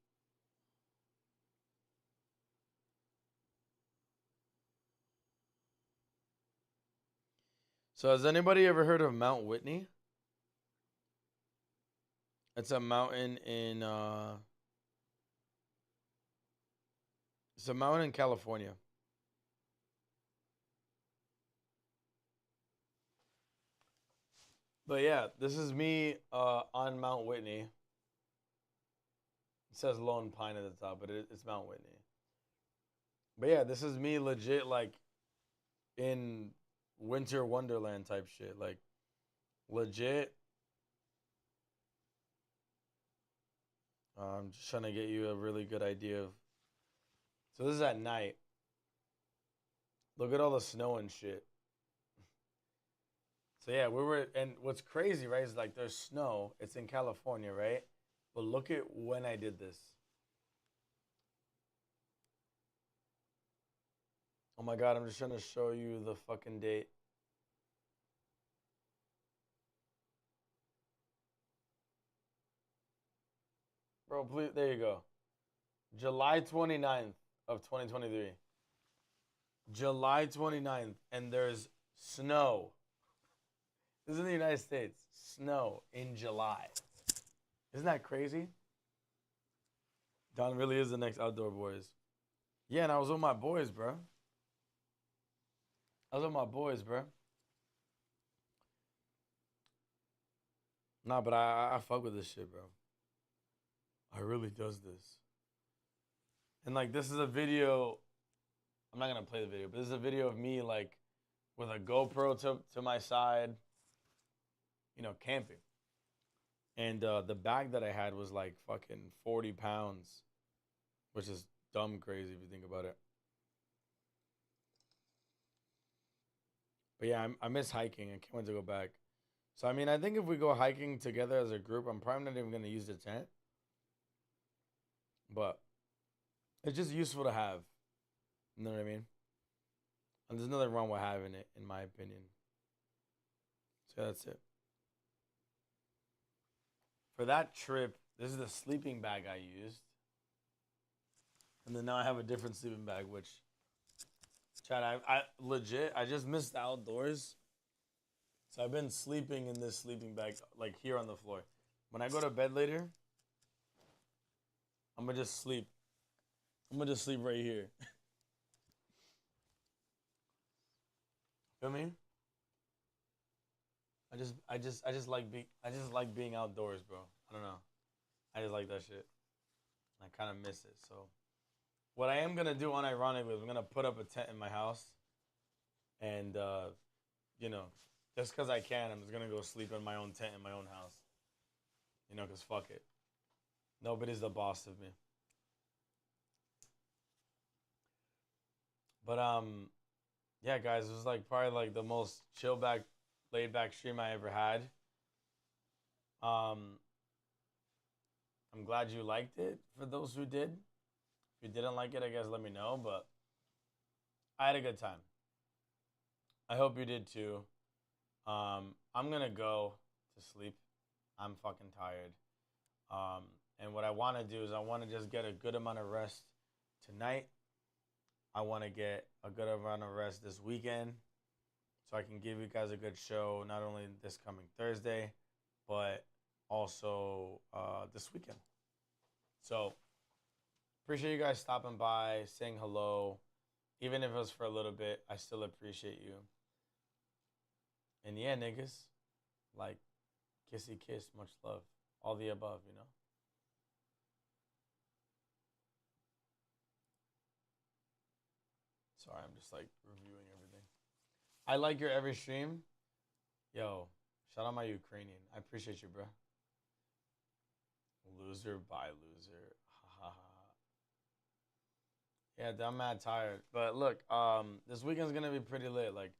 S1: So has anybody ever heard of Mount Whitney? It's a mountain in it's a mountain in California. But yeah, this is me on Mount Whitney. It says Lone Pine at the top, but it's Mount Whitney. But yeah, this is me legit like in winter wonderland type shit. Like legit. I'm just trying to get you a really good idea of. So this is at night. Look at all the snow and shit. So yeah, and what's crazy, right, is like there's snow. It's in California, right? But look at when I did this. Oh my god, I'm just trying to show you the fucking date. Bro, please, there you go. July 29th of 2023. July 29th, and there's snow. This is in the United States. Snow in July. Isn't that crazy? Don really is the next Outdoor Boys. Yeah, and I was with my boys, bro. I was with my boys, bro. Nah, but I fuck with this shit, bro. I really does this. And like this is a video. I'm not gonna play the video, but this is a video of me like with a GoPro to my side, camping. And the bag that I had was like fucking 40 pounds, which is dumb crazy if you think about it. But yeah, I miss hiking. I can't wait to go back. So I mean, I think if we go hiking together as a group, I'm probably not even gonna use the tent, but it's just useful to have. You know what I mean? And there's nothing wrong with having it, in my opinion. So that's it. For that trip, this is the sleeping bag I used. And then now I have a different sleeping bag, which, Chad, I legit, I just missed the outdoors. So I've been sleeping in this sleeping bag, like here on the floor. When I go to bed later, I'm gonna just sleep. I'm gonna just sleep right here. Feel me? I just like being outdoors, bro. I don't know. I just like that shit. I kind of miss it. So what I am gonna do, unironically, is I'm gonna put up a tent in my house, and you know, just cause I can, I'm just gonna go sleep in my own tent in my own house. You know, cause fuck it, nobody's the boss of me. But yeah, guys, it was like probably like the most chill back, laid back stream I ever had. Um, I'm glad you liked it. For those who did, if you didn't like it, I guess let me know. But I had a good time. I hope you did too. I'm gonna go to sleep. I'm fucking tired. Um, and what I want to do is I want to just get a good amount of rest tonight. I want to get a good amount of rest this weekend so I can give you guys a good show, not only this coming Thursday, but also this weekend. So appreciate you guys stopping by, saying hello. Even if it was for a little bit, I still appreciate you. And yeah, niggas, like, kissy kiss, much love. All the above, you know? Sorry, I'm just like reviewing everything. I like your every stream. Yo, shout out my Ukrainian. I appreciate you, bro. Loser by loser. Ha ha ha. Yeah, I'm mad tired. But look, this weekend's gonna be pretty lit. Like,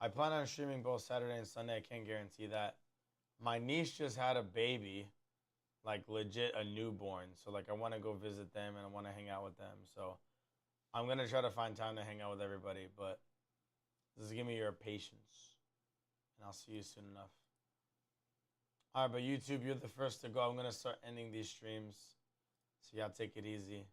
S1: I plan on streaming both Saturday and Sunday. I can't guarantee that. My niece just had a baby, like legit a newborn. So like I want to go visit them and I want to hang out with them. So I'm gonna try to find time to hang out with everybody. But just give me your patience, and I'll see you soon enough. All right, but YouTube, you're the first to go. I'm gonna start ending these streams, so y'all take it easy.